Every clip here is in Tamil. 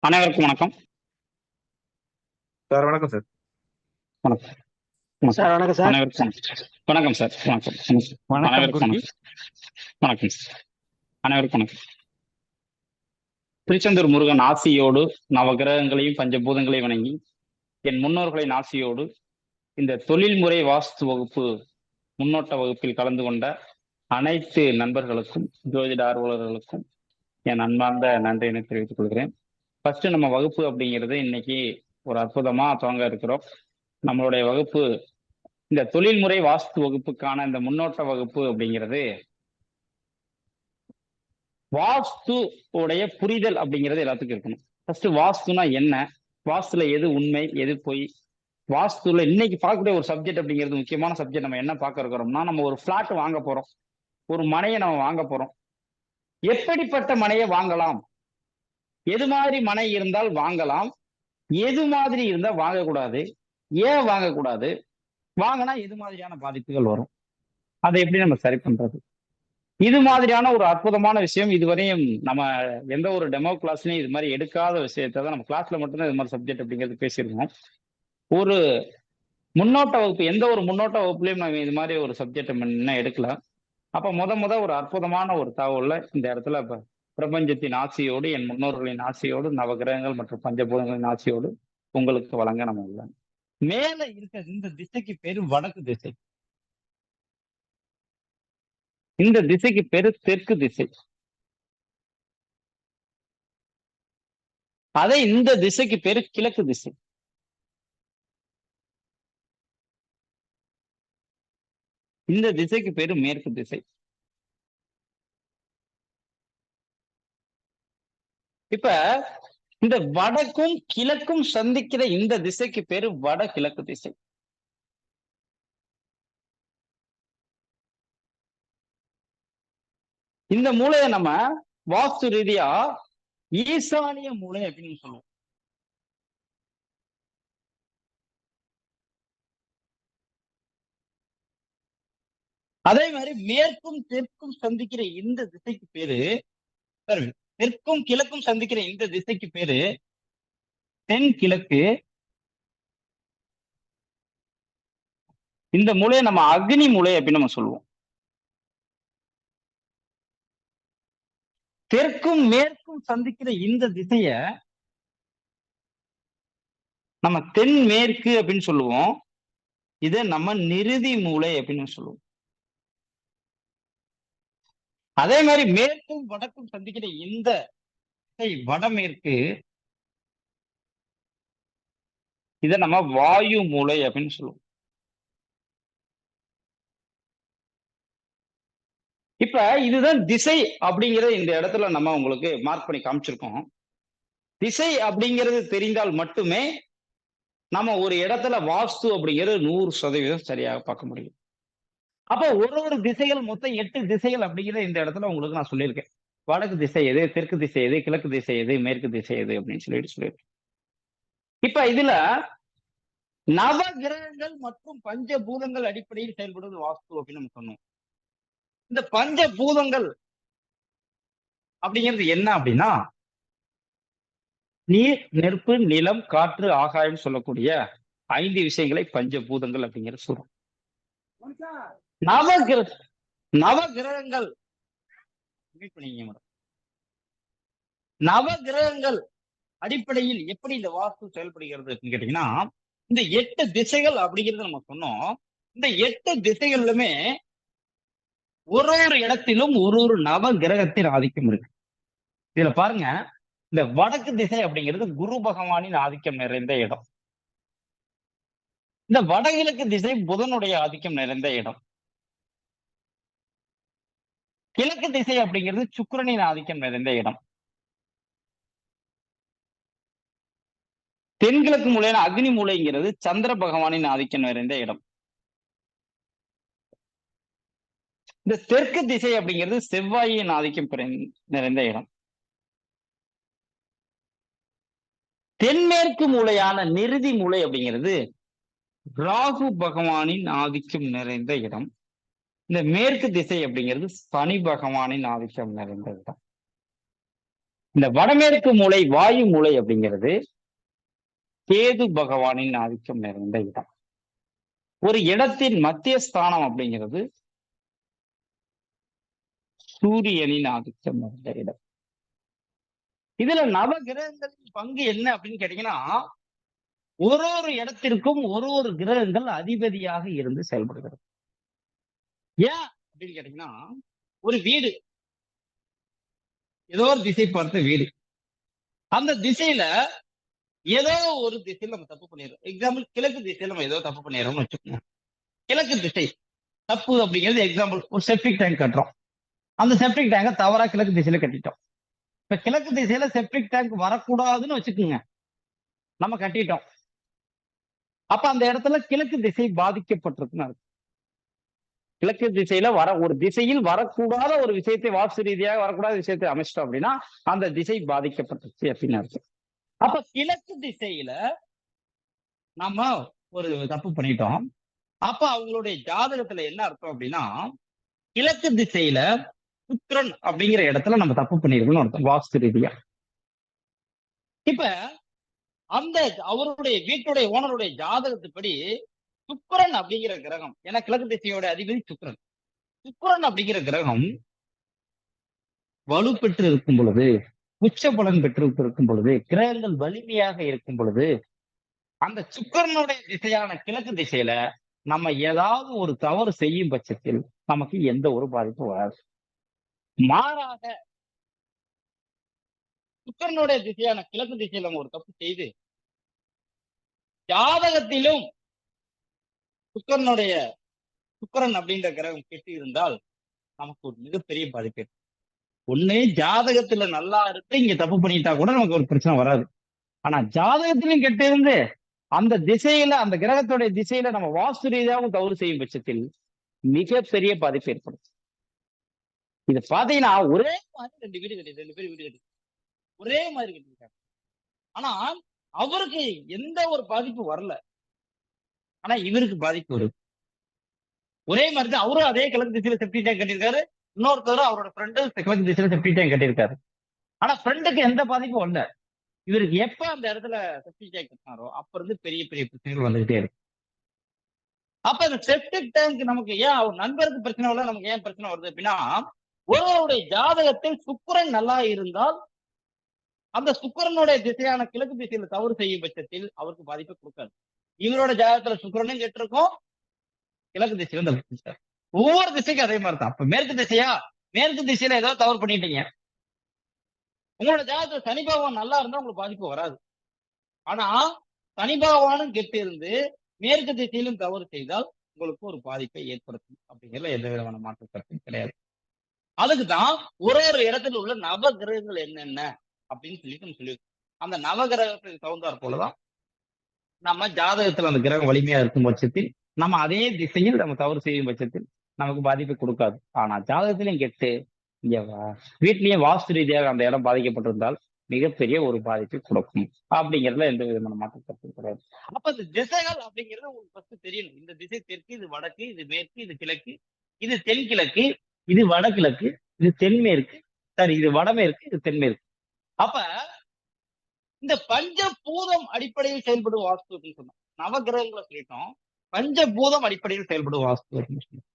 அனைவருக்கும் வணக்கம். சார் வணக்கம் சார். வணக்கம். வணக்கம். சார் வணக்கம் சார். அனைவருக்கும் வணக்கம். வணக்கம் சார். வணக்கம். வணக்கம் அனைவருக்கும் குருஜி. வணக்கம். வணக்கம் சார். அனைவருக்கும் வணக்கம். திருச்செந்தூர் முருகன் ஆசியோடு நவகிரகங்களையும் பஞ்சபூதங்களையும் வணங்கி என் முன்னோர்களின் ஆசியோடு இந்த தொழில்முறை வாஸ்து வகுப்பு முன்னோட்ட வகுப்பில் கலந்து கொண்ட அனைத்து நண்பர்களுக்கும் ஜோதிட ஆர்வலர்களுக்கும் என் அன்பார்ந்த நன்றியினை தெரிவித்துக் கொள்கிறேன். ஃபர்ஸ்ட் நம்ம வகுப்பு அப்படிங்கிறது இன்னைக்கு ஒரு அற்புதமா துவங்க இருக்கிறோம். நம்மளுடைய வகுப்பு இந்த தொழில்முறை வாஸ்து வகுப்புக்கான இந்த முன்னோட்ட வகுப்பு அப்படிங்கிறது வாஸ்து உடைய புரிதல் அப்படிங்கிறது எல்லாத்துக்கும் இருக்கணும். ஃபர்ஸ்ட் வாஸ்துனா என்ன, வாஸ்துல எது உண்மை எது பொய், வாஸ்துல இன்னைக்கு பார்க்கக்கூடிய ஒரு சப்ஜெக்ட் அப்படிங்கிறது முக்கியமான சப்ஜெக்ட். நம்ம என்ன பார்க்க இருக்கிறோம்னா, நம்ம ஒரு பிளாட் வாங்க போறோம், ஒரு மனையை நம்ம வாங்க போறோம். எப்படிப்பட்ட மனையை வாங்கலாம், எது மாதிரி மனை இருந்தால் வாங்கலாம், எது மாதிரி இருந்தா வாங்கக்கூடாது, ஏன் வாங்கக்கூடாது, வாங்கினா எது மாதிரியான பாதிப்புகள் வரும், அதை எப்படி நம்ம சரி பண்றது, இது மாதிரியான ஒரு அற்புதமான விஷயம். இதுவரையும் நம்ம எந்த ஒரு டெமோ கிளாஸ்லயும் இது மாதிரி எடுக்காத விஷயத்தை தான் நம்ம கிளாஸ்ல மட்டும்தான் இது மாதிரி சப்ஜெக்ட் அப்படிங்கிறது பேசியிருக்கோம். ஒரு முன்னோட்ட வகுப்பு, எந்த ஒரு முன்னோட்ட வகுப்புலையும் நம்ம இது மாதிரி ஒரு சப்ஜெக்ட் இன்னும் எடுக்கல. அப்ப முத ஒரு அற்புதமான ஒரு தகவல்ல இந்த இடத்துல இப்ப பிரபஞ்சத்தின் ஆசையோடு, என் முன்னோர்களின் ஆசையோடு, நவகிரகங்கள் மற்றும் பஞ்சபூதங்களின் ஆசையோடு உங்களுக்கு வழங்க நம்ம இல்லை. மேல இருக்க இந்த திசைக்கு பேரு வடக்கு திசை, இந்த திசைக்கு பேரு தெற்கு திசை. அதே இந்த திசைக்கு பேரு கிழக்கு திசை. இந்த திசைக்கு பேரு மேற்கு திசை. இப்ப இந்த வடக்கும் கிழக்கும் சந்திக்கிற இந்த திசைக்கு பேரு வட கிழக்கு திசை. இந்த மூலையை நம்ம வாஸ்து ரீதியா ஈசானிய மூலை அப்படின்னு சொல்லுவோம். அதே மாதிரி மேற்கும் தெற்கும் சந்திக்கிற இந்த திசைக்கு பேரு, தெற்கும் கிழக்கும் சந்திக்கிற இந்த திசைக்கு பேரு தென் கிழக்கு. இந்த மூலையை நம்ம அக்னி மூலை அப்படின்னு நம்ம சொல்லுவோம். தெற்கும் மேற்கும் சந்திக்கிற இந்த திசைய நம்ம தென் மேற்கு அப்படின்னு சொல்லுவோம். இதை நம்ம நிருதி மூலை அப்படின்னு சொல்லுவோம். அதே மாதிரி மேற்கும் வடக்கும் சந்திக்கிற இந்த திசை வடமேற்கு, இதை நம்ம வாயு மூலை அப்படின்னு சொல்லுவோம். இப்ப இதுதான் திசை அப்படிங்கிறத இந்த இடத்துல நம்ம உங்களுக்கு மார்க் பண்ணி காமிச்சிருக்கோம். திசை அப்படிங்கிறது தெரிந்தால் மட்டுமே நம்ம ஒரு இடத்துல வாஸ்து அப்படிங்கிறது 100% சரியாக பார்க்க முடியும். அப்போ ஒரு திசைகள் மொத்தம் 8 திசைகள் அப்படிங்கிறத இந்த இடத்துல உங்களுக்கு நான் சொல்லியிருக்கேன். வடக்கு திசை எது, தெற்கு திசை எது, கிழக்கு திசை எது, மேற்கு திசை எது அப்படின்னு சொல்லியிருக்கேன். இப்ப இதுல நவ கிரகங்கள் மற்றும் பஞ்சபூதங்கள் அடிப்படையில் செயல்படுவது வாஸ்து அப்படின்னு நம்ம சொன்னோம். இந்த பஞ்சபூதங்கள் அப்படிங்கிறது என்ன அப்படின்னா, நீர், நெருப்பு, நிலம், காற்று, ஆகாயம் சொல்லக்கூடிய 5 விஷயங்களை பஞ்சபூதங்கள் அப்படிங்கிறது சொல்றோம். நவகிரகங்கள் நவகிரகங்கள் அடிப்படையில் எப்படி இந்த வாஸ்து செயல்படுகிறது அப்படின்னு கேட்டீங்கன்னா, இந்த 8 திசைகள் அப்படிங்கிறது நம்ம சொன்னோம். இந்த 8 திசைகளிலுமே ஒரு இடத்திலும் ஒரு நவ கிரகத்தின் ஆதிக்கம் இருக்கு. இதுல பாருங்க, இந்த வடக்கு திசை அப்படிங்கிறது குரு பகவானின் ஆதிக்கம் நிறைந்த இடம். இந்த வடகிழக்கு திசை புதனுடைய ஆதிக்கம் நிறைந்த இடம். கிழக்கு திசை அப்படிங்கிறது சுக்கிரனின் ஆதிக்கம் நிறைந்த இடம். தென்கிழக்கு மூலையான அக்னி மூலைங்கிறது சந்திர பகவானின் ஆதிக்கம் நிறைந்த இடம். இந்த தெற்கு திசை அப்படிங்கிறது செவ்வாயின் ஆதிக்கம் நிறைந்த இடம். தென்மேற்கு மூலையான நிருதி மூலை அப்படிங்கிறது ராகு பகவானின் ஆதிக்கம் நிறைந்த இடம். இந்த மேற்கு திசை அப்படிங்கிறது சனி பகவானின் ஆதிக்கம் நிறைந்த இடம். இந்த வடமேற்கு மூலை வாயு மூலை அப்படிங்கிறது கேது பகவானின் ஆதிக்கம் நிறைந்த இடம். ஒரு இடத்தின் மத்திய ஸ்தானம் அப்படிங்கிறது சூரியனின் ஆதிக்கம் நிறைந்த இடம். இதுல நவ கிரகங்களின் பங்கு என்ன அப்படின்னு கேட்டீங்கன்னா, ஒரு ஒரு இடத்திற்கும் ஒரு ஒரு கிரகங்கள் அதிபதியாக இருந்து செயல்படுகிறது. ஏன் அப்படின்னு கேட்டீங்கன்னா, ஒரு வீடு, ஏதோ ஒரு திசை பார்த்த வீடு, அந்த திசையில ஏதோ ஒரு திசையில நம்ம தப்பு பண்ணிடுறோம். எக்ஸாம்பிள், கிழக்கு திசையில நம்ம ஏதோ தப்பு பண்ணிடுறோம்னு வச்சுக்கோங்க. கிழக்கு திசை தப்பு அப்படிங்கிறது எக்ஸாம்பிள், ஒரு செப்டிக் டேங்க் கட்டுறோம். அந்த செப்டிக் டேங்கை தவறா கிழக்கு திசையில கட்டிட்டோம். இப்ப கிழக்கு திசையில செப்டிக் டேங்க் வரக்கூடாதுன்னு வச்சுக்கோங்க, நம்ம கட்டிட்டோம். அப்ப அந்த இடத்துல கிழக்கு திசை பாதிக்கப்பட்டிருக்குன்னு அர்த்தம். கிழக்கு திசையில ஒரு திசையில் வரக்கூடாத ஒரு விஷயத்தை, வாஸ்து ரீதியாக வரக்கூடாத விஷயத்தை அமைச்சிட்டோம் அப்படின்னா அந்த திசை பாதிக்கப்பட்டுச்சு அப்படின்னு அர்த்தம். அப்ப கிழக்கு திசையில நம்ம ஒரு தப்பு பண்ணிட்டோம். அப்ப அவங்களுடைய ஜாதகத்துல என்ன அர்த்தம் அப்படின்னா, கிழக்கு திசையில சுக்கிரன் அப்படிங்கிற இடத்துல நம்ம தப்பு பண்ணிருக்கோம்னு அர்த்தம் வாஸ்து ரீதியா. இப்ப அந்த அவருடைய வீட்டுடைய ஓனருடைய ஜாதகத்துப்படி சுக்கிரன் அப்படிங்கிற கிரகம், ஏன்னா கிழக்கு திசையோட அதிபதி சுக்கிரன், சுக்கிரன் அப்படிங்கிற கிரகம் வலுப்பெற்று இருக்கும் பொழுது, உச்ச பலன் பெற்று இருக்கும் பொழுது, கிரகங்கள் வலிமையாக இருக்கும் பொழுது, அந்த சுக்கிரனுடைய திசையான கிழக்கு திசையில நம்ம ஏதாவது ஒரு தவறு செய்யும் பட்சத்தில் நமக்கு எந்த ஒரு பாதிப்பும் வராது. மாறாக சுக்கிரனுடைய திசையான கிழக்கு திசையில நம்ம ஒரு தப்பு செய்து ஜாதகத்திலும் சுக்கிரன் அப்படின்ற கிரகம் கெட்டு இருந்தால் நமக்கு ஒரு மிகப்பெரிய பாதிப்பு. ஒண்ணு, ஜாதகத்துல நல்லா இருந்து இங்க தப்பு பண்ணிட்டா கூட நமக்கு ஒரு பிரச்சனை வராது. ஆனா ஜாதகத்திலும் கெட்டு இருந்து அந்த திசையில, அந்த கிரகத்துடைய திசையில நம்ம வாஸ்து ரீதியாகவும் தவறு செய்யும் பட்சத்தில் மிகப்பெரிய பாதிப்பு ஏற்படும். இது பாத்தீங்கன்னா ஒரே மாதிரி ரெண்டு பேர் வீடு கட்டி ஒரே மாதிரி கட்டிருக்காங்க. ஆனா அவருக்கு எந்த ஒரு பாதிப்பு வரல, ஆனா இவருக்கு பாதிப்பு வருது. ஒரே மாதிரி தான், அவரும் அதே கிழக்கு திசையில செப்டி டேங்க் கட்டியிருக்காரு, இன்னொருத்தரும் அவரோட ஃப்ரெண்டு கிழக்கு திசையில செப்டி டேங்க் கட்டியிருக்காரு. ஆனா ஃப்ரெண்டுக்கு எந்த பாதிப்பும் வரல. இவருக்கு எப்ப அந்த இடத்துல செப்டிக் டேங்க் கட்டினாரோ அப்ப இருந்து பெரிய பெரிய பிரச்சனைகள் வந்துகிட்டே இருக்கு. அப்ப இந்த செப்டிக் டேங்க் நமக்கு ஏன், அவர் நண்பருக்கு பிரச்சனை வரல, நமக்கு ஏன் பிரச்சனை வருது அப்படின்னா, ஒருவருடைய ஜாதகத்தில் சுக்கிரன் நல்லா இருந்தால் அந்த சுக்கிரனுடைய திசையான கிழக்கு திசையில தவறு செய்யும் பட்சத்தில் அவருக்கு பாதிப்பை கொடுக்காது. இவரோட ஜாதகத்துல சுக்கிரனும் கெட்டிருக்கும், கிழக்கு திசையில இந்த ஒவ்வொரு திசைக்கும் அதே மாதிரி தான். அப்ப மேற்கு திசையில ஏதோ தவறு பண்ணிட்டீங்க, உங்களோட ஜாதகத்துல சனி பகவான் நல்லா இருந்தா உங்களுக்கு பாதிப்பு வராது. ஆனா சனி பகவானும் கெட்டு இருந்து மேற்கு திசையிலும் தவறு செய்தால் உங்களுக்கு ஒரு பாதிப்பை ஏற்படுத்தும் அப்படிங்கிறதுல எந்த விதமான மாற்று கருத்தும் கிடையாது. அதுக்குதான் ஒரு ஒரு இடத்துல உள்ள நவ கிரகங்கள் என்னென்ன அப்படின்னு சொல்லிட்டு நம்ம சொல்லியிருக்கோம். அந்த நவ கிரகத்துக்கு தகுந்தாற் போலதான் நம்ம ஜாதகத்துல அந்த கிரகம் வலிமையா இருக்கும் பட்சத்தில் நம்ம அதே திசையில் நம்ம தவறு செய்யும் பட்சத்தில் நமக்கு பாதிப்பை கொடுக்காது. ஆனா ஜாதகத்திலையும் கெட்டு இங்க வீட்லயும் வாஸ்து ரீதியாக அந்த இடம் பாதிக்கப்பட்டிருந்தால் மிகப்பெரிய ஒரு பாதிப்பை கொடுக்கும் அப்படிங்கிறதுல எந்த விதமான மாற்று கருத்தும் கிடையாது. அப்ப இந்த திசைகள் அப்படிங்கிறது உங்களுக்கு ஃபர்ஸ்ட் தெரியணும். இந்த திசை தெற்கு, இது வடக்கு, இது மேற்கு, இது கிழக்கு, இது தென்கிழக்கு, இது வடகிழக்கு, இது தென்மேற்கு, சரி இது வடமேற்கு, இது தென்மேற்கு. அப்ப இந்த பஞ்சபூதம் அடிப்படையில் செயல்படும் வாஸ்து அப்படின்னு சொன்னோம். நவகிரகங்களை சொல்லிட்டோம், பஞ்சபூதம் அடிப்படையில் செயல்படும் வாஸ்து அப்படின்னு சொன்னோம்.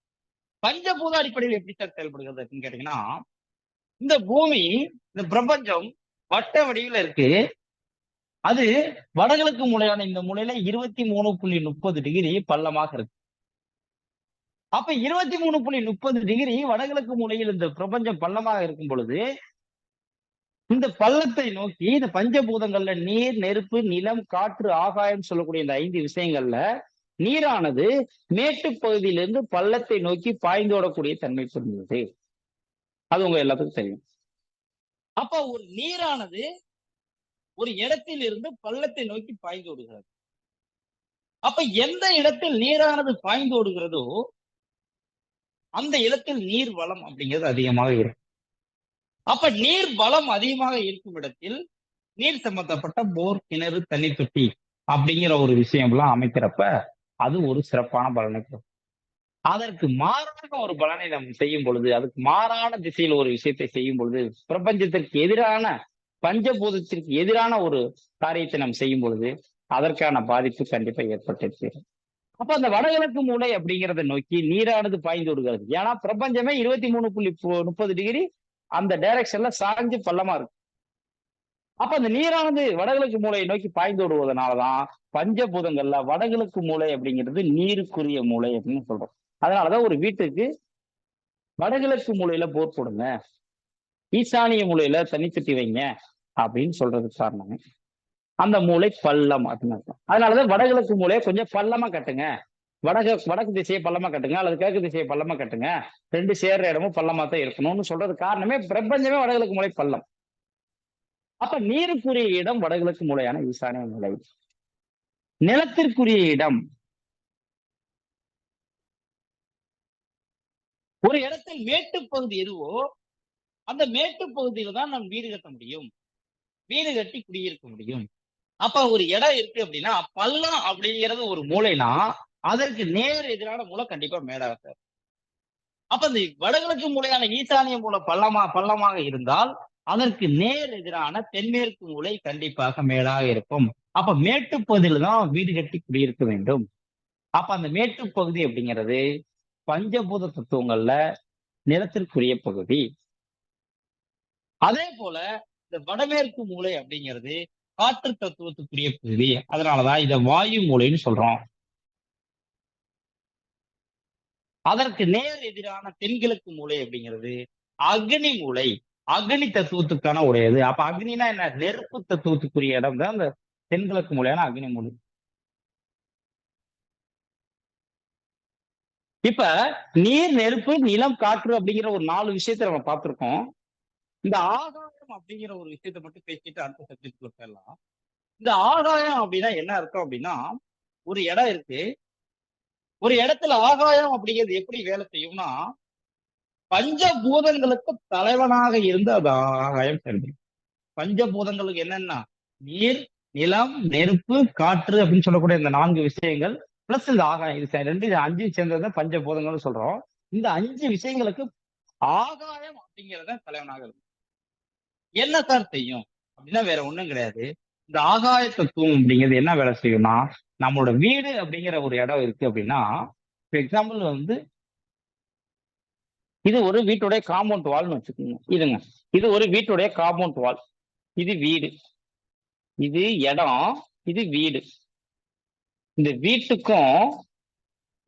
பஞ்சபூத அடிப்படையில் எப்படி சார் செயல்படுகிறது அப்படின்னு கேட்டீங்கன்னா, இந்த பூமி, இந்த பிரபஞ்சம் வட்ட வடிவில் இருக்கு. அது வடகிழக்கு மூலையான இந்த மூலையில 23.30 டிகிரி பள்ளமாக இருக்கு. அப்ப 23.30 டிகிரி வடகிழக்கு மூலையில் இந்த பிரபஞ்சம் பள்ளமாக இருக்கும் பொழுது இந்த பள்ளத்தை நோக்கி இந்த பஞ்சபூதங்கள்ல நீர், நெருப்பு, நிலம், காற்று, ஆகாயம் சொல்லக்கூடிய இந்த 5 விஷயங்கள்ல நீரானது மேட்டு பகுதியிலிருந்து பள்ளத்தை நோக்கி பாய்ந்தோடக்கூடிய தன்மை புரிந்தது. அது உங்க எல்லாத்துக்கும் தெரியும். அப்ப ஒரு நீரானது ஒரு இடத்தில் இருந்து பள்ளத்தை நோக்கி பாய்ந்து ஓடுகிறது. அப்ப எந்த இடத்தில் நீரானது பாய்ந்து ஓடுகிறதோ அந்த இடத்தில் நீர் வளம் அப்படிங்கிறது அதிகமாக இருக்கும். அப்ப நீர் வளம் அதிகமாக இருக்கும் இடத்தில் நீர் சம்பந்தப்பட்ட போர், கிணறு, தண்ணி தொட்டி அப்படிங்கிற ஒரு விஷயம்லாம் அமைக்கிறப்ப அது ஒரு சிறப்பான பலனை கொடுக்கும். அதற்கு மாறான ஒரு பலனை நம்ம செய்யும் பொழுது, அதுக்கு மாறான திசையில் ஒரு விஷயத்தை செய்யும் பொழுது, பிரபஞ்சத்திற்கு எதிரான பஞ்சபூதத்திற்கு எதிரான ஒரு காரியத்தை நாம் செய்யும் பொழுது அதற்கான பாதிப்பு கண்டிப்பா ஏற்பட்டு. அப்ப அந்த வடகிழக்கு மூலை அப்படிங்கிறத நோக்கி நீரானது பாய்ந்து விடுகிறது. ஏன்னா பிரபஞ்சமே 23.30 டிகிரி அந்த டைரக்ஷன்ல சாய்ஞ்சு பள்ளமா இருக்கு. அப்ப அந்த நீரானது வடகிழக்கு மூலையை நோக்கி பாய்ந்து விடுவதனாலதான் பஞ்சபூதங்கள்ல வடகிழக்கு மூலை அப்படிங்கிறது நீருக்குரிய மூலை அப்படின்னு சொல்றோம். அதனாலதான் ஒரு வீட்டுக்கு வடகிழக்கு மூலையில போர் போடுங்க, ஈசானிய மூலையில தண்ணி தொட்டி வைங்க அப்படின்னு சொல்றதுக்கு காரணம் அந்த மூலை பள்ளம் அப்படின்னு அர்த்தம். அதனாலதான் வடகிழக்கு மூலையை கொஞ்சம் பள்ளமா கட்டுங்க, வடக்கு திசையை பள்ளமா கட்டுங்க அல்லது கிழக்கு திசையை பள்ளமா கட்டுங்க, ரெண்டு சேர்ற இடமும் பள்ளமா தான் இருக்கணும்னு சொல்றது காரணமே பிரபஞ்சமே வடகிழக்கு மூலை பள்ளம். அப்ப நீருக்குரிய இடம் வடகிழக்கு மூலையான ஈசானிய மூலை. நிலத்திற்குரிய இடம் ஒரு இடத்தில் மேட்டுப்பகுதி எதுவோ அந்த மேட்டுப்பகுதியில தான் நம்ம வீடு கட்ட முடியும், வீடு கட்டி குடியிருக்க முடியும். அப்ப ஒரு இடம் இருக்கு அப்படின்னா பள்ளம் அப்படிங்கிறது ஒரு மூலைனா அதற்கு நேர் எதிரான மூலை கண்டிப்பா மேடாக. அப்ப இந்த வடகிழக்கு மூலையான ஈசானிய மூலை பள்ளமாக இருந்தால் அதற்கு நேர் எதிரான தென்மேற்கு மூலை கண்டிப்பாக மேலாக இருக்கும். அப்ப மேட்டுப்பகுதியில தான் வீடு கட்டி குடியிருக்க வேண்டும். அப்ப அந்த மேட்டுப்பகுதி அப்படிங்கிறது பஞ்சபூத தத்துவங்கள்ல நிலத்திற்குரிய பகுதி. அதே போல இந்த வடமேற்கு மூலை அப்படிங்கிறது காற்று தத்துவத்துக்குரிய பகுதி. அதனாலதான் இத வாயு மூலைன்னு சொல்றோம். அதற்கு நேர் எதிரான தென்கிழக்கு மூலை அப்படிங்கிறது அக்னி மூலை, அக்னி தத்துவத்துக்கான உடையது. அப்ப அக்னினா என்ன? நெருப்பு தத்துவத்துக்குரிய இடம் தான் இந்த தென்கிழக்கு மூலையான அக்னி மூலை. இப்ப நீர், நெருப்பு, நிலம், காற்று அப்படிங்கிற ஒரு 4 விஷயத்த நம்ம பார்த்திருக்கோம். இந்த ஆகாயம் அப்படிங்கிற ஒரு விஷயத்த மட்டும் பேசிட்டு அடுத்த சப்ஜெக்ட்ல போயிடலாம். இந்த ஆகாயம் அப்படின்னா என்ன அர்த்தம் அப்படின்னா, ஒரு இடம் இருக்கு, ஒரு இடத்துல ஆகாயம் அப்படிங்கிறது எப்படி வேலை செய்யும்னா பஞ்சபூதங்களுக்கு தலைவனாக இருந்து அது ஆகாயம் செயல்படும். பஞ்சபூதங்களுக்கு என்னன்னா நீர், நிலம், நெருப்பு, காற்று அப்படின்னு சொல்லக்கூடிய இந்த 4 விஷயங்கள் பிளஸ் இந்த ஆகாயம், இது 5 சேர்ந்தது பஞ்சபூதங்கள்னு சொல்றோம். இந்த 5 விஷயங்களுக்கு ஆகாயம் அப்படிங்கிறத தலைவனாக இருக்கும். என்ன சார் செய்யும் அப்படின்னா வேற ஒண்ணும் கிடையாது. இந்த ஆகாய தத்துவம் அப்படிங்கிறது என்ன வேலை செய்யும்னா, நம்மளோட வீடு அப்படிங்கிற ஒரு இடம் இருக்கு அப்படின்னா, ஃபார் எக்ஸாம்பிள் இது ஒரு வீட்டுடைய காம்பவுண்ட் வால்னு வச்சுக்கோங்க. இது ஒரு வீட்டுடைய காம்பவுண்ட் வால், இது வீடு, இது இடம், இது வீடு. இந்த வீட்டுக்கும்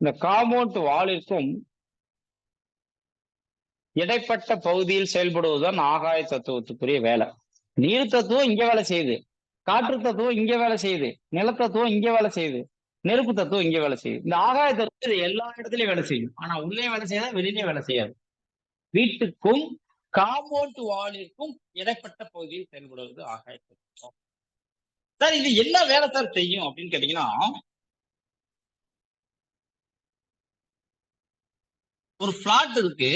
இந்த காம்பவுண்ட் வாலிற்கும் இடைப்பட்ட பகுதியில் செயல்படுவதுதான் ஆகாய தத்துவத்துக்குரிய வேலை. நீர் தத்துவம் இங்க வேலை செய்யுது, காற்று தத்துவம் இங்க வேலை செய்யுது, நிலத்தத்துவம் இங்க வேலை செய்யுது, நெருப்பு தத்துவம் இங்க வேலை செய்யுது. இந்த ஆகாய தத்துவம் இது எல்லா இடத்துலயும் வேலை செய்யும். ஆனா உள்ளே வேலை செய்யாத, வெளியிலே வேலை செய்யாது. வீட்டுக்கும் காம்பவுண்ட் வாலிற்கும் இடைப்பட்ட பகுதியில் செயல்படுவது ஆகாய தத்துவம். சார் இது என்ன வேலை சார் செய்யும் அப்படின்னு கேட்டீங்கன்னா, ஒரு பிளாட் இருக்கு,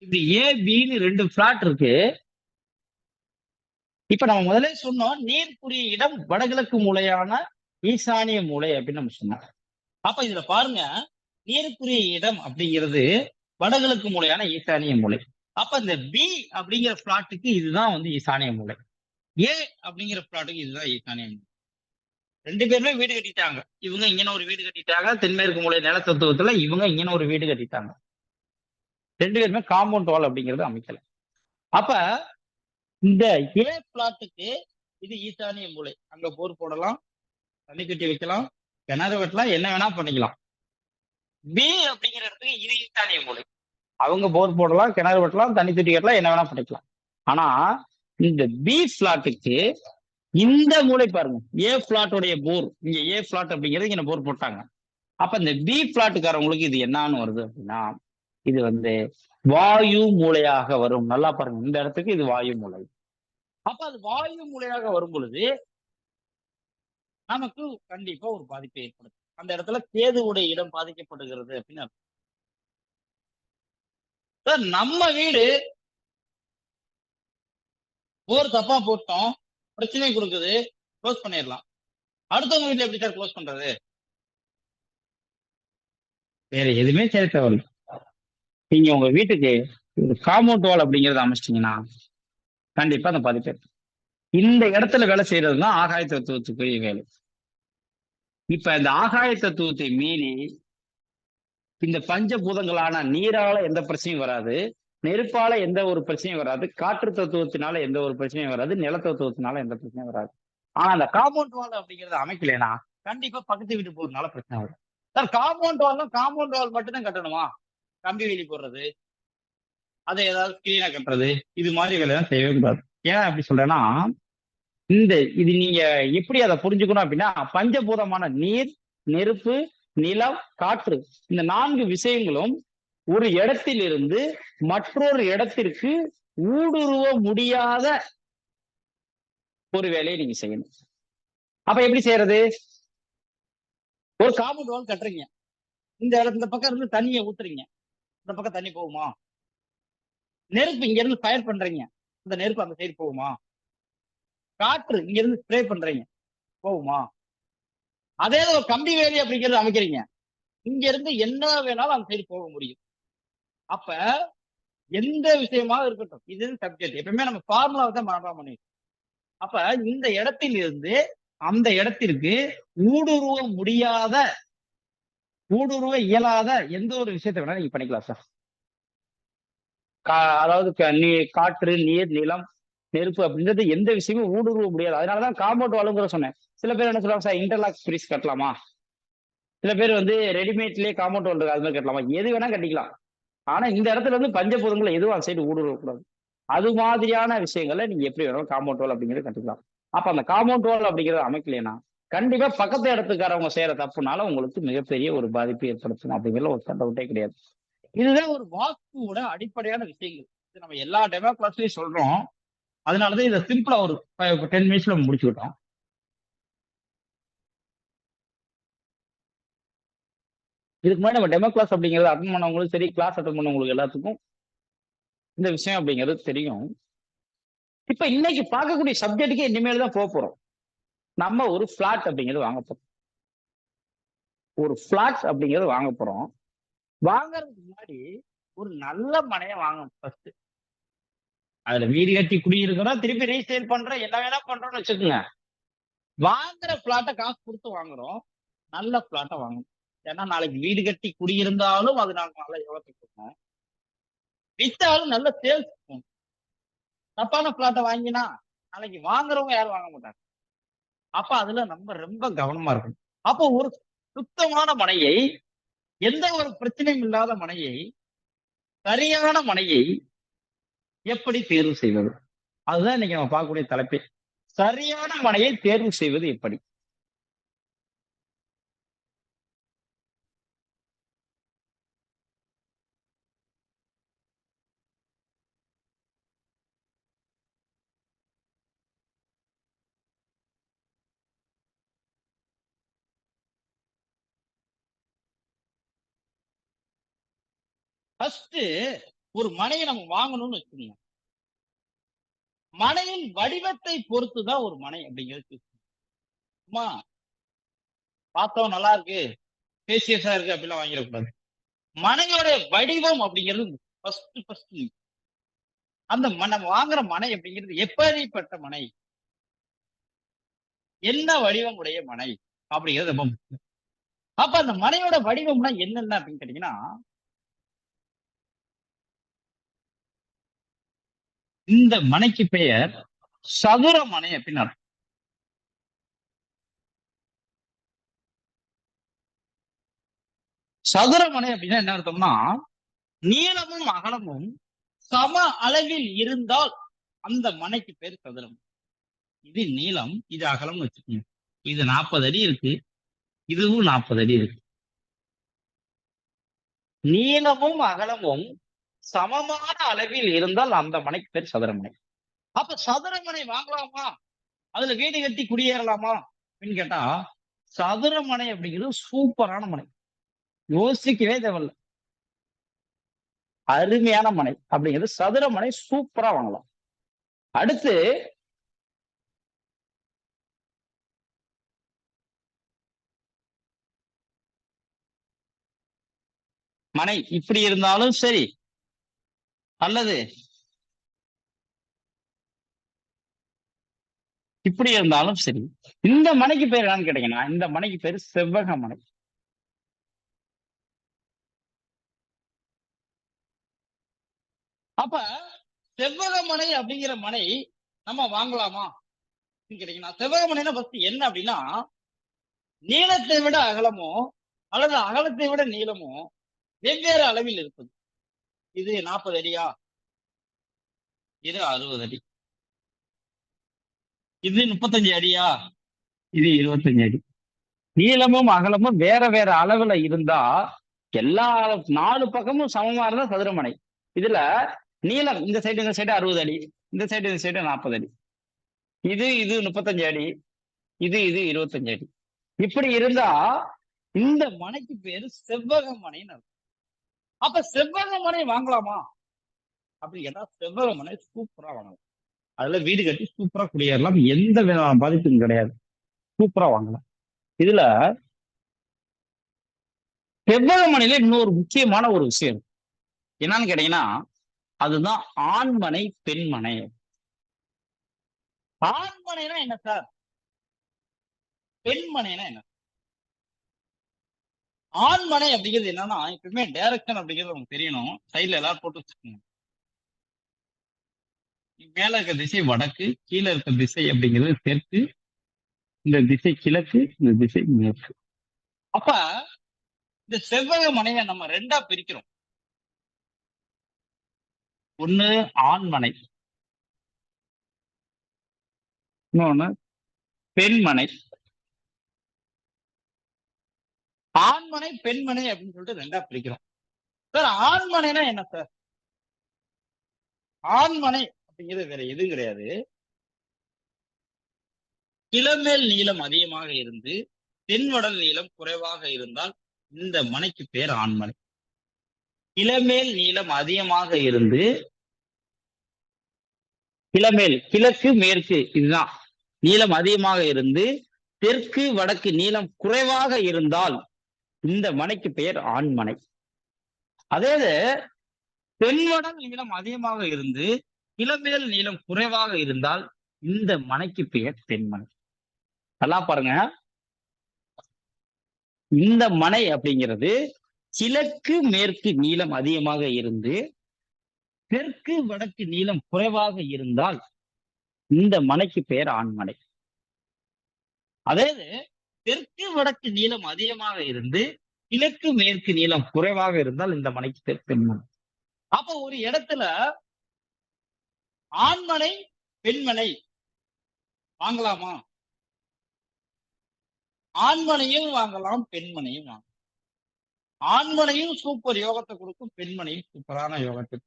இப்படி ஏபின்னு 2 பிளாட் இருக்கு. இப்ப நம்ம முதல்ல சொன்னோம் நீருக்குரிய இடம் வடகிழக்கு மூலையான ஈசானிய மூலை அப்படின்னு நம்ம சொன்னோம். அப்ப இதுல பாருங்க, நீருக்குரிய இடம் அப்படிங்கிறது வடகிழக்கு மூலையான ஈசானிய மூலை. அப்ப இந்த பி அப்படிங்கிற பிளாட்டுக்கு இதுதான் ஈசானிய மூலை, ஏ அப்படிங்கிற பிளாட்டுக்கு இதுதான் ஈசானிய மூலை. 2 பேருமே வீடு கட்டிட்டாங்க. இவங்க இங்கன ஒரு வீடு கட்டிட்டாங்க தென்மேற்கு மூலை நிலத்தத்துவத்துல, இவங்க இங்கன ஒரு வீடு கட்டிட்டாங்க. 2 பேருமே காம்பவுண்ட் வால் அப்படிங்கிறது அமைக்கல. அப்ப இந்த ஏ பிளாட்டுக்கு இது ஈசானிய மூலை, அங்க போர் போடலாம், தண்ணி கட்டி வைக்கலாம், கிணறு வெட்டலாம், என்ன வேணா பண்ணிக்கலாம். பி அப்படிங்கிற இடத்துக்கு இது ஈசானிய மூலை, அவங்க போர் போடலாம், கிணறு வெட்டலாம், தண்ணி தொட்டி கட்டலாம், என்ன வேணா பண்ணிக்கலாம். ஆனா இந்த பி பிளாட்டுக்கு இந்த மூலை பாருங்க, ஏ பிளாட்டுடைய போர் இங்க, ஏ பிளாட் அப்படிங்கிறது இங்க போர் போட்டாங்க. அப்ப இந்த பி பிளாட்டுக்காரவங்களுக்கு இது என்னன்னு வருது அப்படின்னா, இது வாயு மூலையாக வரும். நல்லா பாருங்க, இந்த இடத்துக்கு இது வாயு மூலை. அப்ப அது வாயு மூலையாக வரும் பொழுது நமக்கு கண்டிப்பா ஒரு பாதிப்பை ஏற்படுத்தும். அந்த இடத்துல கேதுவுடைய இடம் பாதிக்கப்படுகிறது அப்படின்னு சார். நம்ம வீடு போர் தப்பா போட்டோம், பிரச்சனை கொடுக்குது, க்ளோஸ் பண்ணிடலாம். அடுத்தவங்க வீட்டுல எப்படி சார் க்ளோஸ் பண்றது? வேற எதுவுமே செய்ய தேவையில்லை. நீங்க உங்க வீட்டுக்கு ஒரு காம்பவுண்ட் வால் அப்படிங்கறத அமைச்சிட்டீங்கன்னா கண்டிப்பா அந்த பாதிப்பு ஏற்படும். இந்த இடத்துல வேலை செய்யறதுதான் ஆகாய தத்துவத்துக்கு வேலை. இப்ப இந்த ஆகாய தத்துவத்தை மீறி இந்த பஞ்சபூதங்களான நீரால எந்த பிரச்சனையும் வராது, நெருப்பால எந்த ஒரு பிரச்சனையும் வராது, காற்று தத்துவத்தினால எந்த ஒரு பிரச்சனையும் வராது, நில தத்துவத்தினால எந்த பிரச்சனையும் வராது. ஆனா அந்த காம்பவுண்ட் வால் அப்படிங்கறத அமைக்கலைன்னா கண்டிப்பா பக்கத்து வீட்டு போறதுனால பிரச்சனை வரும். சார் காம்பவுண்ட் வால் மட்டும் தான் கட்டணுமா? கம்பி வேலி போடுறது, அதை ஏதாவது கிளீனா கட்டுறது, இது மாதிரி வேலையெல்லாம் செய்யவே கூடாது. ஏன் அப்படி சொல்றேன்னா, இது நீங்க எப்படி அதை புரிஞ்சுக்கணும் அப்படின்னா, பஞ்சபூதமான நீர், நெருப்பு, நிலம், காற்று, இந்த 4 விஷயங்களும் ஒரு இடத்திலிருந்து மற்றொரு இடத்திற்கு ஊடுருவ முடியாத ஒரு வேலையை நீங்க செய்யணும். அப்ப எப்படி செய்யறது? ஒரு காம்பவுண்ட் வால் கட்டுறீங்க, இந்த பக்கம் இருந்து தண்ணியை ஊத்துறீங்க, இந்த பக்கம் தண்ணி போகுமா? நெருப்பு இங்க இருந்து ஃபயர் பண்றீங்க, இந்த நெருப்பு அந்த சைடு போகுமா? காற்று இங்க இருந்து ஸ்ப்ரே பண்றீங்க, போகுமா? அதே ஒரு கம்பி வேலி அப்படிங்கிறது அமைக்கிறீங்க, இங்க இருந்து என்ன வேணாலும் அந்த சைடு போக முடியும். அப்ப எந்த விஷயமா இருக்கட்டும், இது சப்ஜெக்ட் எப்பவுமே நம்ம ஃபார்முலாவை தான் மனப்பாடம் பண்ணி. அப்ப இந்த இடத்தில் இருந்து அந்த இடத்திற்கு ஊடுருவ முடியாத, ஊடுருவ இயலாத எந்த ஒரு விஷயத்தை வேணா நீங்க பண்ணிக்கலாம் சார். அதாவது காற்று, நீர், நிலம், நெருப்பு அப்படின்றது எந்த விஷயமும் ஊடுருவ முடியாது. அதனாலதான் காம்பவுண்ட் வாலுங்கிற சொன்னேன். சில பேர் என்ன சொல்லுவாங்க சார், இன்டர்லாக் பிரிஸ் கட்டலாமா? சில பேர் வந்து ரெடிமேட்லயே காம்பவுண்ட் வால் அது மாதிரி கட்டலாமா? எது வேணா கட்டிக்கலாம். ஆனா இந்த இடத்துல வந்து பஞ்சபூதங்கள் எதுவும் அந்த சைடு ஊடுருவக்கூடாது. அது மாதிரியான விஷயங்களை நீங்க எப்படி வேணாலும் காம்பவுண்ட் வால் அப்படிங்கிறது கட்டிக்கலாம். அப்ப அந்த காம்பவுண்ட் வால் அப்படிங்கறத அமைக்கலைன்னா கண்டிப்பா பக்கத்து இடத்துக்காரவங்க செய்யற தப்புனால உங்களுக்கு மிகப்பெரிய ஒரு பாதிப்பு ஏற்படுத்தும் அப்படிங்கிற ஒரு டவுட்டே கிடையாது. இதுதான் ஒரு வாஸ்துவோட அடிப்படையான விஷயங்கள். இது நம்ம எல்லா டெமோ கிளாஸ்லயும் சொல்றோம். அதனாலதான் இதை சிம்பிளா ஒரு 10 மினிட்ஸ்ல முடிச்சுக்கிட்டோம். இதுக்கு முன்னாடி நம்ம டெமோ கிளாஸ் அப்படிங்கிறது அட்டன் பண்ணவங்களும் சரி, கிளாஸ் அட்டன் பண்ணவங்களுக்கு எல்லாத்துக்கும் இந்த விஷயம் அப்படிங்கிறது தெரியும். இப்ப இன்னைக்கு பார்க்கக்கூடிய சப்ஜெக்ட்டுக்கு இனிமேல் தான் போக போறோம். நம்ம ஒரு பிளாட் அப்படிங்கிறது வாங்க போறோம். ஒரு பிளாட் அப்படிங்கிறது வாங்க போறோம். வாங்கறதுக்கு முன்னாடி ஒரு நல்ல மனையை வாங்கணும் ஃபர்ஸ்ட். அதுல வீடு கட்டி குடியிருக்கிறோம், திருப்பி ரீசேல் பண்றோம், என்ன வேணா பண்றோம்னு வச்சுக்கோங்க. வாங்குற பிளாட்டை காசு கொடுத்து வாங்குறோம், நல்ல பிளாட்டை வாங்கணும். ஏன்னா நாளைக்கு வீடு கட்டி குடியிருந்தாலும் அது நாங்க நல்ல எவ்வளவுக்கு கொடுப்போம், வித்தாலும் நல்ல சேல்ஸ். தப்பான பிளாட்டை வாங்கினா நாளைக்கு வாங்குறவங்க யாரும் வாங்க மாட்டாங்க. அப்ப அதுல நம்ம ரொம்ப கவனமா இருக்கணும். அப்போ ஒரு சுத்தமான மனையை, எந்த ஒரு பிரச்சனையும் இல்லாத மனையை, சரியான மனையை எப்படி தேர்வு செய்வது? அதுதான் இன்னைக்கு நம்ம பார்க்கக்கூடிய தலைப்பே. சரியான மனையை தேர்வு செய்வது எப்படி? ஃபர்ஸ்ட் ஒரு மனையை நம்ம வாங்கணும்னு வச்சுக்கோங்க. மனையின் வடிவத்தை பொறுத்துதான் ஒரு மனை அப்படிங்கிறது. சும்மா பார்த்தோம் நல்லா இருக்கு, ஸ்பேசியஸா இருக்கு அப்படிலாம் வாங்கிடக்கூடாது. மனையோட வடிவம் அப்படிங்கிறது ஃபர்ஸ்ட். அந்த நம்ம வாங்குற மனை அப்படிங்கிறது எப்படிப்பட்ட மனை, என்ன வடிவம் உடைய மனை அப்படிங்கிறது ரொம்ப முக்கியம். அப்ப அந்த மனையோட வடிவம்னா என்னென்ன அப்படின்னு கேட்டீங்கன்னா, இந்த மனைக்கு பெயர் சதுர மனை அப்படின்னு அர்த்தம். சதுர மனை அப்படின்னா என்ன அர்த்தம்னா, நீளமும் அகலமும் சம அளவில் இருந்தால் அந்த மனைக்கு பேர் சதுரம். இது நீளம், இது அகலம்னு வச்சுக்கோங்க. இது 40 அடி இருக்கு, இதுவும் 40 அடி இருக்கு. நீளமும் அகலமும் சமமான அளவில் இருந்தால் அந்த மனைக்கு பேர் சதுரமனை. அப்ப சதுரமனை வாங்கலாமா, அதுல வீடு கட்டி குடியேறலாமா அப்படின்னு கேட்டா, சதுரமனை அப்படிங்கிறது சூப்பரான மனை, யோசிக்கவே தேவையில்ல. அருமையான மனை அப்படிங்கிறது சதுரமனை சூப்பரா வாங்கலாம். அடுத்து மனை இப்படி இருந்தாலும் சரி, அல்லது இப்படி இருந்தாலும் சரி. இந்த மனைக்கு பேர் என்னன்னு கேட்டீங்கன்னா, இந்த மனைக்கு பேரு செவ்வக மனை. அப்ப செவ்வக மனை அப்படிங்கிற மனை நம்ம வாங்கலாமா கேட்டீங்கன்னா, செவ்வக மனைனா ஃபர்ஸ்ட் என்ன அப்படின்னா, நீளத்தை விட அகலமோ அல்லது அகலத்தை விட நீளமோ வெவ்வேறு அளவில் இருப்பது. இது 40 அடியா, இது 60 அடி, இது 35 அடியா, இது 25 அடி. நீளமும் அகலமும் வேற வேற அளவுல இருந்தா எல்லா 4 பக்கமும் சமமா இருந்தா சதுரமனை. இதுல நீளம் இந்த சைடு 60 அடி, இந்த சைடு 40 அடி, இது 35 அடி, இது 25 அடி. இப்படி இருந்தா இந்த மனைக்கு பேரு செவ்வக மனைன்னு அர்த்தம். அப்ப செவ்வக மனை வாங்கலாமா அப்படின்னு கேட்டா, செவ்வக மனை சூப்பரா வாங்கலாம். அதுல வீடு கட்டி சூப்பரா குடியேறலாம், எந்த விதமான பாதிப்பும் கிடையாது. சூப்பரா வாங்கலாம். இதுல செவ்வக மனையில இன்னொரு முக்கியமான ஒரு விஷயம் என்னன்னு கேட்டீங்கன்னா, அதுதான் ஆண்மனை பெண்மனை. ஆண்மனைனா என்ன சார், பெண்மனைனா என்ன? ஆண்மனை அப்படிங்கிறது என்னன்னா, எப்பவுமே டைரக்ஷன் அப்படிங்கிறது உங்களுக்கு தெரியணும். சைட்ல எல்லாரும் போட்டு வச்சுக்கோங்க. மேல இருக்க திசை வடக்கு, கீழே இருக்க திசை அப்படிங்கிறது தெற்கு, இந்த திசை கிழக்கு, இந்த திசை மேற்கு. அப்ப இந்த செவ்வக மனையை நம்ம ரெண்டா பிரிக்கிறோம். ஒண்ணு ஆண்மனை, இன்னொன்னு பெண்மனை. ஆண்மனை பெண்மனை அப்படின்னு சொல்லிட்டு ரெண்டா பிரிக்கிறோம். சார் ஆண்மனைனா என்ன சார்? ஆண்மனை அப்படிங்கிறது வேற எதுவும் கிடையாது. கிளமேல் நீளம் அதிகமாக இருந்து தென்வடல் நீளம் குறைவாக இருந்தால் இந்த மனைக்கு பேர் ஆண்மனை. கிளமேல் நீளம் அதிகமாக இருந்து, கிளமேல் கிழக்கு மேற்கு இதுதான் நீளம் அதிகமாக இருந்து தெற்கு வடக்கு நீளம் குறைவாக இருந்தால் இந்த மனைக்கு பெயர் ஆண்மனை. அதே தென்வடல் நீளம் அதிகமாக இருந்து கிளமேல் நீளம் குறைவாக இருந்தால் இந்த மனைக்கு பெயர் தென்மனை. நல்லா பாருங்க, இந்த மனை அப்படிங்கிறது கிழக்கு மேற்கு நீளம் அதிகமாக இருந்து தெற்கு வடக்கு நீளம் குறைவாக இருந்தால் இந்த மனைக்கு பெயர் ஆண்மனை. அதே தெற்கு வடக்கு நீளம் அதிகமாக இருந்து கிழக்கு மேற்கு நீளம் குறைவாக இருந்தால் இந்த மனைக்கு பேர் பெண்மனை. அப்ப ஒரு இடத்துல ஆண்மனை பெண்மனை வாங்கலாமா? ஆண்மனையும் வாங்கலாம், பெண்மனையும் வாங்கலாம். ஆண்மனையும் சூப்பர் யோகத்தை கொடுக்கும், பெண்மனையும் சூப்பரான யோகத்தை,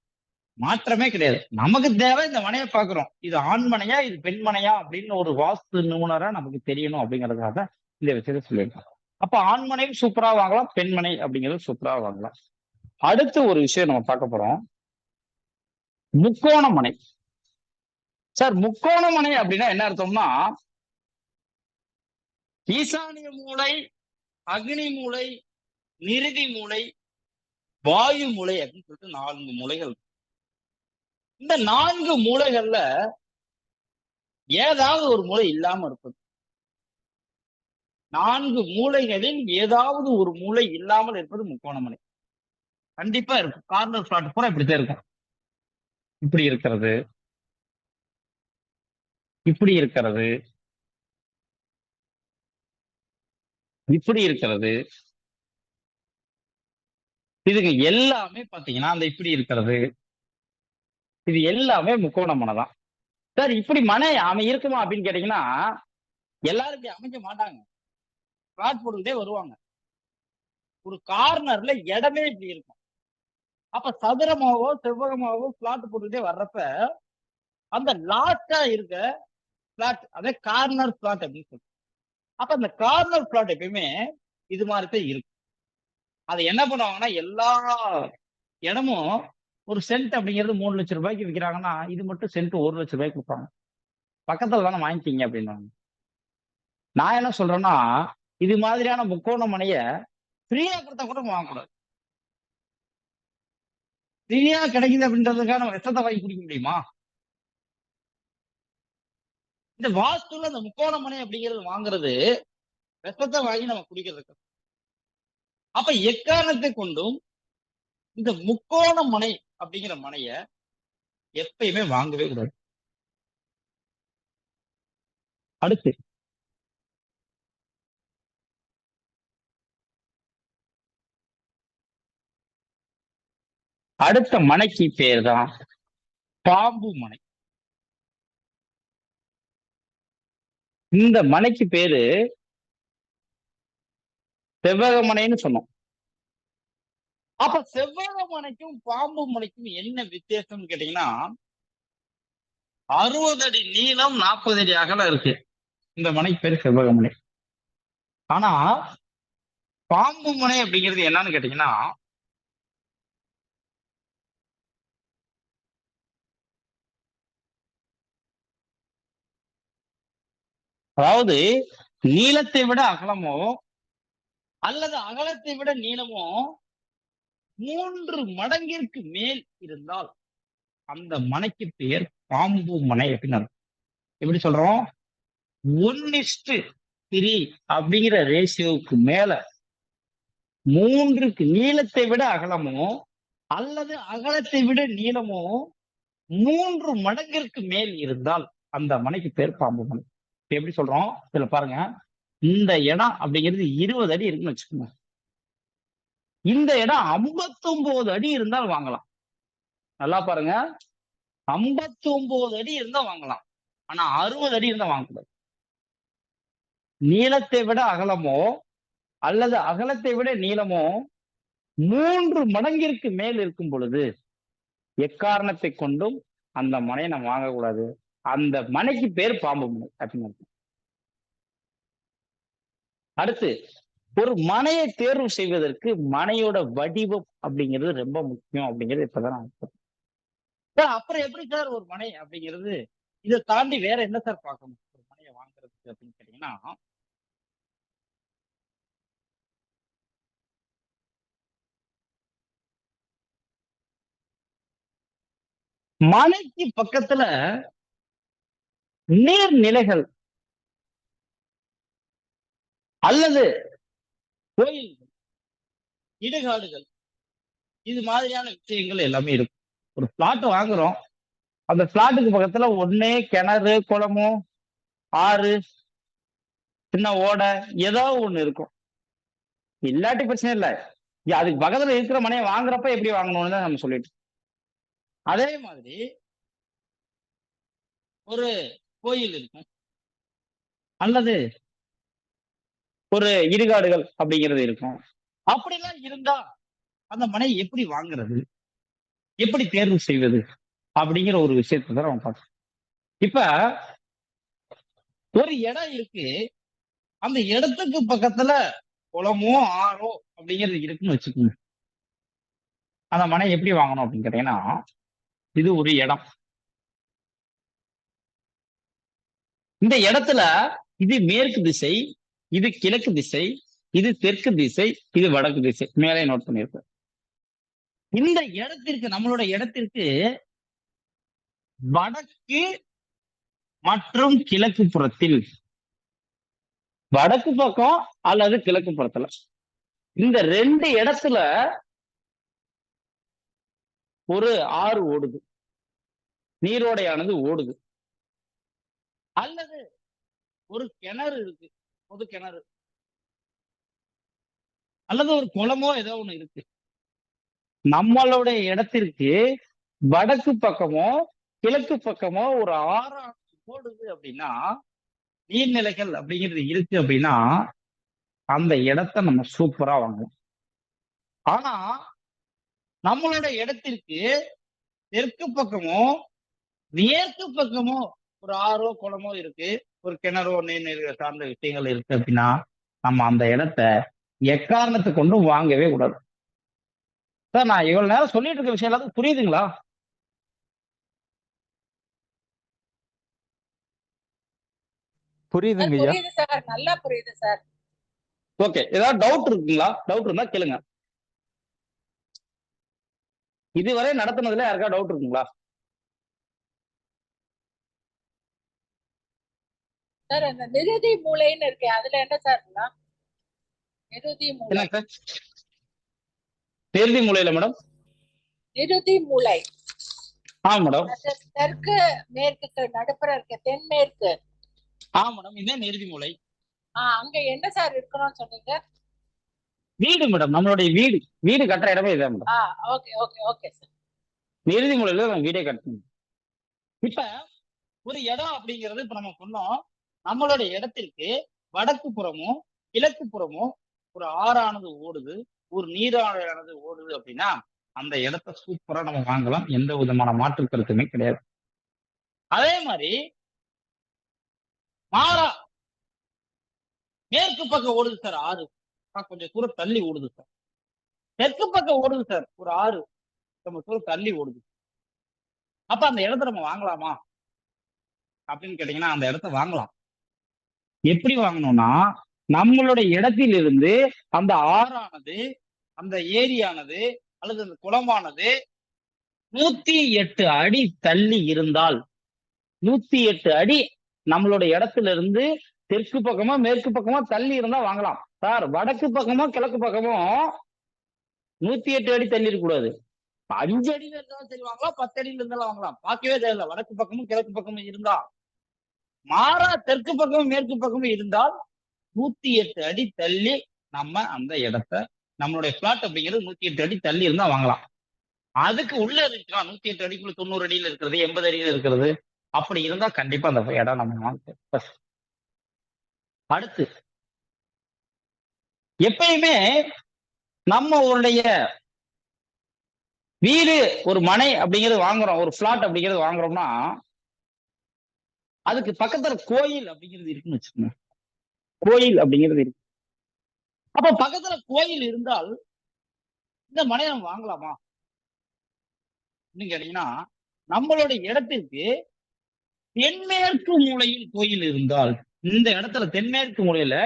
மாற்றமே கிடையாது. நமக்கு தேவை இந்த மனையை பாக்குறோம், இது ஆண்மனையா இது பெண்மனையா அப்படின்னு ஒரு வாஸ்து நிபுணரா நமக்கு தெரியணும் அப்படிங்கறதுக்காக இந்த விஷயத்தை சொல்லியிருக்கோம். அப்ப ஆண்மனையும் சூப்பரா வாங்கலாம், பெண்மனை அப்படிங்கிறது சூப்பரா வாங்கலாம். அடுத்து ஒரு விஷயம் நம்ம பார்க்க போறோம், முக்கோண மனை. சார் முக்கோண மனை அப்படின்னா என்ன அர்த்தம்னா, ஈசானிய மூலை, அக்னி மூலை, நிருதி மூலை, வாயு மூலை அப்படின்னு சொல்லிட்டு 4 மூலைகள். இந்த 4 மூலைகள்ல ஏதாவது ஒரு மூலை இல்லாம இருப்பது. 4 மூலைகளில் ஏதாவது ஒரு மூலை இல்லாமல் இருப்பது முக்கோணமனை. கண்டிப்பா இருக்கும். கார்னர் பிளாட் பூரா இப்படித்தான் இருக்கும். இப்படி இருக்கிறது, இப்படி இருக்கிறது, இப்படி இருக்கிறது, இதுக்கு எல்லாமே பாத்தீங்கன்னா அந்த இப்படி இருக்கிறது, இது எல்லாமே முக்கோண மனை தான். சார் இப்படி மனை இருக்குமா அப்படின்னு கேட்டீங்கன்னா, எல்லாரும் இப்படி அமைக்க மாட்டாங்க. பிளாட் போட்டுக்கிட்டே வருவாங்க. ஒரு கார்னர்ல இடமே இப்படி இருக்கும். அப்ப சதுரமாவோ செவ்வகமாவோ பிளாட் போட்டுக்கிட்டே வர்றப்ப அந்த லாஸ்டா இருக்க பிளாட் அதே கார்னர் பிளாட் அப்படின்னு சொல்லுவோம். அப்ப அந்த கார்னர் பிளாட் எப்பயுமே இது மாதிரிதான் இருக்கும். அதை என்ன பண்ணுவாங்கன்னா, எல்லா இடமும் ஒரு சென்ட் அப்படிங்கிறது 3 லட்சம் ரூபாய்க்கு விற்கிறாங்கன்னா, இது மட்டும் சென்ட் 1 லட்சம் ரூபாய்க்கு கொடுப்பாங்க. பக்கத்துல தானே வாங்கிக்கிங்க அப்படின்னு. நான் என்ன சொல்றேன்னா, இது மாதிரியான முக்கோண மனைய ஃப்ரீயா கொடுத்தா கூட வாங்கக்கூடாது. ஃப்ரீயா கிடைக்குது அப்படின்றதுக்காக நம்ம விஷத்தை வாங்கி குடிக்க முடியுமா? இந்த வாஸ்துல அந்த முக்கோண மனை அப்படிங்கிறது வாங்குறது விஷத்தை வாங்கி நம்ம குடிக்கிறதுக்கு. அப்ப எக்காரணத்தை கொண்டும் இந்த முக்கோண மனை அப்படிங்கிற மனைய எப்பயுமே வாங்கவே கூடாது. அடுத்து அடுத்த மனைக்கு பேர் தான் பாம்பு மனை. இந்த மனைக்கு பேரு செவ்வக மனைன்னு சொன்னோம். அப்ப செவ்வக மனைக்கும் பாம்பு மனைக்கும் என்ன வித்தியாசம்னு கேட்டீங்கன்னா, 60 அடி நீளம் 40 அடி அகலம் இருக்கு. இந்த மனைக்கு பேரு செவ்வக மனை. ஆனா பாம்பு மனை அப்படிங்கிறது என்னன்னு கேட்டீங்கன்னா, அதாவது நீளத்தை விட அகலமோ அல்லது அகலத்தை விட நீளமோ 3 மடங்கிற்கு மேல் இருந்தால் அந்த மனைக்கு பெயர் பாம்பு மனை அப்படின்னு அர்த்தம். எப்படி சொல்றோம்? 1:3 அப்படிங்கிற ரேஷியோவுக்கு மேல 3க்கு நீளத்தை விட அகலமோ அல்லது அகலத்தை விட நீளமோ 3 மடங்கிற்கு மேல் இருந்தால் அந்த மனைக்கு பேர் பாம்பு மனை. எப்படி சொல்றோம்? இதுல பாருங்க, இந்த இடம் அப்படிங்கிறது 20 அடி இருக்குன்னு வச்சுக்கோங்க. இந்த இடம் 59 அடி இருந்தால் வாங்கலாம். நல்லா பாருங்க, 59 அடி இருந்தா வாங்கலாம். ஆனா 60 அடி இருந்தா வாங்கக்கூடாது. நீளத்தை விட அகலமோ அல்லது அகலத்தை விட நீளமோ 3 மடங்கிற்கு மேல் இருக்கும் பொழுது எக்காரணத்தை கொண்டும் அந்த மனையை நம்ம வாங்கக்கூடாது. அந்த மனைக்கு பேர் பாம்பு மனை அப்படின்னு. அடுத்து, ஒரு மனையை தேர்வு செய்வதற்கு மனையோட வடிவம் அப்படிங்கிறது ரொம்ப முக்கியம் அப்படிங்கிறது இப்பதான் நான் அப்புறம் எப்படி சார் ஒரு மனை அப்படிங்கிறது, இதை தாண்டி வேற என்ன சார் பார்க்கணும் ஒரு மனையை வாங்குறதுக்கு அப்படின்னு கேட்டீங்கன்னா, மனைக்கு பக்கத்துல நீர்நிலைகள் அல்லது கோயில்கள், இடுகாடுகள், இது மாதிரியான விஷயங்கள் எல்லாமே இருக்கும். ஒரு பிளாட் வாங்குறோம், அந்த பிளாட்டுக்கு பக்கத்துல ஒண்ணே கிணறு, குளமோ, ஆறு, சின்ன ஓடை ஏதோ ஒண்ணு இருக்கும். இல்லாட்டி பிரச்சனை இல்லை, அதுக்கு பக்கத்துல இருக்கிற மனையை வாங்குறப்ப எப்படி வாங்கணும்னு தான் நம்ம சொல்லிட்டு. அதே மாதிரி ஒரு கோயில் இருக்கும் அல்லது ஒரு இடுகாடுகள் அப்படிங்கிறது இருக்கும். அப்படிலாம் இருந்தா அந்த மனை எப்படி வாங்குறது, எப்படி தேர்வு செய்வது அப்படிங்கிற ஒரு விஷயத்தை தான் நம்ம பார்க்கணும். இப்ப ஒரு இடம் இருக்கு, அந்த இடத்துக்கு பக்கத்துல குளமோ ஆறோ அப்படிங்கிறது இருக்குன்னு வச்சுக்கோங்க. அந்த மனை எப்படி வாங்கணும் அப்படின்னு கேட்டீங்கன்னா, இது ஒரு இடம். இந்த இடத்துல இது மேற்கு திசை, இது கிழக்கு திசை, இது தெற்கு திசை, இது வடக்கு திசை. மேலே நோட் பண்ணிருக்க. இந்த இடத்திற்கு, நம்மளோட இடத்திற்கு வடக்கு மற்றும் கிழக்கு புறத்தில், வடக்கு பக்கம் அல்லது கிழக்கு புறத்துல, இந்த 2 இடத்துல ஒரு ஆறு ஓடுது, நீரோடையானது ஓடுது, அல்லது ஒரு கிணறு இருக்கு, பொது கிணறு, அல்லது ஒரு குளமோ ஏதோ ஒண்ணு இருக்கு. நம்மளுடைய இடத்திற்கு வடக்கு பக்கமோ கிழக்கு பக்கமோ ஒரு ஆறு ஓடுது அப்படின்னா, நீர்நிலைகள் அப்படிங்கிறது இருக்கு அப்படின்னா, அந்த இடத்தை நம்ம சூப்பரா வாங்கலாம். ஆனா நம்மளோட இடத்திற்கு தெற்கு பக்கமோ மேற்கு பக்கமோ ஒரு ஆறோ குளமோ இருக்கு, ஒரு கிணறோ நீர் சார்ந்த விஷயங்கள் இருக்கு அப்படின்னா, நம்ம அந்த இடத்த எக்காரணத்தை கொண்டும் வாங்கவே கூடாது. சார், நான் இவ்வளவு நேரம் சொல்லிட்டு இருக்க விஷயம் எல்லாத்துக்கும் புரியுதுங்களா? புரியுதுங்க ஐயா. புரியுது சார், நல்லா புரியுது சார். ஓகே, ஏதாவது டவுட் இருக்குங்களா? டவுட் இருந்தா கேளுங்க. இதுவரை நடத்துனதுல யாருக்கா டவுட் இருக்குங்களா? சார் அந்த நிருதி மூளைன்னு இருக்கு, அதுல என்ன சார் இருக்கலாம்? நிருதி மூளை. என்னங்க சார்? நிருதி மூலையில மேடம்? நிருதி மூளை. மேடம். தெற்கு மேற்குக்கு நடுப்புற இருக்கு, தென்மேற்கு. மேடம், இதுதான் நிருதி மூலை. அங்க என்ன சார் இருக்கணும்னு சொன்னீங்க? வீடு மேடம், நம்மளுடைய வீடு. வீடு கட்டுற இடமே இதான் madam. Okay okay okay sir. Nirriti மூலையில நம்ம வீடே கட்டணும். இப்ப ஒரு இடம் அப்படிங்கிறது இப்ப நம்ம சொன்னோம், நம்மளுடைய இடத்திற்கு வடக்கு புறமும் கிழக்கு புறமும் ஒரு ஆறானது ஓடுது, ஒரு நீரானது ஓடுது அப்படின்னா அந்த இடத்த சூப்பரா நம்ம வாங்கலாம், எந்த விதமான மாற்று கருத்துமே கிடையாது. அதே மாதிரி மாறா மேற்கு பக்கம் ஓடுது சார் ஆறு, கொஞ்சம் தூரம் தள்ளி ஓடுது சார். தெற்கு பக்கம் ஓடுது சார் ஒரு ஆறு, நம்ம தூரம் தள்ளி ஓடுது. அப்ப அந்த இடத்த நம்ம வாங்கலாமா அப்படின்னு கேட்டீங்கன்னா அந்த இடத்த வாங்கலாம். எப்படி வாங்கணும்னா, நம்மளுடைய இடத்திலிருந்து அந்த ஆறானது, அந்த ஏரியானது அல்லது அந்த குளமானது 108 அடி தள்ளி இருந்தால், 108 அடி நம்மளுடைய இடத்துல இருந்து தெற்கு பக்கமா மேற்கு பக்கமா தள்ளி இருந்தா வாங்கலாம். சார் வடக்கு பக்கமோ கிழக்கு பக்கமோ 108 அடி தள்ளி இருக்கக்கூடாது. 5 அடியில இருந்தாலும் சரி வாங்கலாம், 10 அடியில இருந்தாலும் வாங்கலாம், பார்க்கவே தேவையில்லை. வடக்கு பக்கமும் கிழக்கு பக்கமும் இருந்தா, மாறா தெற்கு பக்கமும் மேற்கு பக்கமும் இருந்தால் 108 அடி தள்ளி நம்ம அந்த இடத்த, நம்மளுடைய பிளாட் அப்படிங்கிறது 108 அடி தள்ளி இருந்தா வாங்கலாம். அதுக்கு உள்ள இருக்கா 108 அடிக்குள்ள 90 அடியில இருக்கிறது, 80 அடியில இருக்கிறது, அப்படி இருந்தா கண்டிப்பா அந்த இடம் நம்ம வாங்க. அடுத்து எப்பயுமே நம்மளுடைய வீடு, ஒரு மனை அப்படிங்கிறது வாங்குறோம், ஒரு பிளாட் அப்படிங்கிறது வாங்குறோம்னா அதுக்கு பக்கத்துல கோயில் அப்படிங்கிறது இருக்குன்னு வச்சுக்கோங்க. கோயில் அப்படிங்கிறது இருக்கு. அப்ப பக்கத்துல கோயில் இருந்தால் இந்த மனையை நம்ம வாங்கலாமா கேட்டீங்கன்னா, நம்மளுடைய இடத்திற்கு தென்மேற்கு மூலையில் கோயில் இருந்தால், இந்த இடத்துல தென்மேற்கு மூலையில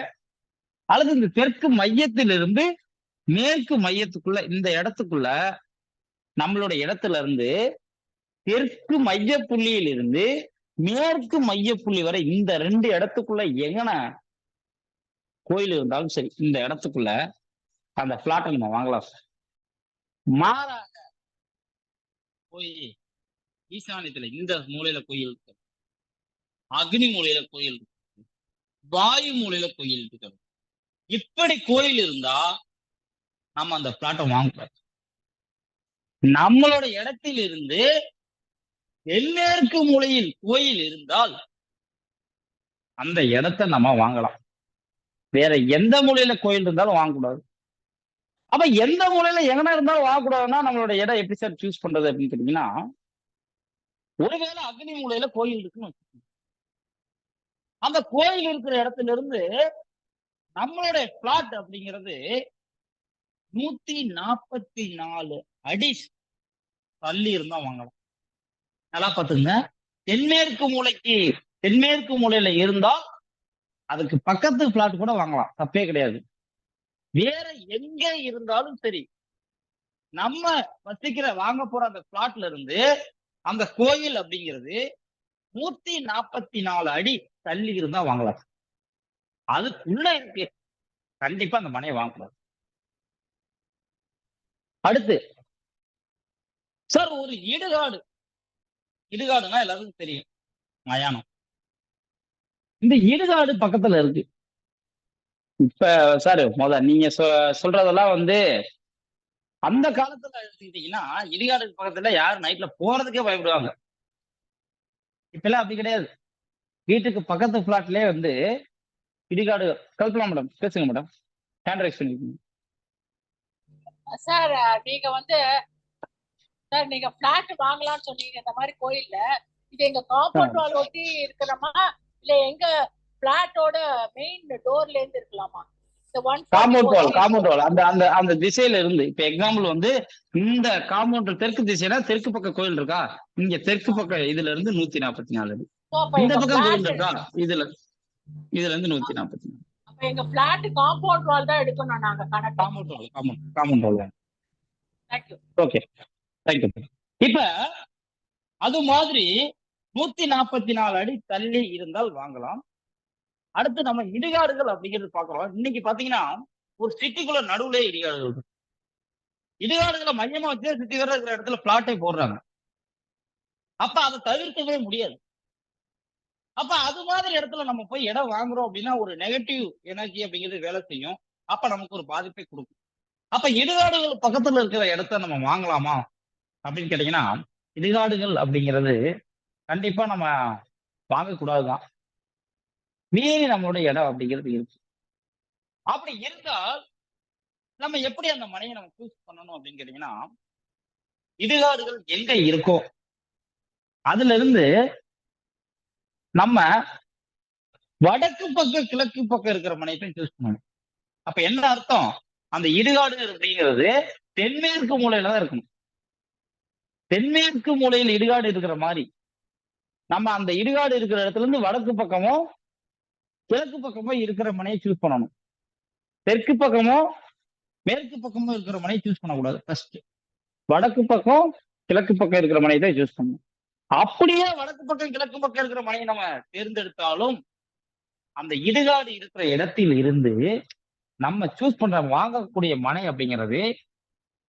அல்லது இந்த தெற்கு மையத்திலிருந்து மேற்கு மையத்துக்குள்ள, இந்த இடத்துக்குள்ள நம்மளுடைய இடத்துல இருந்து தெற்கு மைய புள்ளியில் இருந்து மேற்கு மைய புள்ளி வரை இந்த 2 இடத்துக்குள்ள எங்கன கோயில் இருந்தாலும் சரி, இந்த இடத்துக்குள்ள அந்த பிளாட்டை நம்ம வாங்கலாம். மாறாக போய் ஈசானியத்துல இந்த மூலையில கோயில் இருக்கு, அக்னி மூலையில கோயில் இருக்கு, வாயு மூலையில கோயில் இருக்கு, இப்படி கோயில் இருந்தா நம்ம அந்த பிளாட்டை வாங்கக்கூடாது. நம்மளோட இடத்தில் இருந்து தென்மேற்கு மூலையில் கோயில் இருந்தால் அந்த இடத்தை நம்ம வாங்கலாம். வேற எந்த மூலையில கோயில் இருந்தாலும் வாங்கக்கூடாது. அப்ப எந்த மூலையில எங்கனா இருந்தாலும் வாங்கக்கூடாதுன்னா நம்மளோட இடம் எப்படி சார் சூஸ் பண்றது அப்படின்னு கேட்டீங்கன்னா, ஒருவேளை அக்னி மூலையில கோயில் இருக்குன்னு வச்சுக்கோங்க, அந்த கோயில் இருக்கிற இடத்துல இருந்து நம்மளுடைய பிளாட் அப்படிங்கிறது 144 அடி தள்ளி இருந்தா வாங்கலாம். நல்லா பாத்துங்க, தென்மேற்கு மூலையில இருந்தால் அதுக்கு பக்கத்து பிளாட் கூட வாங்கலாம், தப்பே கிடையாது. வேற எங்க இருந்தாலும் சரி, நம்ம வசிக்கிற வாங்க போற அந்த பிளாட்ல இருந்து அந்த கோயில் அப்படிங்கிறது 144 அடி தள்ளி இருந்தா வாங்கலாம். அதுக்குள்ள இருக்கு, கண்டிப்பா அந்த மனையை வாங்கக்கூடாது. அடுத்து சார் ஒரு இடுகாடுனா எல்லாருக்கும் தெரியும், மயானம். இந்த இடுகாடு பக்கத்துல இருக்கு. இப்ப சார் நீங்க சொல்றதெல்லாம் அந்த காலத்துல எடுத்துக்கிட்டீங்கன்னா இடுகாடுக்கு பக்கத்துல யாரும் நைட்ல போறதுக்கே பயப்படுவாங்க. இப்ப எல்லாம் அப்படி கிடையாது. வீட்டுக்கு பக்கத்து பிளாட்லயே இடுகாடு. கல்பனா மேடம் பேசுங்க மேடம், ஹேண்ட் ரைஸ் பண்ணிருக்கீங்க சார். நீங்க பிளாட் வாங்கலாம்னு சொன்னீங்க இந்த மாதிரி கோயில்ல. இது எங்க காம்பவுண்ட் வால் ஒட்டி இருக்கணுமா, இல்ல எங்க பிளாட்டோட மெயின் டோர்ல இருந்து இருக்கலாமா? காம்பவுண்ட் வால் அந்த திசையில இருந்து, இப்ப எக்ஸாம்பிள் இந்த காம்பவுண்ட் தெற்கு திசைனா தெற்கு பக்கம் கோயில் இருக்கா, இங்க தெற்கு பக்கம் இதுல இருந்து 144 அடி, இந்த பக்கம் கோயில் இருக்கா, இதுல இருந்து 144. அப்ப எங்க பிளாட் காம்பவுண்ட் வால் தான் எடுக்கணும் நாங்க கணக்கு. Compound wall. Thank you. Okay. Right. இப்ப அது மாதிரி 144 அடி தள்ளி இருந்தால் வாங்கலாம். அடுத்து நம்ம இடுகாடுகள் அப்படிங்கிறது பாக்குறோம். இன்னைக்கு பாத்தீங்கன்னா ஒரு சிட்டிக்குள்ள நடுவுல இடுகாடுகள் இருக்கு. இடுகாடுகளை மையமா வச்சு சுத்தி வர இருக்கிற இடத்துல பிளாட்டை போடுறாங்க. அப்ப அதை தவிர்க்கவே முடியாது. அப்ப அது மாதிரி இடத்துல நம்ம போய் இடம் வாங்குறோம் அப்படின்னா ஒரு நெகட்டிவ் எனர்ஜி அப்படிங்கிறது வேலை செய்யும். அப்ப நமக்கு ஒரு பாதிப்பை கொடுக்கும். அப்ப இடுகாடுகள் பக்கத்துல இருக்கிற இடத்த நம்ம வாங்கலாமா அப்படின்னு கேட்டீங்கன்னா, இடுகாடுகள் அப்படிங்கிறது கண்டிப்பா நம்ம வாங்கக்கூடாதுதான். மீறி நம்மளுடைய இடம் அப்படிங்கிறது இருக்கு. அப்படி இருந்தால் நம்ம எப்படி அந்த மனையை நம்ம சூஸ் பண்ணணும் அப்படின்னு கேட்டீங்கன்னா, இடுகாடுகள் எங்க இருக்கோ அதுல இருந்து நம்ம வடக்கு பக்கம் கிழக்கு பக்கம் இருக்கிற மனையை சூஸ் பண்ணணும். அப்ப என்ன அர்த்தம்? அந்த இடுகாடு அப்படிங்கிறது தென்மேற்கு மூலையில தான் இருக்கணும். தென்மேற்கு மூலையில் இடுகாடு இருக்கிற மாதிரி நம்ம அந்த இடுகாடு இருக்கிற இடத்துல இருந்து வடக்கு பக்கமோ கிழக்கு பக்கமோ இருக்கிற மனையை சூஸ் பண்ணணும். தெற்கு பக்கமோ மேற்கு பக்கமோ இருக்கிற மனையை சூஸ் பண்ணக்கூடாது. ஃபர்ஸ்ட் வடக்கு பக்கம் கிழக்கு பக்கம் இருக்கிற மனையை தான் சூஸ் பண்ணணும். அப்படியே வடக்கு பக்கம் கிழக்கு பக்கம் இருக்கிற மனையை நம்ம தேர்ந்தெடுத்தாலும் அந்த இடுகாடு இருக்கிற இடத்தில் இருந்து நம்ம சூஸ் பண்ற வாங்கக்கூடிய மனை அப்படிங்கிறது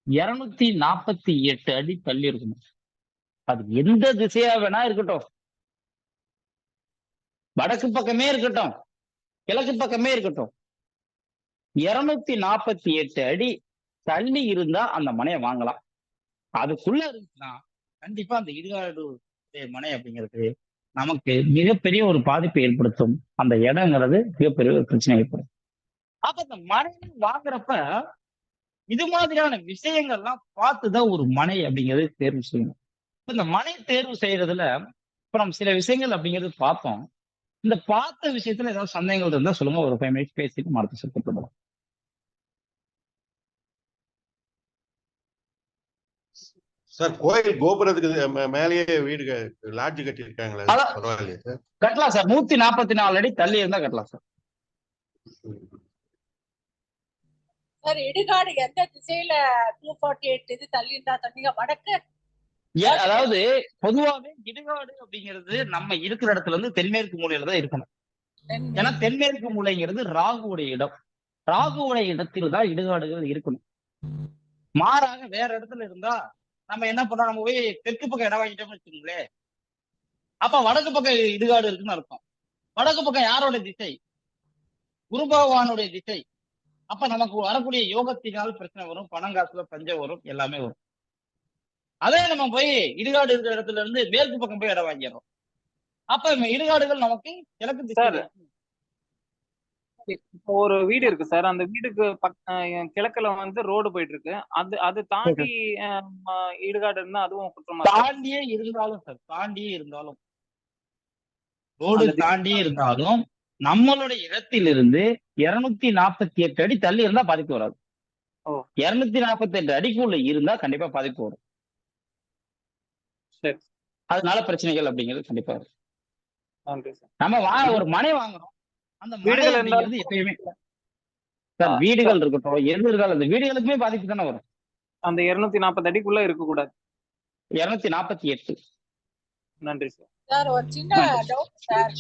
248 அடி தள்ளி இருக்கணும். அது எந்த திசையா வேணா இருக்கட்டும், வடக்கு பக்கமே இருக்கட்டும், கிழக்கு பக்கமே இருக்கட்டும், 248 அடி தள்ளி இருந்தா அந்த மனையை வாங்கலாம். அதுக்குள்ள இருந்துச்சுன்னா கண்டிப்பா அந்த இடுகாடு மனை அப்படிங்கிறது நமக்கு மிகப்பெரிய ஒரு பாதிப்பை ஏற்படுத்தும். அந்த இடங்கிறது மிகப்பெரிய ஒரு பிரச்சனை ஏற்படும். அப்ப இந்த மனை வாங்குறப்ப இது மாதிரியான விஷயங்கள்லாம் பார்த்துதான் ஒரு மனை அப்படிங்கிறது தேர்வு செய்யணும். இந்த மனை தேர்வு செய்யறதுல இப்ப நம்ம சில விஷயங்கள் அப்படிங்கிறது பார்த்தோம். இந்த பார்த்த விஷயத்துல ஏதாவது சந்தேகங்கள் இருந்தா சொல்லுங்க, ஒரு 5 மினிட்ஸ் பேசிட்டு மரத்தை சுத்தப்படுவோம். சார், கோயில் கோபுரத்துக்கு மேலேயே வீடு லாட்ஜ் கட்டி இருக்காங்களா? பரவாயில்லையா சார்? கட்டலாம் சார். 144 அடி தள்ளி இருந்தா கட்டலாம் சார். சார் இடுகாடு எந்த திசையில 248 இது தள்ளி இருந்தா சொன்னீங்க? வடக்கு? அதாவது பொதுவாவே இடுகாடு அப்படிங்கிறது நம்ம இருக்கிற இடத்துல இருந்து தென்மேற்கு மூலையில தான் இருக்கணும். ஏன்னா தென்மேற்கு மூலைங்கிறது ராகுவுடைய இடம். ராகுவுடைய இடத்தில் தான் இடுகாடுகள் இருக்கணும். மாறாக வேற இடத்துல இருந்தா நம்ம என்ன பண்றோம், நம்ம போய் தெற்கு பக்கம் இடம் வாங்கிட்டோம்னு வச்சுக்கோங்களேன், அப்ப வடக்கு பக்கம் இடுகாடு இருக்குன்னு அர்த்தம். வடக்கு பக்கம் யாரோட திசை? குரு பகவானுடைய திசை. அப்ப நமக்கு வரக்கூடிய யோகத்தினால் பிரச்சனை வரும், பணங்காசுல பஞ்சம் வரும், எல்லாமே வரும். அதே நம்ம போய் இடுகாடு இருக்கிற இடத்துல இருந்து மேற்கு பக்கம் போய் இடம் வாங்கிடுறோம். அப்ப இடுகாடுகள் நமக்கு கிழக்கு திசை. இப்போ ஒரு வீடு இருக்கு சார், அந்த வீடுக்கு கிழக்குல வந்து ரோடு போயிட்டு இருக்கு. அது தாண்டி இடுகாடு இருந்தா அதுவும் குற்றமா? தாண்டியே இருந்தாலும் சார், தாண்டியே இருந்தாலும் ரோடு தாண்டியே இருந்தாலும் நம்மளுடைய இடத்திலிருந்து 248 அடி தள்ளி இருந்தா பாதிப்பு வராது. 248 அடிக்குள்ள இருந்தா கண்டிப்பா பாதிப்பு வரும். சரி, அதனால பிரச்சனைகள் அப்படிங்கிறது கண்டிப்பா வரும். நன்றி சார். நம்ம ஒரு மனை வாங்குறோம், அந்த வீடுகள் அப்படிங்கிறது எப்பயுமே சார், வீடுகள் இருக்கட்டும் எது இருக்காது, அந்த வீடுகளுக்குமே பாதிப்பு தானே வரும். அந்த 240 அடிக்குள்ள இருக்க கூடாது. 248. நன்றி சார். சார் ஒரு சின்ன டவுட் சார்.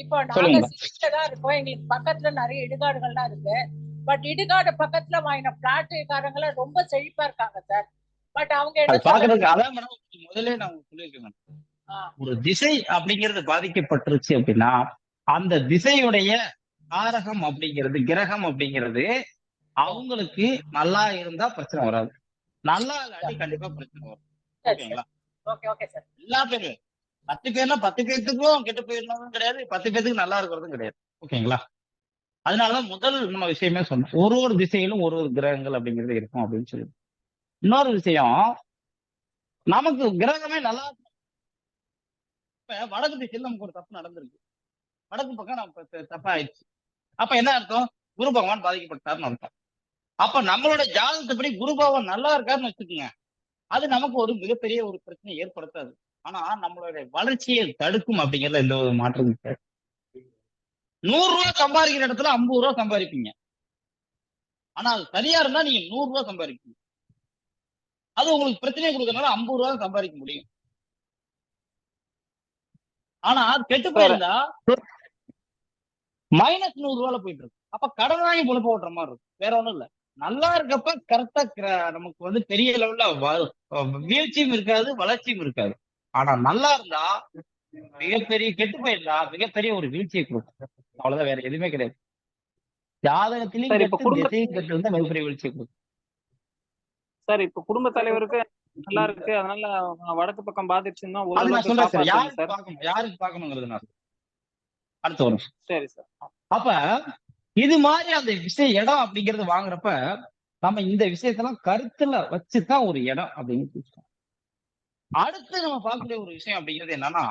இப்போ நாங்க சிட்டில தான் இருக்கோம், எங்களுக்கு பக்கத்துல நிறைய இடுகாடுகள்லாம் இருக்கு. பட் இடுகாடு பக்கத்துல வாங்கின பிளாட்டுக்காரங்கள ரொம்ப செழிப்பா இருக்காங்க சார். பட் அவங்க பாக்குறதுக்கு அதான் மேடம் முதல்ல நான் சொல்லியிருக்கேன், ஒரு திசை அப்படிங்கிறது பாதிக்கப்பட்டுருச்சு அப்படின்னா அந்த திசையுடைய காரகம் அப்படிங்கிறது கிரகம் அப்படிங்கிறது அவங்களுக்கு நல்லா இருந்தா பிரச்சனை வராது, நல்லா இல்லாட்டி கண்டிப்பா பிரச்சனை வரும். ஓகேங்களா? எல்லா பேரும் 10 பேர்னா 10 பேர்த்துக்கும் கெட்டு போயிடணும் கிடையாது, 10 பேர்த்துக்கு நல்லா இருக்கிறதும் கிடையாது. ஓகேங்களா? அதனாலதான் முதல் நம்ம விஷயமே சொன்னோம், ஒரு திசையிலும் ஒரு கிரகங்கள் அப்படிங்கிறது இருக்கும் அப்படின்னு சொல்லி. இன்னொரு விஷயம், நமக்கு கிரகமே நல்லா இப்ப வடக்கு திசையில் நமக்கு ஒரு தப்பு நடந்திருக்கு, வடக்கு பக்கம் நம்ம தப்பா ஆயிடுச்சு. அப்ப என்ன அர்த்தம்? குரு பகவான் பாதிக்கப்பட்டாருன்னு அர்த்தம். அப்ப நம்மளோட ஜாதகத்துப்படி குரு பகவான் நல்லா இருக்காருன்னு வச்சுக்கோங்க, அது நமக்கு ஒரு மிகப்பெரிய ஒரு பிரச்சனையை ஏற்படுத்தாது. ஆனா நம்மளுடைய வளர்ச்சியை தடுக்கும் அப்படிங்கிறதுல எந்த ஒரு மாற்றமும் கிடையாது. 100 ரூபாய் சம்பாதிக்கிற இடத்துல 50 ரூபாய் சம்பாதிப்பீங்க. ஆனா அது சரியா இருந்தா நீங்க 100 ரூபாய் சம்பாதிப்பீங்க. அது உங்களுக்கு பிரச்சனை கொடுக்கறதுனால 50 ரூபா சம்பாதிக்க முடியும். ஆனா கெட்டு போயிருந்தா மைனஸ் 100 ரூபால போயிட்டு இருக்கு. அப்ப கடன் வாங்கி பொழுப்ப ஓட்டுற மாதிரி இருக்கும், வேற ஒண்ணும் இல்ல. நல்லா இருக்கப்ப கரெக்டா நமக்கு வந்து பெரிய லெவல்ல வீழ்ச்சியும் இருக்காது, வளர்ச்சியும் இருக்காது. ஆனா நல்லா இருந்தா மிகப்பெரிய, கெட்டு போயிருந்தா மிகப்பெரிய ஒரு வீழ்ச்சியை கொடுக்கும். அவ்வளவுதான், வேற எதுவுமே கிடையாது. ஜாதகத்திலையும் சார் இப்ப கெட்டு திசையும் கெட்டு இருந்தா மிகப்பெரிய வீழ்ச்சியை கொடுக்கும். சார் இப்ப குடும்ப தலைவருக்கு நல்லா இருக்கு, அதனால வடக்கு பக்கம் பாதிச்சுன்னா அது நான் ஓரளவுக்கு சொல்றேன் சார், காப்பாத்துங்க யாருக்கு சார். பார்க்கணும், யாருக்கு பார்க்கணுங்கிறது நான் அடுத்த வரும். சரி சார். அப்ப இது மாதிரி அந்த இடம் அப்படிங்கறது வாங்குறப்ப நம்ம இந்த விஷயத்தெல்லாம் கருத்துல வச்சுதான் ஒரு இடம் அப்படின்னு. அடுத்து நம்ம பார்க்கக்கூடிய ஒரு விஷயம் அப்படிங்கிறது என்னன்னா,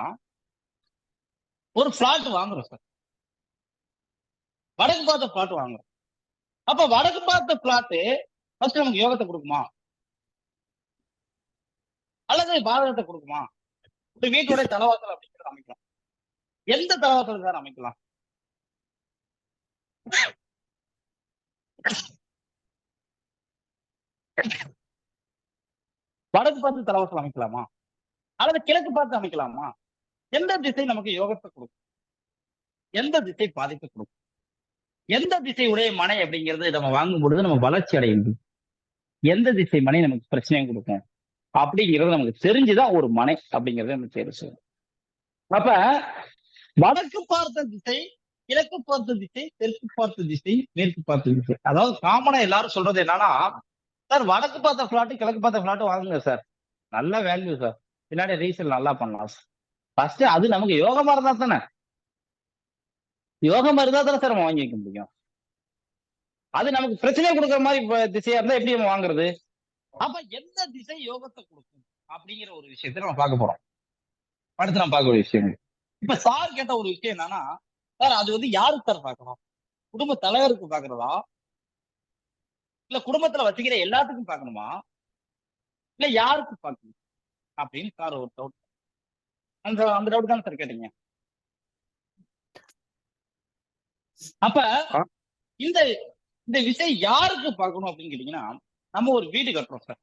ஒரு பிளாட் வாங்குறோம் சார், வடக்கு பார்த்த பிளாட் வாங்குறோம். அப்ப வடக்கு பார்த்த பிளாட் ஃபர்ஸ்ட் நமக்கு யோகத்தை கொடுக்குமா அல்லது பாதகத்தை கொடுக்குமா? ஒரு வீட்டோட தலவாசல் அப்படிங்கிறது அமைக்கலாம். எந்த தலவாசல் சார் அமைக்கலாம்? வடக்கு பார்த்து தலவாசல் அமைக்கலாமா அல்லது கிழக்கு பார்த்து அமைக்கலாமா? எந்த திசை நமக்கு யோகத்தை கொடுக்கும், எந்த திசை பாதிப்பை கொடுக்கும், எந்த திசை உடைய மனை அப்படிங்கிறது நம்ம வாங்கும் பொழுது நம்ம வளர்ச்சி அடைய முடியும், எந்த திசை மனை நமக்கு பிரச்சனையும் கொடுக்கும் அப்படிங்கிறது நமக்கு தெரிஞ்சுதான் ஒரு மனை அப்படிங்கறத நம்ம தேர்வு செய்யணும். அப்ப வடக்கு பார்த்த திசை, கிழக்கு பார்த்த திசை, தெற்கு பார்த்த திசை, மேற்கு பார்த்த திசை. அதாவது காமனா எல்லாரும் சொல்றது என்னன்னா, சார் வடக்கு பார்த்த பிளாட் கிழக்கு பார்த்த பிளாட் வாங்குங்க சார், நல்ல வேல்யூ சார், பின்னாடி ரீசேல் நல்லா பண்ணலாம். ஃபர்ஸ்ட் அது நமக்கு யோகமா இருந்தா தானே, யோகமா இருந்தா தானே சார் நம்ம வாங்கி வைக்க முடியும். அது நமக்கு பிரச்சனை கொடுக்குற மாதிரி திசையா இருந்தா எப்படி நம்ம வாங்குறது? அப்ப எந்த திசை யோகத்தை கொடுக்கும் அப்படிங்கிற ஒரு விஷயத்த நம்ம பார்க்க போறோம். அடுத்து நம்ம பார்க்க ஒரு விஷயம், இப்ப சார் கேட்ட ஒரு விஷயம் என்னன்னா, சார் அது வந்து யாருக்கு சார் பார்க்கணும், குடும்ப தலைவருக்கு பார்க்கறதா இல்ல குடும்பத்துல வச்சுக்கிற எல்லாத்துக்கும் பார்க்கணுமா இல்ல யாருக்கு பார்க்கணும் அப்படின்னு சார் ஒரு டவுட். அந்த டவுட் தானே சார் கேட்டீங்க. அப்ப இந்த இந்த விஷயம் யாருக்கு பார்க்கணும் அப்படின்னு கேட்டீங்கன்னா, நம்ம ஒரு வீடு கட்டுறோம் சார்.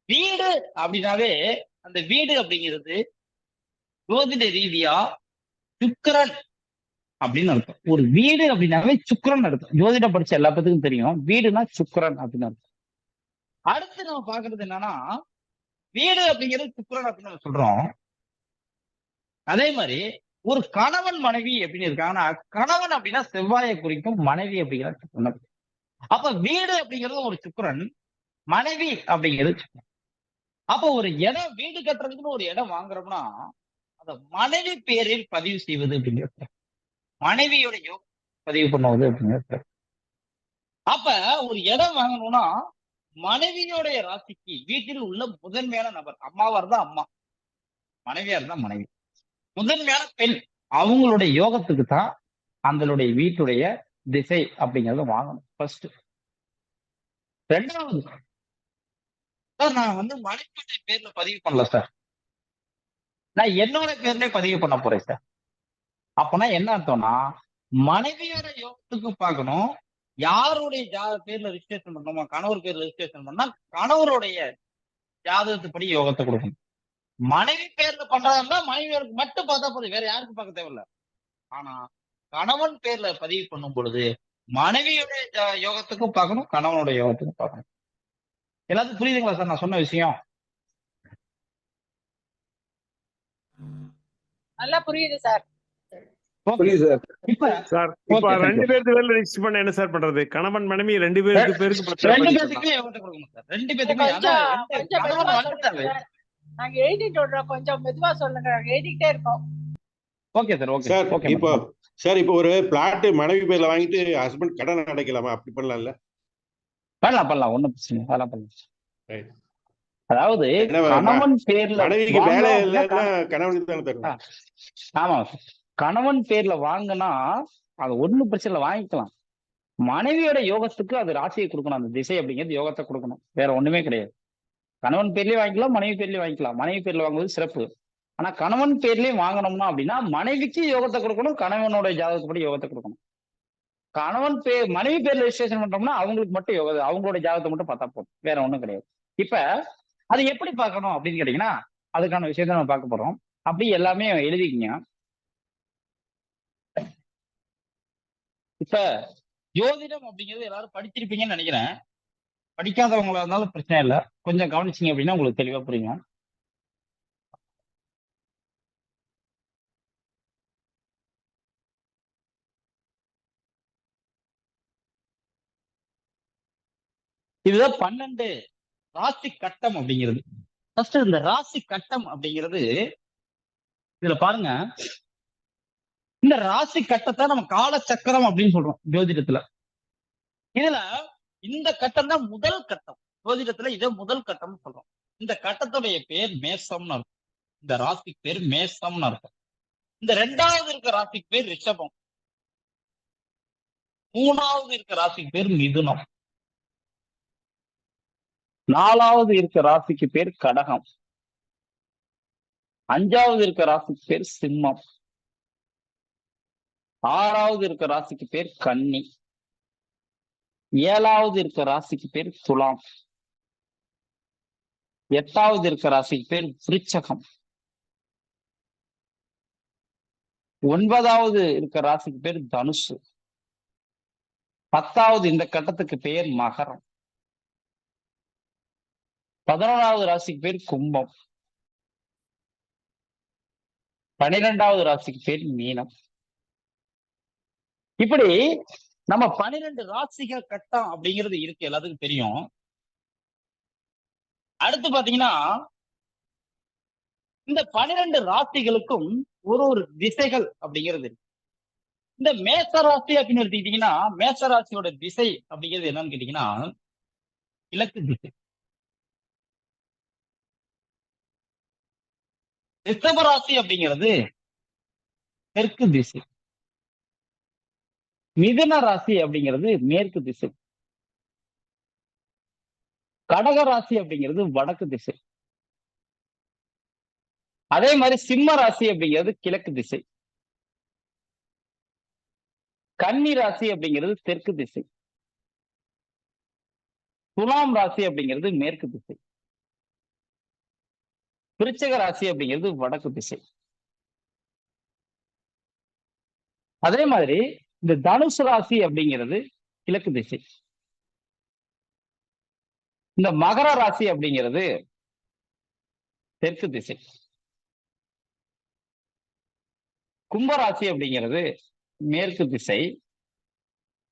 வீடு அப்படின்னாவே அந்த வீடு அப்படிங்கிறது ஜோதிட ரீதியா சுக்கிரன் அப்படின்னு அர்த்தம். ஒரு வீடு அப்படின்னாவே சுக்கிரன் அர்த்தம். ஜோதிடம் படிச்ச எல்லா பேத்துக்கும் தெரியும், வீடுனா சுக்கிரன் அப்படின்னு அர்த்தம். அடுத்து நம்ம பாக்குறது என்னன்னா, வீடு அப்படிங்கிறது சுக்கிரன் அப்படின்னு நம்ம சொல்றோம். அதே மாதிரி ஒரு கணவன் மனைவி அப்படின்னு இருக்காங்கன்னா, கணவன் அப்படின்னா செவ்வாயை குறிக்கும், மனைவி அப்படிங்கிற சுக்கிரன். அப்ப வீடு அப்படிங்கிறது ஒரு சுக்கிரன், மனைவி அப்படிங்கிறது சுக்கிரன். அப்ப ஒரு இடம், வீடு கட்டுறதுக்குன்னு ஒரு இடம் வாங்குறோம்னா அந்த மனைவி பேரில் பதிவு செய்வது அப்படிங்கிறது, மனைவியோட பதிவு பண்ணுவது அப்படிங்கிறது. அப்ப ஒரு இடம் வாங்கணும்னா மனைவியோடைய ராசிக்கு வீட்டில் உள்ள முதன்மையான நபர், அம்மாவா இருந்தா அம்மா, மனைவியா இருந்தா மனைவி, முதன்மையான பெண், அவங்களுடைய யோகத்துக்கு தான் அந்த வீட்டுடைய திசை அப்படிங்கறத வாங்கணும் ஃபர்ஸ்ட். ரெண்டாவது சார், நான் வந்து மனைவியோட பேர்ல பதிவு பண்ணல சார், நான் என்னோட பேர்ல பதிவு பண்ண போறேன் சார். அப்பனா என்ன அர்த்தம்னா, மனைவியோட யோகத்துக்கு பார்க்கணும், யாருடைய பேர்ல ரிஜிஸ்ட்ரேஷன் பண்ணணுமா, கணவர் பேர்ல ரிஜிஸ்ட்ரேஷன் பண்ணா கணவருடைய ஜாதகத்துப்படி யோகத்தை கொடுக்கணும். மனைவி பேர்ல பண்றதா மனைவியோருக்கு மட்டும் பார்த்தா போதும், வேற யாருக்கும் பார்க்க தேவையில்ல. ஆனா கணவன் பேர்ல பதிவு பண்ணும் பொழுது மனைவியுடைய யோகத்துக்கும் பார்க்கணும், கணவனுடைய யோகத்துக்கும் பார்க்கணும். எல்லாத்துக்கும் புரியுதுங்களா சார் நான் சொன்ன விஷயம்? நல்லா புரியுது சார். புரியுது சார். இப்ப சார் இப்ப ரெண்டு பேருக்கு பேர்ல ரெஜிஸ்டர் பண்ண என்ன சார் பண்றது? கணவன் மனைவி ரெண்டு பேருக்கு ரெண்டு பேத்துக்குமே யோகத்தை கொடுக்கணும் சார், ரெண்டு பேத்துக்குமே. நாங்க எழுதிட்டு விடுறோம், கொஞ்சம் மெதுவா சொல்லுங்க, நாங்க எழுதிக்கிட்டே இருக்கோம். Okay sir. Okay sir. Okay இப்போ சார், இப்போ ஒரு பிளாட் மனைவி பேர்ல வாங்கிட்டு ஹஸ்பண்ட் கடன் அடைக்கலாமா? அப்படி பண்ணலாம்ல? பண்ணலாம், ஒண்ணும் பிரச்சனை இல்லை, அதெல்லாம் பண்ணலாம். அதாவது கணவன் பேர்ல மனைவிக்கு வேலை இல்லைன்னா கணவனுக்கு தானே தரணும். ஆமா, கணவன் பேர்ல வாங்கினா அது ஒண்ணும் பிரச்சனை இல்லை, வாங்கிக்கலாம். மனைவியோட யோகத்துக்கு அது ராசியை கொடுக்கணும், அந்த திசை அப்படிங்கிறது யோகத்தை கொடுக்கணும், வேற ஒண்ணுமே கிடையாது. கணவன் பேர்லயே வாங்கிக்கலாம், மனைவி பேர்லயே வாங்கிக்கலாம். மனைவி பேர்ல வாங்குவது சிறப்பு. ஆனா கணவன் பேர்லயே வாங்கணும்னா அப்படின்னா மனைவிக்கு யோகத்தை கொடுக்கணும், கணவனோட ஜாதகத்துப்படி யோகத்தை கொடுக்கணும். கணவன் மனைவி பேர்ல ரெஜிஸ்ட்ரேஷன் பண்றோம்னா அவங்களுக்கு மட்டும் யோகம், அவங்களோட ஜாதகத்தை மட்டும் பார்த்தா போதும், வேற ஒண்ணும் கிடையாது. இப்ப அது எப்படி பார்க்கணும் அப்படின்னு கேட்டீங்கன்னா அதுக்கான விஷயத்த நம்ம பார்க்க போறோம். அப்படி எல்லாமே எழுதிக்கங்க. இப்ப ஜோதிடம் அப்படிங்கிறது எல்லாரும் படிச்சிருப்பீங்கன்னு நினைக்கிறேன். படிக்காதவங்களா இருந்தாலும் பிரச்சனை இல்லை, கொஞ்சம் கவனிச்சிங்க அப்படின்னா உங்களுக்கு தெளிவா புரியும். இதுதான் 12 ராசி கட்டம் அப்படிங்கிறது. ஃபர்ஸ்ட் இந்த ராசி கட்டம் அப்படிங்கிறது இதுல பாருங்க, இந்த ராசி கட்டத்தை நம்ம காலச்சக்கரம் அப்படின்னு சொல்றோம் ஜோதிடத்துல. இதுல இந்த கட்டம் தான் முதல் கட்டம். ஜோதிடத்துல இதை முதல் கட்டம்னு சொல்றோம். இந்த கட்டத்துடைய பேர் மேசம்னு இருக்கும். இந்த ராசிக்கு பேர் மேசம்னு இருக்கும். இந்த 2வது இருக்க ராசிக்கு பேர் ரிஷபம். 3வது இருக்க ராசிக்கு பேர் மிதுனம். 4வது இருக்க ராசிக்கு பேர் கடகம். 5வது இருக்க ராசிக்கு பேர் சிம்மம். 6வது இருக்க ராசிக்கு பேர் கன்னி. 7வது இருக்க ராசிக்கு பேர் துலாம். 8வது இருக்க ராசிக்கு பேர் விருச்சகம். 9வது இருக்க ராசிக்கு பேர் தனுசு. 10வது இந்த கட்டத்துக்கு பேர் மகரம். 11வது ராசிக்கு பேர் கும்பம். 12வது ராசிக்கு பேர் மீனம். இப்படி நம்ம 12 ராசிகள் கட்டம் அப்படிங்கிறது இருக்கு, எல்லாத்துக்கும் தெரியும். அடுத்து பாத்தீங்கன்னா இந்த 12 ராசிகளுக்கும் ஒரு திசைகள் அப்படிங்கிறது இருக்கு. இந்த மேச ராசி அப்படின்னு எடுத்துக்கிட்டீங்கன்னா மேச ராசியோட திசை அப்படிங்கிறது என்னன்னு கேட்டீங்கன்னா கிழக்கு திசை. ரிஷப ராசி அப்படிங்கிறது தெற்கு திசை. மிதுன ராசி அப்படிங்கிறது மேற்கு திசை. கடக ராசி அப்படிங்கிறது வடக்கு திசை. அதே மாதிரி சிம்ம ராசி அப்படிங்கிறது கிழக்கு திசை. கன்னி ராசி அப்படிங்கிறது தெற்கு திசை. துலாம் ராசி அப்படிங்கிறது மேற்கு திசை. விருச்சிக ராசி அப்படிங்கிறது வடக்கு திசை. அதே மாதிரி இந்த தனுசு ராசி அப்படிங்கிறது கிழக்கு திசை. இந்த மகர ராசி அப்படிங்கிறது தெற்கு திசை. கும்பராசி அப்படிங்கிறது மேற்கு திசை.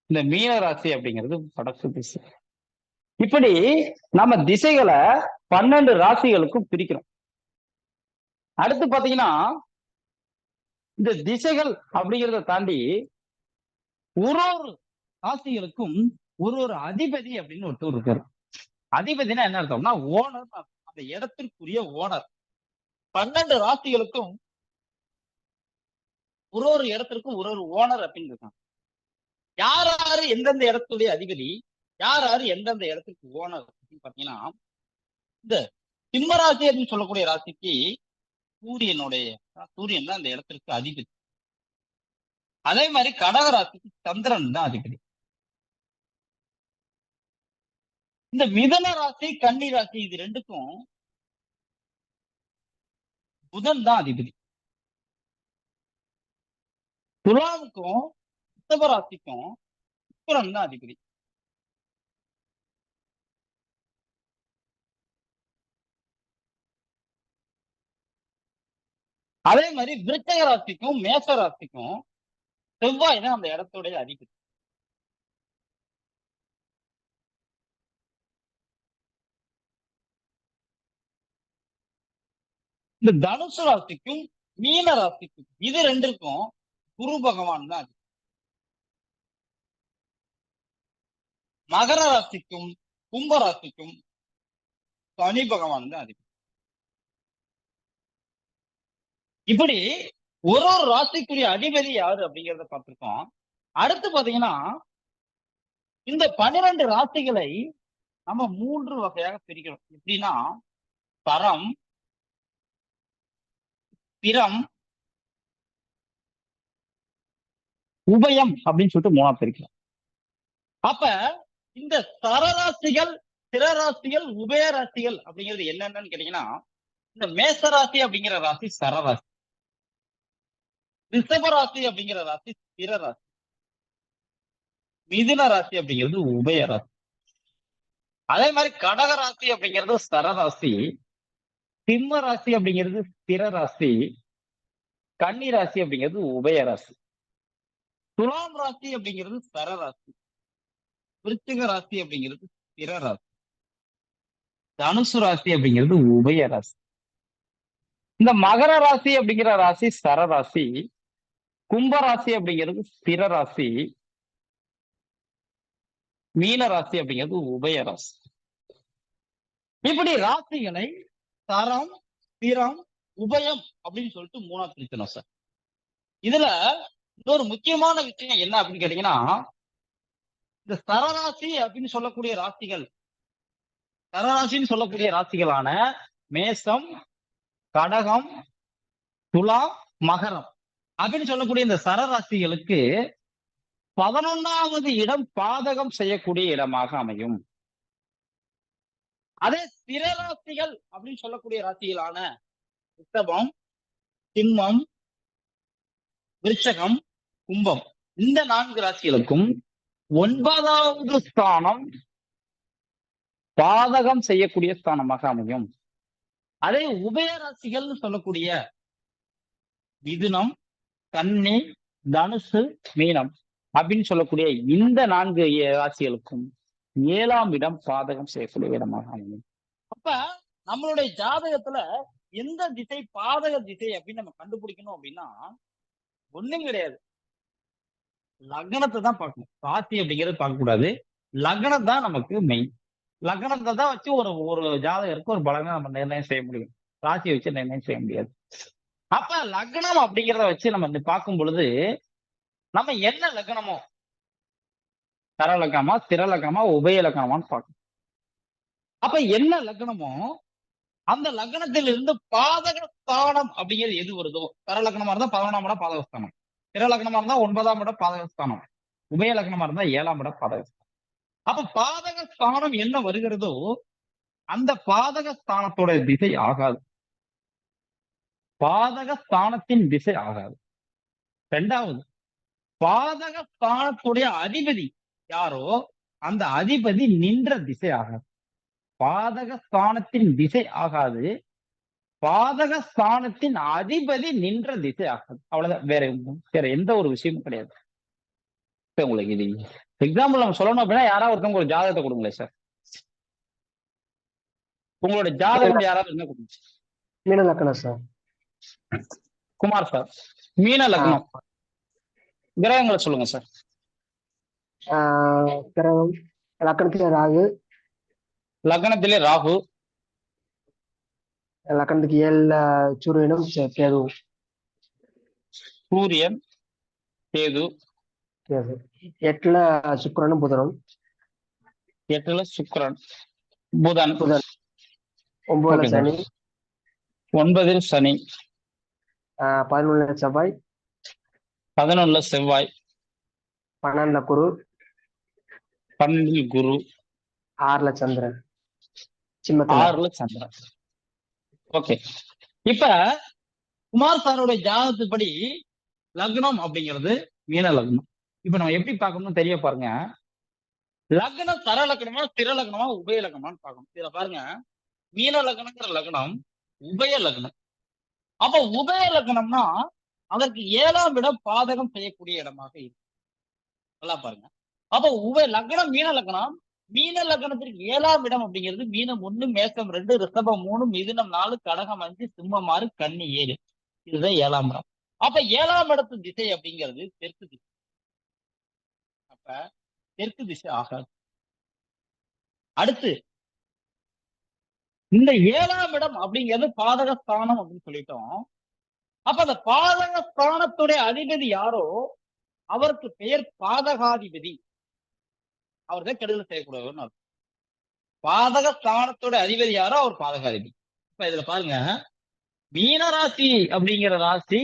இந்த மீன ராசி அப்படிங்கிறது வடக்கு திசை. இப்படி நம்ம திசைகளை 12 ராசிகளுக்கும் பிரிக்கிறோம். அடுத்து பாத்தீங்கன்னா இந்த திசைகள் அப்படிங்கிறத தாண்டி ஒரு ராசிகளுக்கும் ஒரு அதிபதி அப்படின்னு ஒருத்தர் இருக்காரு. அதிபதினா என்ன அர்த்தம்னா ஓனர், அந்த இடத்திற்குரிய ஓனர். 12 ராசிகளுக்கும் ஒரு இடத்திற்கும் ஒரு ஓனர் அப்படின்னு இருக்காங்க. யார் யாரு எந்தெந்த இடத்துடைய அதிபதி, யார் யாரு எந்தெந்த இடத்துக்கு ஓனர் அப்படின்னு பாத்தீங்கன்னா இந்த சிம்மராசி அப்படின்னு சொல்லக்கூடிய ராசிக்கு சூரியன் தான் அந்த இடத்திற்கு அதிபதி. அதே மாதிரி கடக ராசிக்கு சந்திரன் தான் அதிபதி. இந்த மிதுன ராசி கன்னி ராசி இது ரெண்டுக்கும் புதன் தான் அதிபதி. துலாவுக்கும் ரிஷப ராசிக்கும் சுக்கிரன் தான் அதிபதி. அதே மாதிரி விருச்சிக ராசிக்கும் மேச ராசிக்கும் செவ்வாய் தான் அந்த இடத்துடைய அதிபதி. இந்த தனுசு ராசிக்கும் மீன ராசிக்கும் இது ரெண்டுக்கும் குரு பகவான் தான் அதிபதி. மகர ராசிக்கும் கும்ப ராசிக்கும் சனி பகவான் தான் அதிபதி. இப்படி ஒரு ராசிக்குரிய அதிபதி யாரு அப்படிங்கிறத பார்த்திருக்கோம். அடுத்து பாத்தீங்கன்னா இந்த 12 ராசிகளை நம்ம 3 வகையாக பிரிக்கிறோம். எப்படின்னா பரம், பிரம், உபயம் அப்படின்னு சொல்லிட்டு 3ஆ பிரிக்கிறோம். அப்ப இந்த சரராசிகள் ஸ்திர ராசிகள் உபய ராசிகள் அப்படிங்கிறது என்னென்னு கேட்டீங்கன்னா, இந்த மேச ராசி அப்படிங்கிற ராசி சரராசி, ரிஷப ராசி அப்படிங்கிற ராசி ஸ்திர ராசி, மிதுன ராசி அப்படிங்கிறது உபய ராசி. அதே மாதிரி கடக ராசி அப்படிங்கிறது சரராசி, சிம்ம ராசி அப்படிங்கிறது ஸ்திர ராசி, கன்னி ராசி அப்படிங்கிறது உபய ராசி, துலாம் ராசி அப்படிங்கிறது சரராசி, விருச்சிக ராசி அப்படிங்கிறது ஸ்திர ராசி, தனுசு ராசி அப்படிங்கிறது உபய ராசி. இந்த மகர ராசி அப்படிங்கிற ராசி சரராசி, கும்ப ராசி அப்படிங்கிறது ஸ்திர ராசி, மீன ராசி அப்படிங்கிறது உபய ராசி. இப்படி ராசிகளை தரம், ஸ்திரம், உபயம் அப்படின்னு சொல்லிட்டு மூணா பிரிக்கணும் சார். இதுல இன்னொரு முக்கியமான விஷயம் என்ன அப்படின்னு கேட்டீங்கன்னா, இந்த சரராசி அப்படின்னு சொல்லக்கூடிய ராசிகள், சரராசின்னு சொல்லக்கூடிய ராசிகளான மேசம், கடகம், துலாம், மகரம் அப்படின்னு சொல்லக்கூடிய இந்த சரராசிகளுக்கு 11வது இடம் பாதகம் செய்யக்கூடிய இடமாக அமையும். அதே ஸ்திர ராசிகள் அப்படின்னு சொல்லக்கூடிய ராசிகளான ரிஷபம், சிம்மம், விருச்சகம், கும்பம் இந்த 4 ராசிகளுக்கும் 9வது ஸ்தானம் பாதகம் செய்யக்கூடிய ஸ்தானமாக அமையும். அதே உபய ராசிகள் சொல்லக்கூடிய மிதுனம், கன்னி, தனுசு, மீனம் அப்படின்னு சொல்லக்கூடிய இந்த 4 ராசிகளுக்கும் 7ஆம் இடம் பாதகம் செய்யக்கூடிய இடமாக அமையும். அப்ப நம்மளுடைய ஜாதகத்துல எந்த திசை பாதக திசை அப்படின்னு நம்ம கண்டுபிடிக்கணும் அப்படின்னா ஒண்ணும் கிடையாது, லக்னத்தை தான் பார்க்கணும். ராசி அப்படிங்கிறது பார்க்க கூடாது, லக்னம் தான் நமக்கு மெயின். லக்னத்தை தான் வச்சு ஒரு ஜாதகருக்கு ஒரு பலனை நம்ம நிர்ணயம் செய்ய முடியும், ராசியை வச்சு நிர்ணயம் செய்ய முடியாது. அப்ப லக்னம் அப்படிங்கிறத வச்சு நம்ம பார்க்கும் பொழுது நம்ம என்ன லக்னமோ, தர லக்னமா, ஸ்திர லக்னமா, உபய லக்னமான்னு பார்க்கணும். அப்ப என்ன லக்னமோ அந்த லக்னத்தில் இருந்து பாதக ஸ்தானம் அப்படிங்கிறது எது வருதோ, தர லக்னமா இருந்தா 11ஆம் இடம் பாதகஸ்தானம், ஸ்திர லக்னமா இருந்தா 9ஆம் இடம் பாதகஸ்தானம், உபய லக்னமா இருந்தா 7ஆம் இடம் பாதகஸ்தானம். அப்ப பாதக ஸ்தானம் என்ன வருகிறதோ அந்த பாதக ஸ்தானத்தோட திசை ஆகாது, பாதக ஸ்தானத்தின் திசை ஆகாது. 2வது, பாதக ஸ்தானத்துடைய அதிபதி யாரோ அந்த அதிபதி நின்ற திசை ஆகாது. பாதக ஸ்தானத்தின் திசை ஆகாது, பாதக ஸ்தானத்தின் அதிபதி நின்ற திசை ஆகாது. அவ்வளவுதான், வேற எந்த ஒரு விஷயமும் கிடையாது. உங்களுக்கு இது எக்ஸாம்பிள் நம்ம சொல்லணும் அப்படின்னா யாராவது ஒருத்தவங்க ஒரு ஜாதகத்தை கொடுங்களேன் சார். உங்களோட ஜாதகம் யாராவது இருந்தா கொடுங்க. மீன லக்னம் சார். குமார் சார், மீன லக்னம், கிரகங்களை சொல்லுங்க சார். கிரகம் லக்னத்திலே ராகு, லக்னத்திலே ராகு, லக்னத்துக்கு 7ல சூரியனும் கேது, சூரியன், கேது, 8ல சுக்கிரனும் புதனும், 8ல சுக்கிரன், புதன், 9ல சனி, 9ல் சனி, 11ல செவ்வாய், 11ல செவ்வாய், 12ல குரு, 12ல் குரு, 6ல சந்திரன், 6ல சந்திரன். ஓகே, இப்ப குமார் சாரோட ஜாதகத்துப்படி லக்னம் அப்படிங்கிறது மீன லக்னம். இப்ப நம்ம எப்படி பார்க்கணும்னு தெரிய பாருங்க, லக்னம் தர லக்னமா, ஸ்திர லக்னமா, உபய லக்னமான்னு பார்க்கணும். இதுல பாருங்க, மீன லக்னங்கிற லக்னம் உபய லக்னம். அப்ப உபய லக்னம்னா அதற்கு 7ஆம் இடம் பாதகம் செய்யக்கூடிய இடமாக இருக்கு. நல்லா பாருங்க, அப்ப லக்னம் மீன லக்னம், மீன லக்னத்திற்கு 7ஆம் இடம் அப்படிங்கிறது மீனம் 1, மேசம் 2, ரிஷபம் 3, மிதுனம் 4, கடகம் 5, சிம்மம் 6, கன்னி 7. இதுதான் 7ஆம் இடம். அப்ப 7ஆம் இடத்து திசை அப்படிங்கிறது தெற்கு திசை. அப்ப தெற்கு திசை ஆகாது. அடுத்து இந்த 7ஆம் இடம் அப்படிங்கிறது பாதகஸ்தானம் அப்படின்னு சொல்லிட்டோம். அப்ப அந்த பாதகஸ்தானத்துடைய அதிபதி யாரோ அவருக்கு பெயர் பாதகாதிபதி. அவர்தான் கெடுதல் செய்யக்கூடாதுன்னு அர்த்தம். பாதகஸ்தானத்தோட அதிபதி யாரோ அவர் பாதகாதிபதி. இப்ப இதுல பாருங்க, மீனராசி அப்படிங்கிற ராசி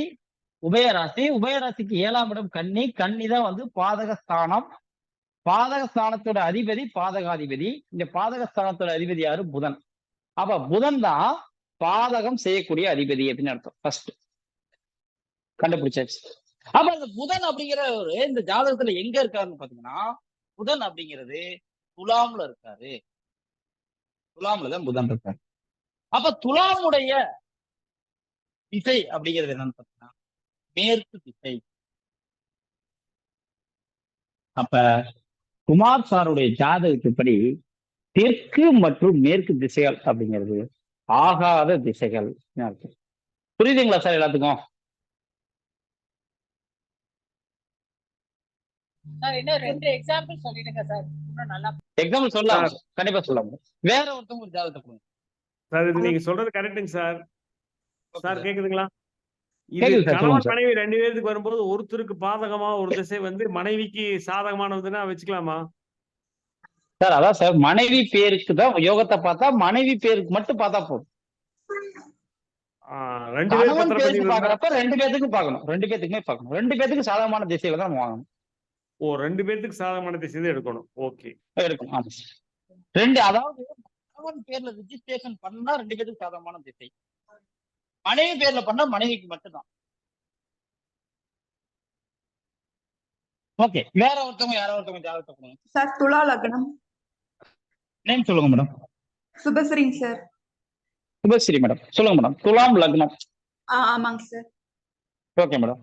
உபயராசி, உபயராசிக்கு 7ஆம் இடம் கன்னி, கன்னி தான் பாதகஸ்தானம். பாதகஸ்தானத்தோட அதிபதி பாதகாதிபதி. இந்த பாதகஸ்தானத்தோட அதிபதி யாரு? புதன். அப்ப புதன் தான் பாதகம் செய்யக்கூடிய அதிபதி அப்படின்னு அர்த்தம். ஃபர்ஸ்ட் கண்டுபிடிச்சாச்சு. அப்ப இந்த புதன் அப்படிங்கிற ஒரு இந்த ஜாதகத்துல எங்க இருக்காருன்னு பாத்தீங்கன்னா, புதன் அப்படிங்கிறது துலாம்ல இருக்காரு. துலாம்ல தான் புதன் இருக்காரு. அப்ப துலாமுடைய திசை அப்படிங்கிறது என்னன்னு பாத்தீங்கன்னா மேற்கு திசை. அப்ப குமார் சாருடைய ஜாதகத்துப்படி தெற்கு மற்றும் மேற்கு திசைகள் அப்படிங்கிறது ஆகாத திசைகள். புரியுதுங்களா சார் எல்லாத்துக்கும்? சார் இன்னும் 2 எக்ஸாம்பிள் சொல்லிடுங்க சார். இன்னும் நல்லா எக்ஸாம்பிள் சொல்லலாம், கண்டிப்பா சொல்லலாம். வேற ஒருத்தவங்க ஒரு ஜாதகத்தை கொடுங்க சார். இது நீங்க சொல்றது கரெக்டுங்க சார். சார் கேக்குதுங்களா? இது கேக்குது சார், சொல்லுங்க கணவன் சார். மனைவி 2 பேருக்கு வரும்போது ஒருத்தருக்கு பாதகமா ஒரு திசை வந்து மனைவிக்கு சாதகமானதுன்னா வச்சுக்கலாமா? சார் அதான் சார், மனைவி பேருக்கு தான் யோகத்தை பார்த்தா மனைவி பேருக்கு மட்டும் பார்த்தா போதும். 2 பேர் கணவன் பத்திர பேருக்கு பதிவு பாக்குறப்ப 2 பேத்துக்கும் பார்க்கணும், 2 பேத்துக்குமே பார்க்கணும். 2 பேத்துக்கு சாதகமான திசையில தான் நம்ம வாங்கணும். 2 பேருக்கு சாதகமான திசை தான் எடுக்கணும். ஓகே, எடுக்கணும். ஆமா சார். 2 அதாவது கணவன் பேர்ல ரிஜிஸ்ட்ரேஷன் பண்ணா 2 பேத்துக்கு சாதகமான திசை, மனைவி பேர்ல பண்ணா மனைவிக்கு மட்டும்தான். ஓகே, வேற ஒருத்தவங்க யாரோ ஒருத்தவங்க ஜாதகத்தை கொடுங்க. சார் துலா லக்னம். நேம் சொல்லுங்க மேடம். சுபஸ்ரீங்க சார். சுபஸ்ரீ மேடம், சொல்லுங்க மேடம். துலாம் லக்னம். ஆமாங்க சார். Okay madam.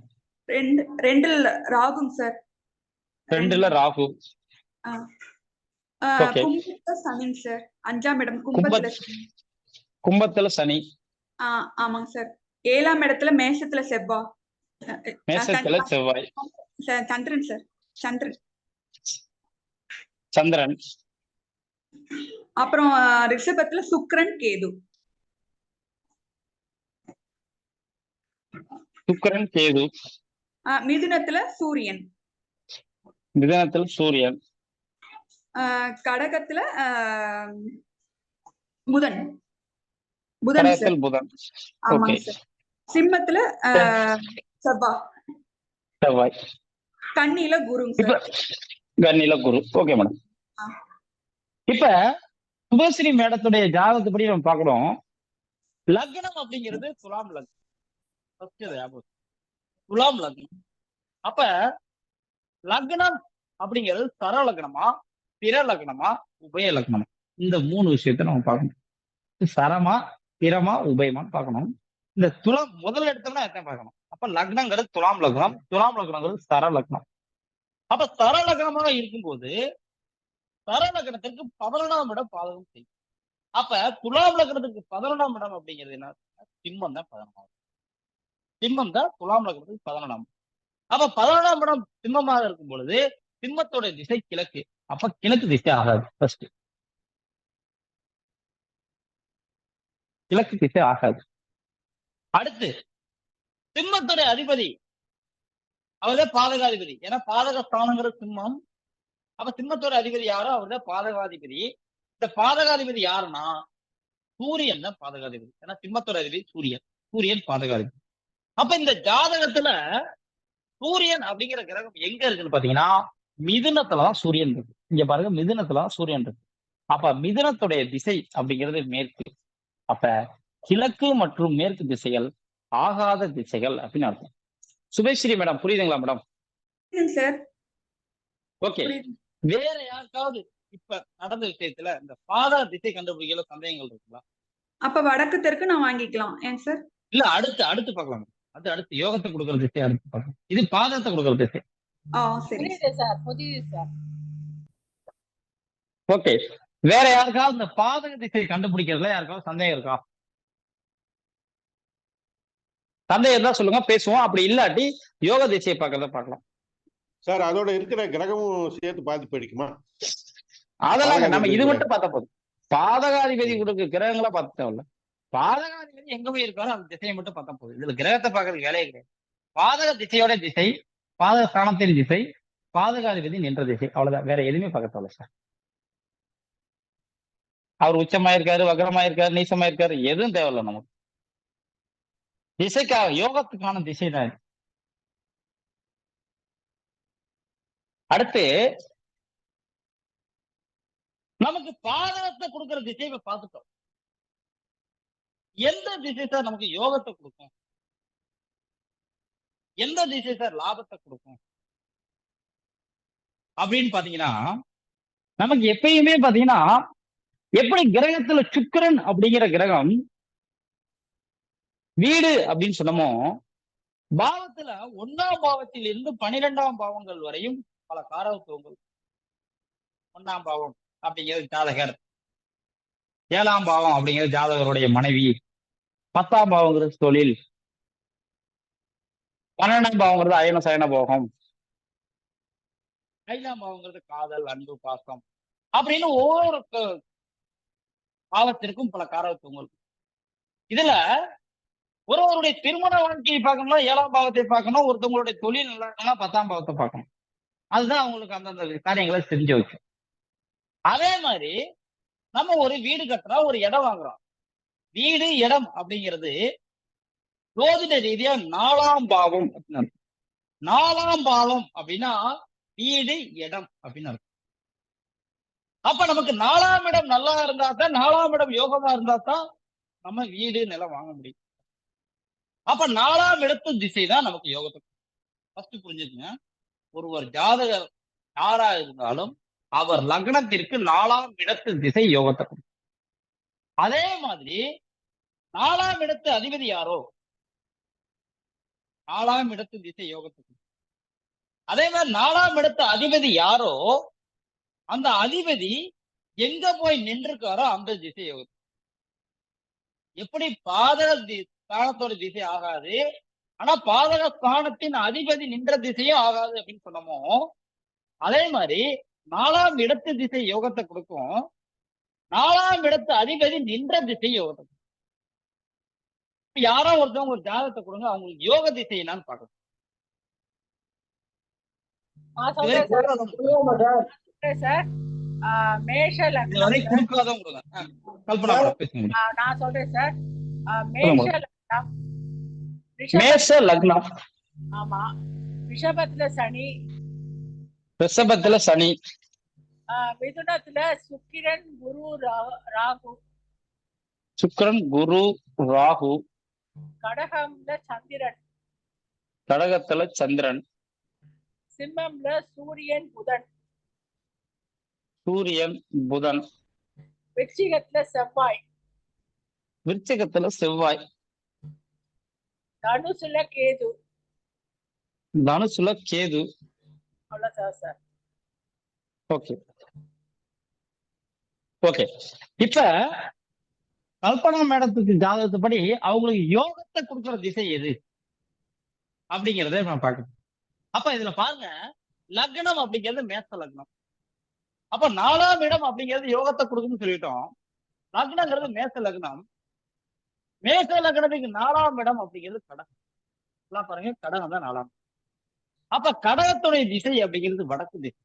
2 ராகுங்க சார். 2ல ராகு. Okay. கும்பத்துல சனிங்க சார். 5ஆம் இடம் கும்பத்துல சனி. கும்பத்துல சனி. ஆமாங்க சார். 7ஆம் இடத்துல மேஷத்துல செவ்வாய். மேஷத்துல செவ்வாய். சந்திரன் சார். சந்திரன். அப்புறம் ரிஷபத்துல சுக்கிரன் கேது. சுக்கிரன் கேது. மிதுனத்துல சூரியன். மிதுனத்துல சூரியன். கடகத்துல புதன். கடகத்தில் புதன். ஆமாங்க சார். சிம்மத்துல செவ்வாய். கன்னியில குருங்க சார். கன்னியில குரு. Okay madam. இப்ப சுபஸ்ரீ மேடத்துடைய ஜாதகத்துப்படி நம்ம பார்க்கணும். லக்னம் அப்படிங்கிறது துலாம் லக்னம். துலாம் லக்னம். அப்ப லக்னம் அப்படிங்கிறது சர லக்னமா, பிற லக்னமா, உபய லக்னமா? இந்த 3 விஷயத்த நம்ம பார்க்கணும். சரமா, பிறமா, உபயமான்னு பார்க்கணும். இந்த துலாம் முதல்ல எடுத்தோம்னா எத்தனை பார்க்கணும். அப்ப லக்னங்கிறது துலாம் லக்னம், துலாம் லக்னங்கிறது சர லக்னம். அப்ப சர லக்னமாக இருக்கும்போது சர லக்னத்திற்கு 11ஆம் இடம் பாதகம் செய்யும். அப்ப துலாம் லக்னத்துக்கு 11ஆம் இடம் அப்படிங்கிறது என்ன? சிம்மம் தான் 11ஆம். சிம்மம் தான் துலாம் லக்னத்துக்கு 11ஆம். அப்ப 11ஆம் இடம் சிம்மமாக இருக்கும் பொழுது சிம்மத்தோட திசை கிழக்கு. அப்ப கிழக்கு திசை ஆகாது. ஃபர்ஸ்ட் கிழக்கு திசை ஆகாது. அடுத்து சிம்மத்தோட அதிபதி அவர்தான் பாதகாதிபதி. ஏன்னா பாதக ஸ்தானங்கிற சிம்மம். அப்ப சிம்மத்தோட அதிபதி யாரோ அவர்தான் பாதகாதிபதி. இந்த பாதகாதிபதி யாருன்னா சூரியன் தான் பாதகாதிபதி. ஏன்னா சிம்மத்தோட அதிபதி சூரியன். சூரியன் பாதகாதிபதி. அப்ப இந்த ஜாதகத்துல சூரியன் அப்படிங்கிற கிரகம் எங்க இருக்குன்னு பாத்தீங்கன்னா மிதுனத்துலதான் சூரியன் இருக்கு. இங்க பாருங்க, மிதுனத்துலதான் சூரியன் இருக்கு. அப்ப மிதுனத்துடைய திசை அப்படிங்கிறது மேற்கு. அப்ப கிழக்கு மற்றும் மேற்கு திசைகள் ஆகாத திசைகள் அப்படின்னு அர்த்தம். சுபஸ்ரீ மேடம் புரியுதுங்களா மேடம்? சார். ஓகே, வேற யாருக்காவது இப்ப நடந்த விஷயத்துல இந்த பாதக திசை கண்டுபிடிக்கல சந்தேகங்கள் இருக்குங்களா? அப்ப வடக்கு தெற்கு நான் வாங்கிக்கலாம் ஏன் சார்? இல்ல, அடுத்து பார்க்கலாம். அடுத்து யோகத்தை கொடுக்குற திசை அடுத்து பார்க்கலாம். இது பாதகத்தை கொடுக்குற திசை. சரி சார். புரியுது சார். ஓகே, வேற யாருக்காவது இந்த பாதக திசை கண்டுபிடிக்கிறதுல யாருக்காவது சந்தேகம் இருக்கா? சந்தேகம் இருந்தா சொல்லுங்க, பேசுவோம். அப்படி இல்லாட்டி யோக திசையை பார்க்கறத பார்க்கலாம். சார் அதோட இருக்கிற கிரகமும் சேர்த்து பாதிப்பு அடிக்குமா? அதெல்லாம் நம்ம இது மட்டும் பார்த்தா போதும். பாதகாதிபதி கொடுக்க கிரகங்களை பார்த்து தேவையில்ல. பாதகாதிபதி எங்க போய் இருக்காரோ அந்த திசையை மட்டும் பார்த்தா போதும். இதுல கிரகத்தை பார்க்கறதுக்கு வேலையே கிடையாது. பாதக திசையோட திசை, பாதக ஸ்தானத்தின் திசை, பாதகாதிபதி நின்ற திசை, அவ்வளவுதான். வேற எதுவுமே பார்க்க தேவையில்ல சார். அவர் உச்சமாயிருக்காரு, வக்ரமாயிருக்காரு, நீசமாயிருக்காரு, எதுவும் தேவையில்லை நமக்கு. திசைக்காக யோகத்துக்கான திசை தான். அடுத்து நமக்கு பாதகத்தை கொடுக்கிற திசையை பார்த்துட்டோம். எந்த திசை சார் நமக்கு யோகத்தை கொடுக்கும்? எந்த திசை சார் லாபத்தை கொடுக்கும் அப்படின்னு பாத்தீங்கன்னா, நமக்கு எப்பயுமே பாத்தீங்கன்னா, எப்படி கிரகத்துல சுக்கிரன் அப்படிங்கிற கிரகம் வீடு அப்படின்னு சொன்னமோ, பாவத்துல 1ஆம் பாவத்தில் இருந்து 12ஆம் பாவங்கள் வரையும் பல காரகத்துவங்கள். 1ஆம் பாவம் அப்படிங்கிறது ஜாதகர், 7ஆம் பாவம் அப்படிங்கிறது ஜாதகருடைய மனைவி, 10ஆம் பாவங்கிறது தொழில், 12ஆம் பாவங்கிறது அயன சயன போகம், 5ஆம் பாவங்கிறது காதல், அன்பு, பாசம் அப்படின்னு ஒவ்வொரு பாவத்திற்கும் பல காரகத்துவங்கள். இதுல ஒருவருடைய திருமண வாழ்க்கையை பார்க்கணும்னா 7ஆம் பாவத்தை பார்க்கணும், ஒருத்தவங்களுடைய தொழில் நல்லா 10ஆம் பாவத்தை பார்க்கணும். அதுதான் அவங்களுக்கு அந்தந்த காரியங்களை செஞ்சு வச்சு. அதே மாதிரி நம்ம ஒரு வீடு கட்டுறோம், ஒரு இடம் வாங்குறோம். வீடு இடம் அப்படிங்கிறது ஜோதிட ரீதியா 4ஆம் பாவம் அப்படின்னு. 4ஆம் பாவம் அப்படின்னா வீடு இடம் அப்படின்னு அர்த்தம். அப்ப நமக்கு 4ஆம் இடம் நல்லா இருந்தா தான், 4ஆம் இடம் யோகமா இருந்தா தான் நம்ம வீடு நிலம் வாங்க முடியும். அப்ப 4ஆம் இடத்து திசை தான் நமக்கு யோகத்தை. ஃபர்ஸ்ட் புரிஞ்சுக்குங்க, ஒருவர் ஜாதகர் யாரா இருந்தாலும் அவர் லக்னத்திற்கு 4ஆம் இடத்து திசை யோகத்தை கொடுக்கும். அதே மாதிரி 4ஆம் இடத்து அதிபதி யாரோ 4ஆம் இடத்து திசை யோகத்தை கொடுக்கும். அதே மாதிரி 4ஆம் இடத்து அதிபதி யாரோ அந்த அதிபதி எங்க போய் நின்றுக்காரோ அந்த திசை யோகத்தை. எப்படி பாதக ஸ்தானத்தோட திசை ஆகாது, ஆனா பாதக ஸ்தானத்தின் அதிபதி நின்ற திசையும் ஆகாது அப்படின்னு சொன்னோமோ, அதே மாதிரி 4ஆம் இடத்து திசை யோகத்தை கொடுக்கும், 4ஆம் இடத்து அதிபதி நின்ற திசை யோகத்தை. யாரோ ஒருத்தவங்க ஒரு ஜாதகத்தை கொடுங்க, அவங்களுக்கு யோக திசை என்னன்னு பார்க்கணும். சார் மேஷ லக்னம் நான் சொல்றேன் சார். மேஷ லக்னம். ஆமா. ரிஷபத்துல சனி, ரிஷபத்துல சனி, மிதுனத்துல சுக்கிரன் குரு ராகு, சுக்கிரன் குரு ராகு, கடகம்ல சந்திரன், கடகத்துல சந்திரன், சிம்மம்ல சூரியன் புதன், சூரியன் புதன், விருச்சிகத்துல செவ்வாய், விருச்சிகத்துல செவ்வாய், தனுசுல கேது. தனுசுல கேது. அவ்வளவுதான் சார். Okay okay. இப்ப கல்பனா மேடத்துக்கு ஜாதகத்துப்படி அவங்களுக்கு யோகத்தை கொடுக்கிற திசை எது அப்படிங்கிறத நான் பார்க்கணும். அப்ப இதுல பாருங்க, லக்னம் அப்படிங்கிறது மேச லக்னம். அப்ப 4ஆம் இடம் அப்படிங்கிறது யோகத்தை கொடுக்குன்னு சொல்லிட்டோம். லக்னங்கிறது மேச லக்னம். மேச லக்னத்துக்கு 4ஆம் இடம் அப்படிங்கிறது கடகம். எல்லாம் பாருங்க, கடகம் தான் 4ஆம். அப்ப கடகத்துடைய திசை அப்படிங்கிறது வடக்கு திசை.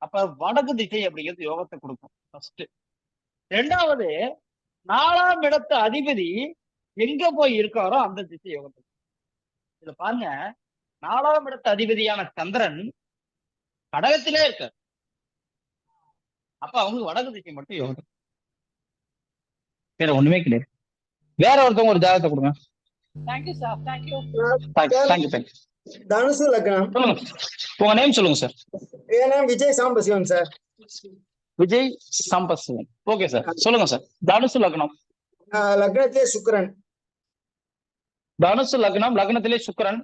அப்ப வடக்கு திசை அப்படிங்கிறது யோகத்தை கொடுக்கும் ஃபர்ஸ்ட். 2வது 4ஆம் இடத்து அதிபதி எங்க போய் இருக்காரோ அந்த திசை யோகத்தை. இதுல பாருங்க, 4ஆம் இடத்து அதிபதியான சந்திரன் கடகத்திலே இருக்கார். அப்ப அவங்களுக்கு வடக்கு திசை மட்டும் யோகம், வேற ஒண்ணுமே கிடையாது. வேற ஒருத்தவங்க ஒரு ஜாதகத்தை கொடுங்க. Thank you sir. தேங்க்யூ. தனுசு லக்னம். சொல்லுங்க, உங்க நேம் சொல்லுங்க சார். என் name Vijay Sambasivan sir. Vijay Sambasivan. Okay sir, சொல்லுங்க சார். தனுசு லக்னம். லக்னத்திலே சுக்கிரன். தனுசு லக்னம், லக்னத்திலே சுக்கிரன்.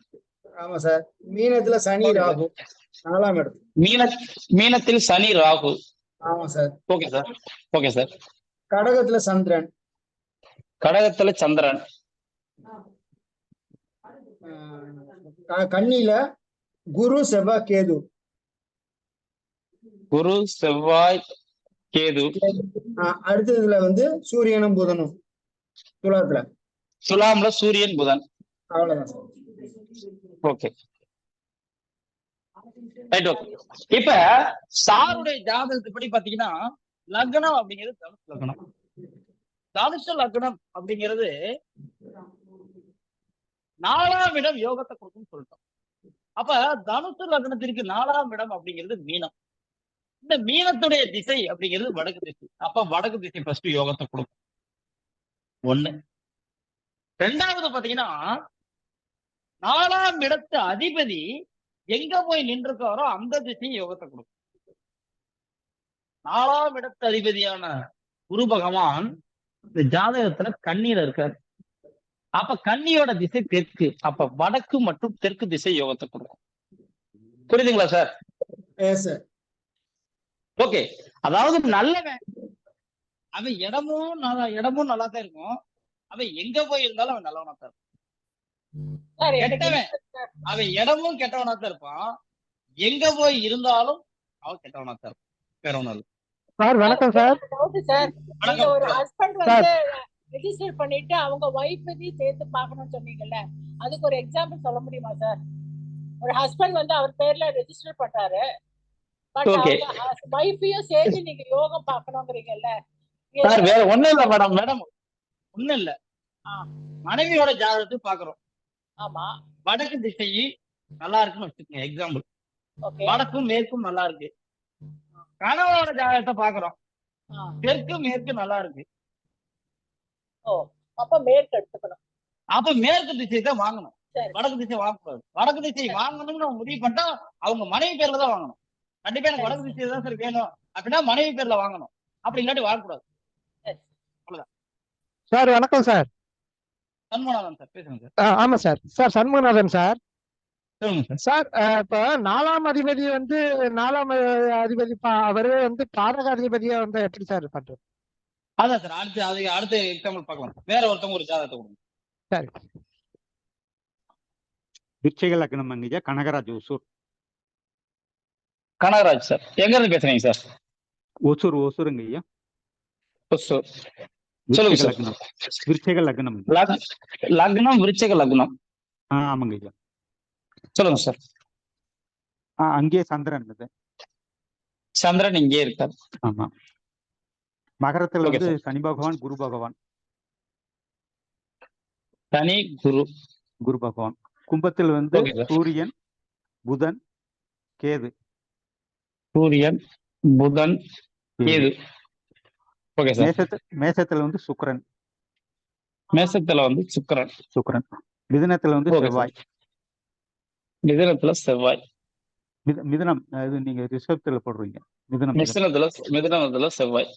ஆமா சார். மீனத்துல சனி ராகு. 4ஆம் இடம். மீனத்தில் சனி ராகு. ஆமா sir. Okay sir. Okay sir. கடகத்துல சந்திரன். கடகத்துல சந்திரன். கன்னியில குரு செவ்வாய் கேது. குரு செவ்வாய் கேது. அடுத்ததுல வந்து சூரியனும் புதனும் துலாத்துல. துலாம்ல சூரியன் புதன். அவ்வளவுதான் சார். Okay right. ஓகே. இப்ப சாருடைய ஜாதகத்துப்படி பாத்தீங்கன்னா லக்னம் அப்படிங்கிறது தனுசு லக்னம். தனுசு லக்னம் அப்படிங்கிறது 4ஆம் இடம் யோகத்தை கொடுக்கும்னு சொல்லிட்டோம். அப்ப தனுசு லக்னத்திற்கு 4ஆம் இடம் அப்படிங்கிறது மீனம். இந்த மீனத்துடைய திசை அப்படிங்கிறது வடக்கு திசை. அப்ப வடக்கு திசை ஃபர்ஸ்ட் யோகத்தை கொடுக்கும். ஒண்ணு. ரெண்டாவது பாத்தீங்கன்னா 4ஆம் இடத்து அதிபதி எங்க போய் நின்றுக்காரோ அந்த திசை யோகத்தை கொடுக்கும். 4ஆம் இடத்து அதிபதியான குரு பகவான் இந்த ஜாதகத்துல கன்னியில இருக்காரு. அப்ப கன்னியோட திசை தெற்கு. அப்ப வடக்கு மற்றும் தெற்கு திசை யோகத்தை கொடுக்கும். புரியுதுங்களா சார்? Sir okay. அதாவது நல்லவன் அவன் இடமும் நல்லா தான் இருக்கும். அவன் எங்க போய் இருந்தாலும் அவன் நல்லவனா தான் இருப்பான். சார் எனக்கு கெட்டவன் அவன் இடமும் கெட்டவனா தான் இருப்பான். எங்க போய் இருந்தாலும் அவன் கெட்டவனா தான் இருப்பான். வேற ஒண்ணும் இல்லை. சார் வணக்கம் சார். டவுட் சார், நீங்க வணக்கம் ஒரு சார். ஹஸ்பண்ட் வந்து ரெஜிஸ்டர் பண்ணிட்டு அவங்க ஒய்ஃப் பத்தி சேர்த்து பார்க்கணும்னு சொன்னீங்கல்ல, அதுக்கு ஒரு எக்ஸாம்பிள் சொல்ல முடியுமா சார்? ஒரு ஹஸ்பண்ட் வந்து அவர் பேர்ல ரெஜிஸ்டர் பண்றாரு, பட் Okay. அவங்க ஒய்ஃபையும் சேர்த்து நீங்க யோகம் பார்க்கணுங்கிறீங்கல்ல. சார் வேற ஒண்ணும் இல்ல மேடம் ஒண்ணும் இல்ல. மனைவியோட ஜாதகத்தை பாக்குறோம். ஆமா. வடக்கு திசை நல்லா இருக்குன்னு வச்சுக்கோங்க. Example, okay. வடக்கும் மேற்கும் நல்லா இருக்கு. கணவனோட ஜாதகத்தை பாக்குறோம். தெற்கு மேற்கு நல்லா இருக்கு. ஓ, அப்ப மேற்கு எடுத்துக்கணும். அப்ப மேற்கு திசை தான் வாங்கணும். சரி. வடக்கு திசை வாங்கக்கூடாது. வடக்கு திசை வாங்கணும்னு நம்ம முடிவு பண்ணிட்டா அவங்க மனைவி பேர்ல தான் வாங்கணும். கண்டிப்பா எனக்கு வடக்கு திசை தான் சார் வேணும் அப்படின்னா மனைவி பேர்ல வாங்கணும். அப்படி இல்லாட்டி வாங்கக்கூடாது. சார் வணக்கம் சார். சண்முகநாதன் சார் பேசுங்க சார். ஆமா சார். Sir Shanmuganathan sir. சொல்லுங்க சார். சார் இப்ப 4ஆம் அதிபதி வந்து 4ஆம் அதிபதி அவரு வந்து பாதக அதிபதியா வந்து எப்படி சார் பண்றது? அதான் சார் அடுத்த எக்ஸாம்பிள் பார்க்கலாம். வேற ஒருத்தவங்க ஒரு ஜாதகத்தை கொடுங்க. சரி. விருச்சிக லக்னம் அங்கய்யா, கனகராஜ் ஒசூர். கனகராஜ் சார் எங்க இருந்து பேசுறீங்க சார்? ஒசூருங்க ஐயா. ஒசூர். சொல்லுங்க சார். விருச்சிக லக்னம். லக்னம் விருச்சிக லக்னம். ஆமாங்க ஐயா. சொல்லுங்க சார். அங்கேயே சந்திரன் இது. சந்திரன் இங்கே இருக்கார். ஆமா. மகரத்துல வந்து சனி பகவான், குரு பகவான். சனி குரு பகவான். கும்பத்தில் வந்து சூரியன், புதன், கேது. சூரியன், புதன், கேது. Okay sir. மேசத்துல வந்து சுக்கிரன். மேசத்துல வந்து சுக்கிரன். மிதுனத்துல வந்து செவ்வாய். மிதுனத்துல செவ்வாய். மிதுனம் இது நீங்க ரிஷபத்துல போடுறீங்க. மிதுனத்துல செவ்வாய்.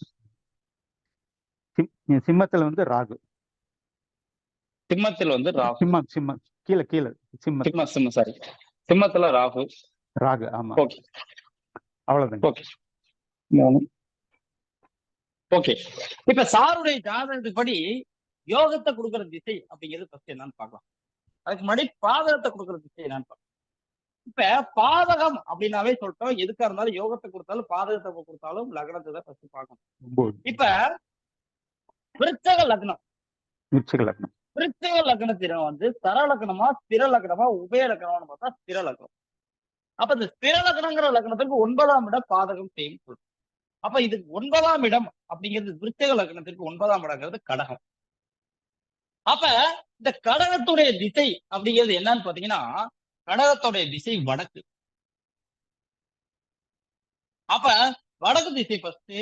சிம்மத்துல வந்து ராகு. சிம்மத்தில் வந்து ராகு. சிம்மம் கீழே சிம்மம் சாரி. சிம்மத்துல ராகு. ஆமா. ஓகே. அவ்வளவுதான். ஓகே. ஓகே. இப்ப சாருடைய ஜாதகத்துப்படி யோகத்தை கொடுக்கிற திசை அப்படிங்கிறது ஃபர்ஸ்ட் என்னன்னு பார்க்கலாம். அதுக்கு முன்னாடி பாதகத்தை கொடுக்கிற திசை என்னன்னு பார்க்கலாம். இப்ப பாதகம் அப்படின்னாவே சொல்லிட்டோம். எதுக்கா இருந்தாலும் யோகத்தை கொடுத்தாலும் பாதகத்தை கொடுத்தாலும் லக்னத்தை தான் ஃபர்ஸ்ட் பார்க்கணும். இப்ப விருச்சக லக்னம். விருச்சக லக்னத்தில வந்து தர லக்னமா ஸ்திர லக்னமா உபய லக்னமான்னு பார்த்தா ஸ்திர லக்னம். அப்ப இந்த ஸ்திர லக்னங்கிற லக்னத்துக்கு 9ஆம் இடம் பாதகம் செய்யும் சொல்றோம். அப்ப இது 9ஆம் இடம் அப்படிங்கிறது விருச்சக லக்னத்திற்கு 9ஆம் இடங்கிறது கடகம். அப்ப இந்த கடகத்துடைய திசை அப்படிங்கிறது என்னன்னு பாத்தீங்கன்னா கடகத்துடைய திசை வடக்கு. அப்ப வடக்கு திசை ஃபர்ஸ்ட்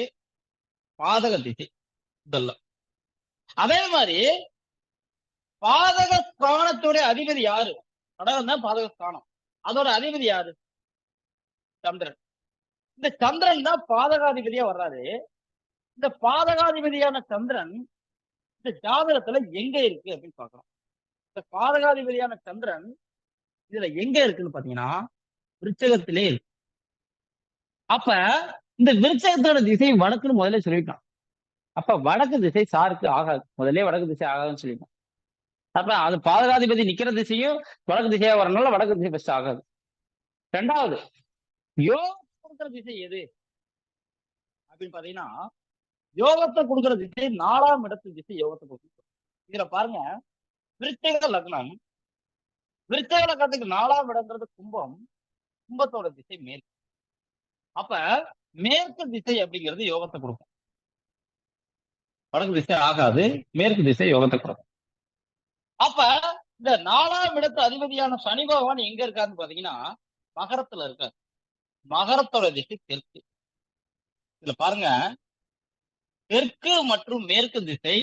பாதக திசை இதெல்லாம். அதே மாதிரி பாதக ஸ்தானத்துடைய அதிபதி யாரு? கடகம் தான் பாதக ஸ்தானம். அதோட அதிபதி யாரு? சந்திரன். இந்த சந்திரன் தான் பாதகாதிபதியா வர்றாரு. இந்த பாதகாதிபதியான சந்திரன் இந்த ஜாதகத்துல எங்க இருக்கு அப்படின்னு பாக்குறோம். இந்த பாதகாதிபதியான சந்திரன் இதுல எங்க இருக்குன்னு பாத்தீங்கன்னா விருச்சகத்திலே இருக்கு. அப்ப இந்த விருச்சகத்தோட திசை வடக்குன்னு முதல்ல சொல்லிட்டான். அப்ப வடக்கு திசை சாருக்கு ஆகாது. முதல்ல வடக்கு திசை ஆகாதுன்னு சொல்லிட்டான். அப்ப அது பாதகாதிபதி நிக்கிற திசையும் வடக்கு திசையா வரனால வடக்கு திசை ஃபர்ஸ்ட் ஆகாது. ரெண்டாவது யோகத்தை கொடுக்கிற திசை எது அப்படின்னு பாத்தீங்கன்னா யோகத்தை கொடுக்கிற திசை 4ஆம் இடத்து திசை யோகத்தை கொடுக்கும். இதுல பாருங்க விருச்சிக லக்னம். விருச்சிக லக்னத்துக்கு 4ஆம் இடங்கிறது கும்பம். கும்பத்தோட திசை மேற்கு. அப்ப மேற்கு திசை அப்படிங்கிறது யோகத்தை கொடுக்கும். வடக்கு திசை ஆகாது. மேற்கு திசை யோகத்தை கொடுக்கும். அப்ப இந்த 4ஆம் இடத்து அதிபதியான சனி பகவான் எங்க இருக்காருன்னு பாத்தீங்கன்னா மகரத்துல இருக்காரு. மகரத்தோட திசை தெற்கு. இதுல பாருங்க, தெற்கு மற்றும் மேற்கு திசை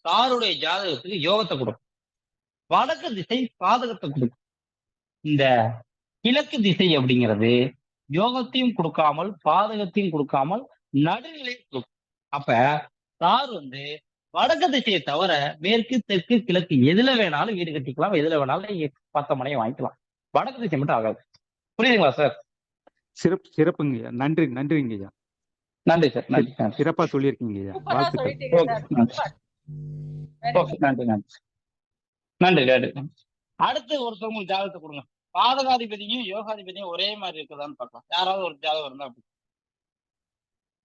சாருடைய ஜாதகத்துக்கு யோகத்தை கொடுக்கும், வடக்கு திசை பாதகத்தை கொடுக்கும். இந்த கிழக்கு திசை அப்படிங்கிறது யோகத்தையும் கொடுக்காமல் பாதகத்தையும் கொடுக்காமல் நடுநிலை கொடுக்கும். அப்ப சார் வந்து வடக்கு திசையை தவிர மேற்கு தெற்கு கிழக்கு எதுல வேணாலும் வீடு கட்டிக்கலாம், எதுல வேணாலும் 10 மனையை வாங்கிக்கலாம், வடக்கு திசை மட்டும் ஆகாது. புரியுதுங்களா சார்? சிறப்புங்கய்யா. நன்றிங்கய்யா. நன்றி சார், நன்றி. சிறப்பா சொல்லியிருக்கீங்கய்யா. சூப்பரா வாழ்த்துக்கள். சொல்லிட்டீங்க sir. Super. Very okay, good. நன்றி நன்றி நன்றி நன்றி. அடுத்து ஒருத்தவங்க ஜாதகத்தை கொடுங்க. பாதகாதிபதியும் யோகாதிபதியும் ஒரே மாதிரி இருக்குதான்னு பார்க்கலாம். யாராவது ஒரு ஜாதகம் இருந்தா அப்படி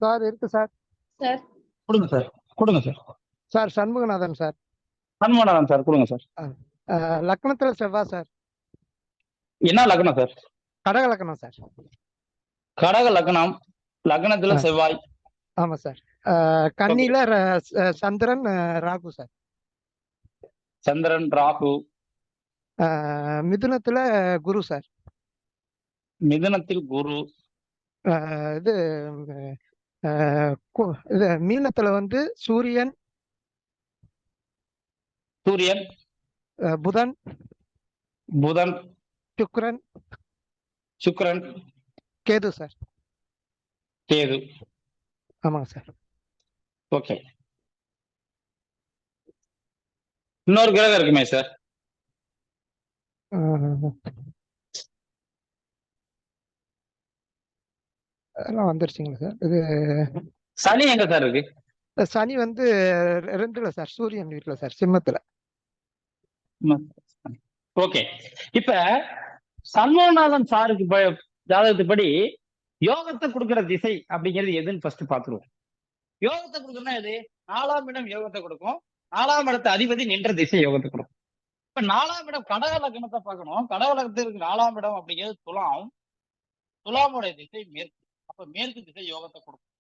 சார் இருக்கு சார். சார் கொடுங்க சார், கொடுங்க sir. Sir Shanmuganathan sir. Shanmuganathan sir கொடுங்க சார். லக்னத்துல செவ்வாய் சார். என்ன லக்னம் சார்? கடக லக்னம் சார். கடக லக்னம், லக்னத்துல செவ்வாய். ஆமா சார். கன்னியில சந்திரன் ராகு சார். சந்திரன் ராகு. மிதுனத்துல குரு சார். மிதுனத்தில் குரு. இது இது மீனத்துல வந்து சூரியன், சூரியன், புதன், புதன், சுக்கிரன், சுக்கிரன், கேது சார். கேது. ஆமாங்க சார். ஓகே. இன்னொரு கிரகம் இருக்குமே சார்? அதெல்லாம் வந்துருச்சுங்களா சார்? இது சனி எங்க சார் இருக்கு? சனி வந்து 2ல சார், சூரியன் வீட்டுல சார், சிம்மத்துல. ஓகே. இப்ப சண்முகநாதன் சாருக்கு ஜாதகத்துப்படி யோகத்தை கொடுக்கிற திசை அப்படிங்கிறது எதுன்னு ஃபர்ஸ்ட் பாத்துருவோம். யோகத்தை கொடுக்கணும்னா எது? 4ஆம் இடம் யோகத்தை கொடுக்கும். 4ஆம் இடத்து அதிபதி நின்ற திசை யோகத்தை கொடுக்கும். இப்ப 4ஆம் இடம் கடக லக்னத்தை பார்க்கணும். கடக லக்னத்துக்கு 4ஆம் இடம் அப்படிங்கிறது துலாம். துலாமுடைய திசை மேற்கு. அப்ப மேற்கு திசை யோகத்தை கொடுக்கும்.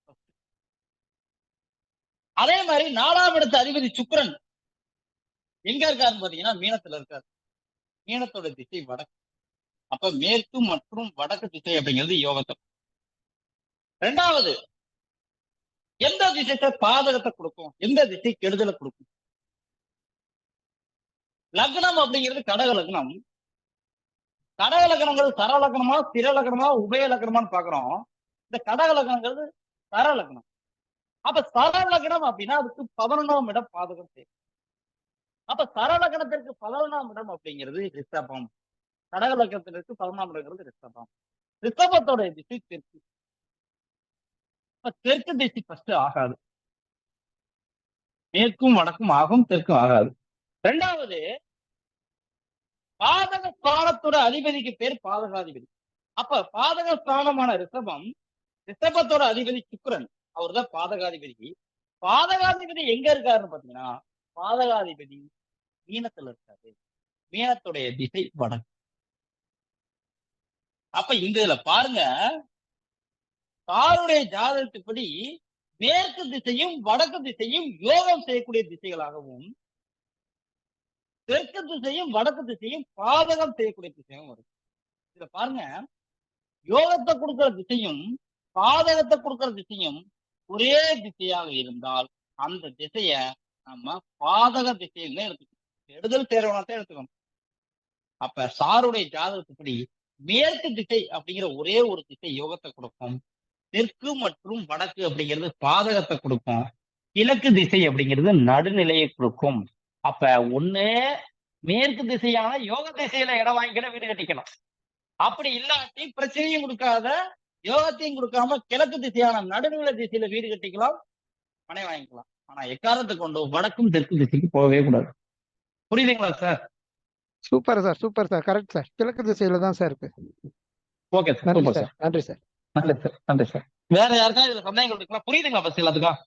அதே மாதிரி 4ஆம் இடத்து அதிபதி சுக்கிரன் எங்க இருக்காருன்னு பாத்தீங்கன்னா மீனத்துல இருக்காரு. மீனத்தோட திசை வடக்கு. அப்ப மேற்கு மற்றும் வடக்கு திசை அப்படிங்கிறது யோகத்தை. 2வது, எந்த திசை பாதகத்தை கொடுக்கும், எந்த திசை கெடுதலை கொடுக்கும்? லக்னம் அப்படிங்கிறது கடக லக்னம். கடக லக்னங்கிறது சர லக்னமா, ஸ்திர லக்னமா, உபய லக்னமான்னு பாக்குறோம். இந்த கடக லக்னங்கிறது சர லக்னம். அப்ப சர லக்னம் அப்படின்னா அதுக்கு 11ஆம் இடம் பாதகம் தேவை. அப்ப சர லக்னத்திற்கு 11ஆம் இடம் அப்படிங்கிறது ரிஷபம். கடக லக்னத்திற்கு 11ஆம் இடங்கிறது ரிஷபம். ரிஷபத்தோட திசை தெற்கு. தெற்கு திசை ஃபர்ஸ்ட் ஆகாது. மேற்கும் வடக்கும் ஆகும், தெற்கும் ஆகாது. 2வது, பாதக ஸ்தானத்தோட அதிபதிக்கு பேர் பாதகாதிபதி. அப்ப பாதக ஸ்தானமான ரிஷபம், ரிஷபத்தோட அதிபதி சுக்கிரன், அவர் தான் பாதகாதிபதி. பாதகாதிபதி எங்க இருக்காருன்னு பாத்தீங்கன்னா பாதகாதிபதி மீனத்துல இருக்காரு. மீனத்துடைய திசை வடக்கு. அப்ப இந்த இதுல பாருங்க, தாருடைய ஜாதகத்துப்படி மேற்கு திசையும் வடக்கு திசையும் யோகம் செய்யக்கூடிய திசைகளாகவும், தெற்கு திசையும் வடக்கு திசையும் பாதகம் செய்யக்கூடிய திசையும் வரும். இதுல பாருங்க, யோகத்தை கொடுக்கிற திசையும் பாதகத்தை கொடுக்கிற திசையும் ஒரே திசையாக இருந்தால் அந்த திசைய நம்ம பாதக திசைன்னு எடுத்துக்கணும். கெடுதல் தேர்வனத்தை எடுத்துக்கணும். அப்ப சாருடைய ஜாதகத்துப்படி மேற்கு திசை அப்படிங்கிற ஒரே ஒரு திசை யோகத்தை கொடுக்கும். தெற்கு மற்றும் வடக்கு அப்படிங்கிறது பாதகத்தை கொடுக்கும். கிழக்கு திசை அப்படிங்கிறது நடுநிலையை கொடுக்கும். அப்ப ஒண்ணு மேற்கு திசையான யோக திசையில இடம் வாங்கிக்கிட வீடு கட்டிக்கணும். அப்படி இல்லாட்டி பிரச்சனையும் கொடுக்காத யோகத்தையும் கொடுக்காம கிழக்கு திசையான நடுநிலை திசையில வீடு கட்டிக்கலாம், மனை வாங்கிக்கலாம். ஆனா எக்காரணத்தை கொண்டு வடக்கும் தெற்கு திசைக்கு போகவே கூடாது. புரியுதுங்களா sir? Super sir, super sir, correct sir. கிழக்கு திசையில தான் சார் இருக்கு. ஓகே சார், நன்றி சூப்பர் சார், சார், நன்றி சார். நன்றி சார், நன்றி சார். வேற யாருக்காவது இதுல சந்தேகங்கள் இருக்குங்களா? புரியுதுங்களா பஸ் எல்லாத்துக்கும்?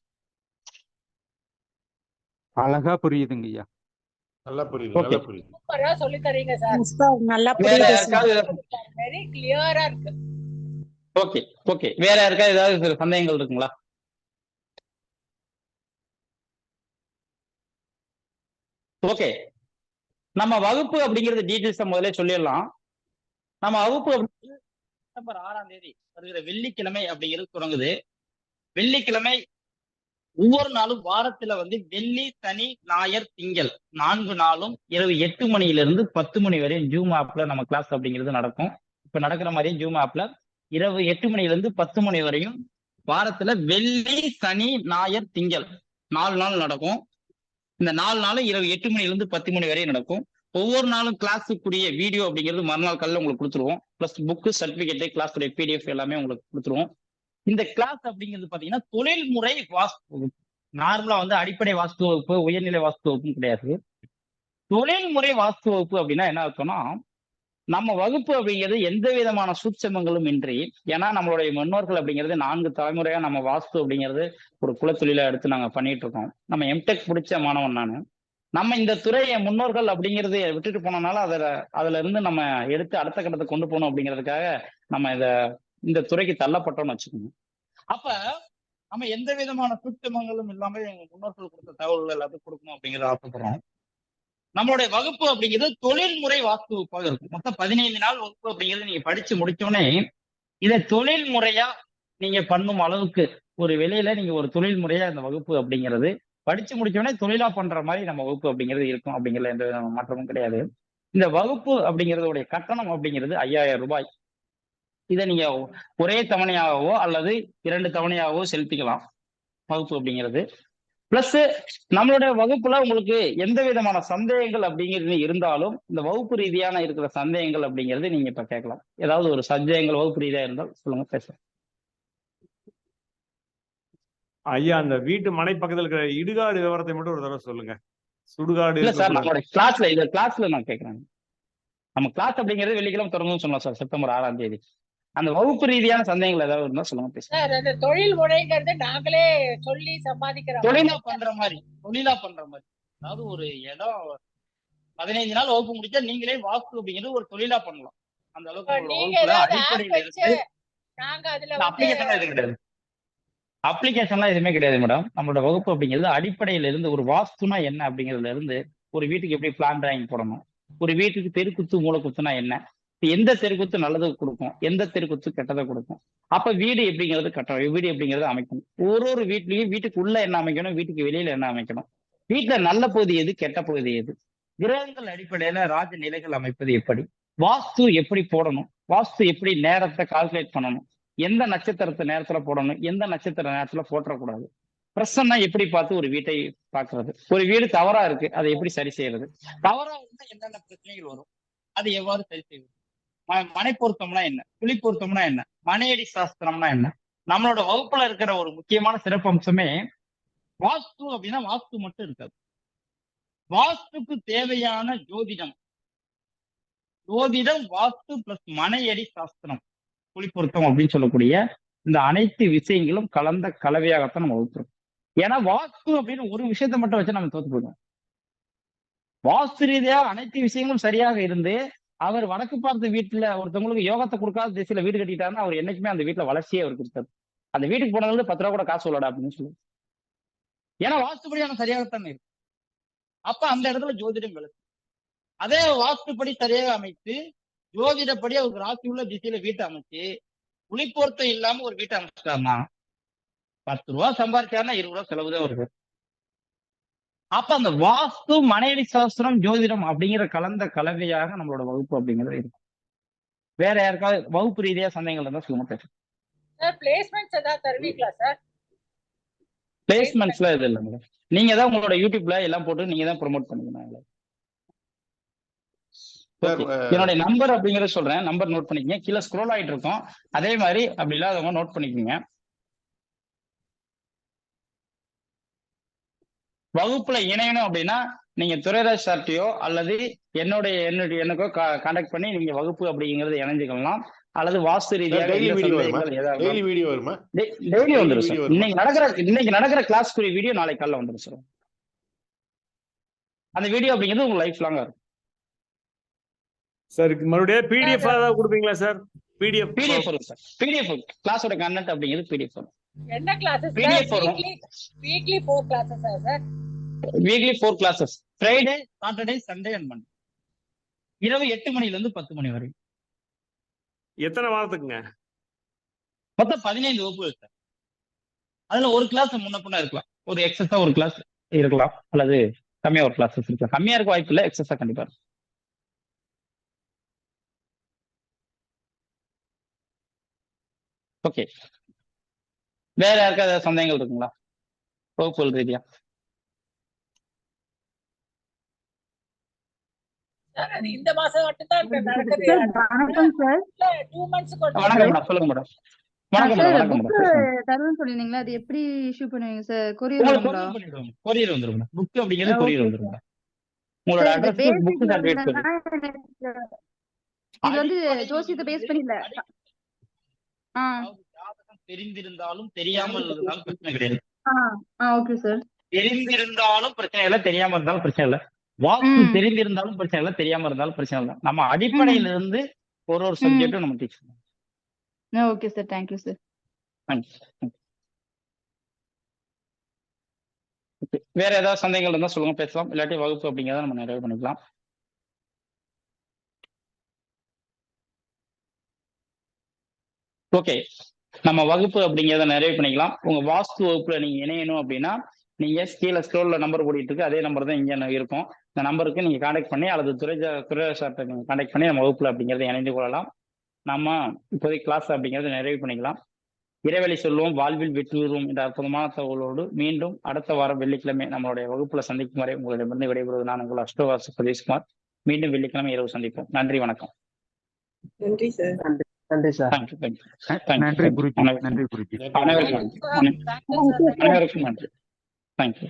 அழகா புரியுதுங்கய்யா. நல்லா புரியுது, Okay. நல்லா புரியுது. சூப்பரா சொல்லி தரீங்க சார். நல்லா வேற புரியுது யாருக்காவது வெரி கிளியரா இருக்கு. ஓகே ஓகே வேற யாருக்காவது ஏதாவது சில சந்தேகங்கள் இருக்குங்களா? ஓகே, நம்ம வகுப்பு அப்படிங்கிறது டீட்டெயில்ஸ் முதல்ல சொல்லிடலாம். நம்ம வகுப்பு அப்படிங்கிறது செப்டம்பர் 6ஆம் தேதி வருகிற வெள்ளிக்கிழமை அப்படிங்கிறது தொடங்குது. வெள்ளிக்கிழமை ஒவ்வொரு நாளும் வாரத்துல வெள்ளி, சனி, ஞாயிறு, திங்கள் 4 நாளும் இரவு 8 மணியிலிருந்து 10 மணி வரை ஜூம் ஆப்ல நம்ம கிளாஸ் அப்படிங்கிறது நடக்கும். இப்ப நடக்கிற மாதிரியே ஜூம் ஆப்ல இரவு 8 மணியிலிருந்து 10 மணி வரையும் வாரத்துல வெள்ளி, சனி, ஞாயிறு, திங்கள் 4 நாள் நடக்கும். இந்த 4 நாளும் இரவு 8 மணியிலிருந்து 10 மணி வரை நடக்கும். ஒவ்வொரு நாளும் கிளாஸுக்குரிய வீடியோ அப்படிங்கிறது மறுநாள் காலையில உங்களுக்கு கொடுத்துருவோம். பிளஸ் புக்கு, சர்டிபிகேட், கிளாஸுடைய PDF எல்லாமே உங்களுக்கு கொடுத்துருவோம். இந்த கிளாஸ் அப்படிங்கிறது பாத்தீங்கன்னா தொழில்முறை வாஸ்து. நார்மலா அடிப்படை வாஸ்து வகுப்பு, உயர்நிலை வாஸ்து வகுப்பும் கிடையாது. தொழில்முறை வாஸ்து வகுப்பு அப்படின்னா என்ன அர்த்தம்னா, நம்ம வகுப்பு அப்படிங்கிறது எந்த விதமான சூட்சமங்களும் இன்றி, ஏன்னா நம்மளுடைய முன்னோர்கள் அப்படிங்கிறது 4 தலைமுறையா நம்ம வாஸ்து அப்படிங்கிறது ஒரு குலத்தொழிலா எடுத்து நாங்க பண்ணிட்டு இருக்கோம். நம்ம எம்டெக் பிடிச்ச மாணவன் நானு. நம்ம இந்த துறையை முன்னோர்கள் அப்படிங்கிறது விட்டுட்டு போனனால அதுல இருந்து நம்ம எடுத்து அடுத்த கட்டத்தை கொண்டு போகணும் அப்படிங்கிறதுக்காக நம்ம இந்த துறைக்கு தள்ளப்பட்டோம்னு வச்சுக்கோங்க. அப்ப நம்ம எந்த விதமான சூட்சமங்களும் இல்லாம எங்க முன்னோர்கள் கொடுத்த தகவல்கள் எல்லாத்தையும் கொடுக்கணும் அப்படிங்கிறத ஆசைப்படுறோம். நம்மளுடைய வகுப்பு அப்படிங்கிறது தொழில்முறை வாஸ்து வகுப்பாக இருக்கும். மொத்தம் 15 நாள் வகுப்பு அப்படிங்கிறது நீங்க படிச்சு முடிச்சோடனே இதை தொழில்முறையா நீங்க பண்ணும் அளவுக்கு ஒரு வெளியில நீங்க ஒரு தொழில்முறையா இந்த வகுப்பு அப்படிங்கிறது படிச்சு முடிச்சோடனே தொழிலா பண்ற மாதிரி நம்ம வகுப்பு அப்படிங்கிறது இருக்கும். அப்படிங்கிற எந்த விதமான மாற்றமும் கிடையாது. இந்த வகுப்பு அப்படிங்கிறதுடைய கட்டணம் அப்படிங்கிறது 5000 ரூபாய். இதை நீங்க ஒரே தவணையாகவோ அல்லது 2 தவணையாகவோ செலுத்திக்கலாம் வகுப்பு அப்படிங்கிறது. பிளஸ் நம்மளுடைய வகுப்புல உங்களுக்கு எந்த விதமான சந்தேகங்கள் அப்படிங்கிறது இருந்தாலும் இந்த வகுப்பு ரீதியான இருக்கிற சந்தேகங்கள் அப்படிங்கிறது நீங்க இப்ப கேட்கலாம். ஏதாவது ஒரு சந்தேகங்கள் வகுப்பு ரீதியா இருந்தால் சொல்லுங்க, பேசலாம். ஐயா, அந்த வீட்டு மனை பக்கத்துல இருக்கிற இடுகாடு விவரத்தை மட்டும் ஒரு தடவை சொல்லுங்க. சுடுகாடு இல்ல சார், நம்மளோட கிளாஸ்ல நான் கேட்கிறேன். நம்ம கிளாஸ் அப்படிங்கிறது வெள்ளிக்கிழமை தொடங்கணும்னு சொன்னோம் சார், செப்டம்பர் 6ஆம் தேதி. அந்த வகுப்பு ரீதியான சந்தேகங்கள் ஏதாவது இருந்தா சொல்லுங்க, பேசுங்க. சார், அந்த தொழில் முறைங்கிறது நாங்களே சொல்லி சம்பாதிக்கிறோம். தொழிலா பண்ற மாதிரி. அதாவது ஒரு இடம் 15 நாள் வகுப்பு முடிச்சா நீங்களே வாஸ்து அப்படிங்கிறது ஒரு தொழிலா பண்ணலாம். அந்த அளவுக்கு நீங்க ஏதாவது ஆப் வச்சு நாங்க அதுல அப்ளிகேஷன் எதுவும் கிடையாது. அப்ளிகேஷன்லாம் எதுவுமே கிடையாது மேடம். நம்மளோட வகுப்பு அப்படிங்கிறது அடிப்படையில இருந்து ஒரு வாஸ்துனா என்ன அப்படிங்கிறதுல இருந்து ஒரு வீட்டுக்கு எப்படி பிளான் டிராயிங் போடணும், ஒரு வீட்டுக்கு தெருக்குத்து மூலக்குத்துனா என்ன, எந்த தெருக்குத்து நல்லதை கொடுக்கும், எந்த தெருக்குத்து கெட்டதை கொடுக்கும், அப்ப வீடு எப்படிங்கிறது கட்டணும், வீடு எப்படிங்கிறது அமைக்கணும், ஒரு வீட்லயும் வீட்டுக்கு உள்ள என்ன அமைக்கணும், வீட்டுக்கு வெளியில என்ன அமைக்கணும், வீட்டுல நல்ல பகுதி எது, கெட்ட பகுதி எது, கிரகங்கள் அடிப்படையில ராஜ நிலைகள் அமைப்பது எப்படி, வாஸ்து எப்படி போடணும், வாஸ்து எப்படி நேரத்தை கால்குலேட் பண்ணணும், எந்த நட்சத்திரத்தை நேரத்துல போடணும், எந்த நட்சத்திர நேரத்துல போட்டக்கூடாது, பிரசன்னா எப்படி பார்த்து ஒரு வீட்டை பார்க்கறது, ஒரு வீடு தவறா இருக்கு அதை எப்படி சரி செய்யறது, தவறா இருந்தா என்னென்ன பிரச்சனைகள் வரும், அது எவ்வாறு சரி செய்வது, மனை பொருத்தம்னா என்ன, குழி பொருத்தம்னா என்ன, மனையடி சாஸ்திரம்னா என்ன. நம்மளோட வகுப்புல இருக்கிற ஒரு முக்கியமான சிறப்பு அம்சமே வாஸ்து அப்படின்னா வாஸ்து மட்டும் இருக்காது. வாஸ்துக்கு தேவையான ஜோதிடம், வாஸ்து பிளஸ் மனையடி சாஸ்திரம், குழி பொருத்தம் அப்படின்னு சொல்லக்கூடிய இந்த அனைத்து விஷயங்களும் கலந்த கலவையாகத்தான் நம்ம வகுக்கிறோம். ஏன்னா வாஸ்து அப்படின்னு ஒரு விஷயத்த மட்டும் வச்சு நம்ம தோத்து போயிடும். வாஸ்து ரீதியாக அனைத்து விஷயங்களும் சரியாக இருந்து அவர் வடக்கு பார்த்த வீட்டுல ஒருத்தவங்களுக்கு யோகத்தை கொடுக்காத திசையில வீடு கட்டிட்டாருன்னா அவர் என்னைக்குமே அந்த வீட்டுல வளர்ச்சியே அவர் கொடுத்தாரு. அந்த வீட்டுக்கு போனதுல 10 ரூபா கூட காசு உள்ளடா அப்படின்னு சொல்லு. ஏன்னா வாஸ்துப்படியான சரியாகத்தானே இருக்கு. அப்ப அந்த இடத்துல ஜோதிடம் விளக்கு. அதே வாஸ்துப்படி சரியாக அமைத்து ஜோதிடப்படி அவருக்கு ராசி உள்ள திசையில வீட்டை அமைச்சு குளிப்பொருத்தம் இல்லாம ஒரு வீட்டை அமைச்சிட்டாருன்னா 10 ரூபா சம்பாதிச்சாருன்னா 20 ரூபா செலவுதான் வருது. அப்ப அந்த வாஸ்து, மனையடி சாஸ்திரம், ஜோதிடம் அப்படிங்கிற கலந்த கலவையாக நம்மளோட வகுப்பு அப்படிங்கிறது இருக்கும். வேற யாருக்காவது வகுப்பு ரீதியா சந்தேகங்கள் இருந்தா சொல்லுங்க, பேசுங்க. பிளேஸ்மெண்ட்ஸ் ஏதாவது தருவீங்களா சார்? பிளேஸ்மெண்ட்ஸ்ல இது இல்லை மேடம். நீங்க தான் உங்களோட யூடியூப்ல எல்லாம் போட்டு நீங்க தான் ப்ரொமோட் பண்ணிக்கணும். என்னோட நம்பர் அப்படிங்கறத சொல்றேன், நம்பர் நோட் பண்ணிக்கங்க. கீழே ஸ்க்ரோல் ஆயிட்டு இருக்கோம். அதே மாதிரி அப்படி இல்லாதவங்க நோட் பண்ணிக்கோங்க. வகுப்புல இணையணும் அப்படின்னா நீங்க துரைராஜ் சார்ட்டையோ அல்லது எனக்கோ கான்டாக்ட் பண்ணி நீங்க வகுப்பு அப்படிங்கிறது இணைஞ்சுக்கலாம். அல்லது வாஸ்து ரீதியாக டெய்லி வந்துடும் சார். இன்னைக்கு நடக்கிற கிளாஸ்க்குரிய வீடியோ நாளைக்கு காலைல வந்துடும் சார். அந்த வீடியோ அப்படிங்கிறது உங்க லைஃப் லாங்கா இருக்கும் சார். மறுபடியும் PDF ஏதாவது கொடுப்பீங்களா சார்? PDF வரும் சார். PDF கிளாஸோட கண்டென்ட் அப்படிங்கிறது PDF வரும். என்ன கிளாसेस? PDF வரும். Weekly 4 classes sir. Weekly 4 classes. Friday, Saturday, Sunday and Monday. இரவு 8 மணில இருந்து 10 மணி வரை. எத்தனை வாரத்துக்குங்க? மொத்தம் 15 வகுப்புகள் சார். அதுல ஒரு கிளாஸ் முன்ன பின்ன இருக்கலாம், ஒரு எக்ஸஸா ஒரு கிளாஸ் இருக்கலாம், அல்லது கம்மியா ஒரு கிளாஸஸ் இருக்கலாம். கம்மியா இருக்க வாய்ப்பு இல்லை, எக்ஸஸா கண்டிப்பா இருக்கும். ஓகே, வேற யாருக்காவது ஏதாவது சந்தேகங்கள் இருக்குங்களா வகுப்புகள் ரீதியா? சார், அது இந்த மாசம் மட்டும்தான் இப்ப நடக்குது. வணக்கம் சார். 2 monthsக்கு ஒரு வணக்கம் மேடம், சொல்லுங்க மேடம். வணக்கம் மேடம், வணக்கம் மேடம். தருவன் சொல்லிருந்தீங்களா, அது எப்படி இஷ்யூ பண்ணுவீங்க சார்? உங்களுக்கு கொரியர் கொரியர் பண்ணிடுவாங்க, கொரியர் வந்துரும் மேடம். புக் அப்படிங்கிறது கொரியர் வந்துரும் மேடம். உங்களோட அட்ரஸ் புக் சர்டிஃபிகேட் கொரியர். இது வந்து ஜோசியத்தை பேஸ் பண்ணி இல்ல. ஜாதகம் தெரிந்திருந்தாலும் தெரியாமல் இருந்தாலும் பிரச்சனை கிடையாது. Okay sir. தெரிந்திருந்தாலும் பிரச்சனை இல்லை, தெரியாம இருந்தாலும் பிரச்சனை இல்லை. வாஸ்து தெரிந்திருந்தாலும் பிரச்சனை இல்லை, தெரியாம இருந்தாலும் பிரச்சனை இல்லை. நம்ம அடிப்படையில இருந்து ஒரு சப்ஜெக்டும் நம்ம டீச் பண்ணுவோம். Okay sir, thank you sir. வேற ஏதாவது சந்தேகங்கள் இருந்தா சொல்லுங்க, பேசலாம். இல்லாட்டி வகுப்பு அப்படிங்கிறத நம்ம நிறைவு பண்ணிக்கலாம். ஓகே, நம்ம வகுப்பு அப்படிங்கிறத நிறைவு பண்ணிக்கலாம். உங்க வாஸ்து வகுப்புல நீங்க இணையணும் அப்படின்னா நீங்க கீழே ஸ்க்ரோல்ல நம்பர் ஓடிட்டு இருக்கு, அதே நம்பர் தான் இங்க இருக்கும். இந்த நம்பருக்கு நீங்க கான்டாக்ட் பண்ணி அல்லது துறை சார்ட்ட நீங்க கான்டாக்ட் பண்ணி நம்ம வகுப்புல அப்படிங்கிறத இணைந்து கொள்ளலாம். நம்ம இப்போதைக்கு கிளாஸ் அப்படிங்கிறத நிறைவு பண்ணிக்கலாம். இறைவழி சொல்லுவோம், வாழ்வில் வெற்றியுறுவோம் என்ற அற்புதமான தகவலோடு மீண்டும் அடுத்த வாரம் வெள்ளிக்கிழமை நம்மளுடைய வகுப்புல சந்திக்கும் வரை உங்களிடமிருந்து விடைபெறுவது நான் உங்கள் அஷ்டவாசு சதீஷ்குமார். மீண்டும் வெள்ளிக்கிழமை இரவு சந்திப்போம். நன்றி, வணக்கம். நன்றி சார். நன்றி சார். நன்றி குருஜி. நன்றி குருஜி. அனைவருக்கும் நன்றி. தேங்க்யூ.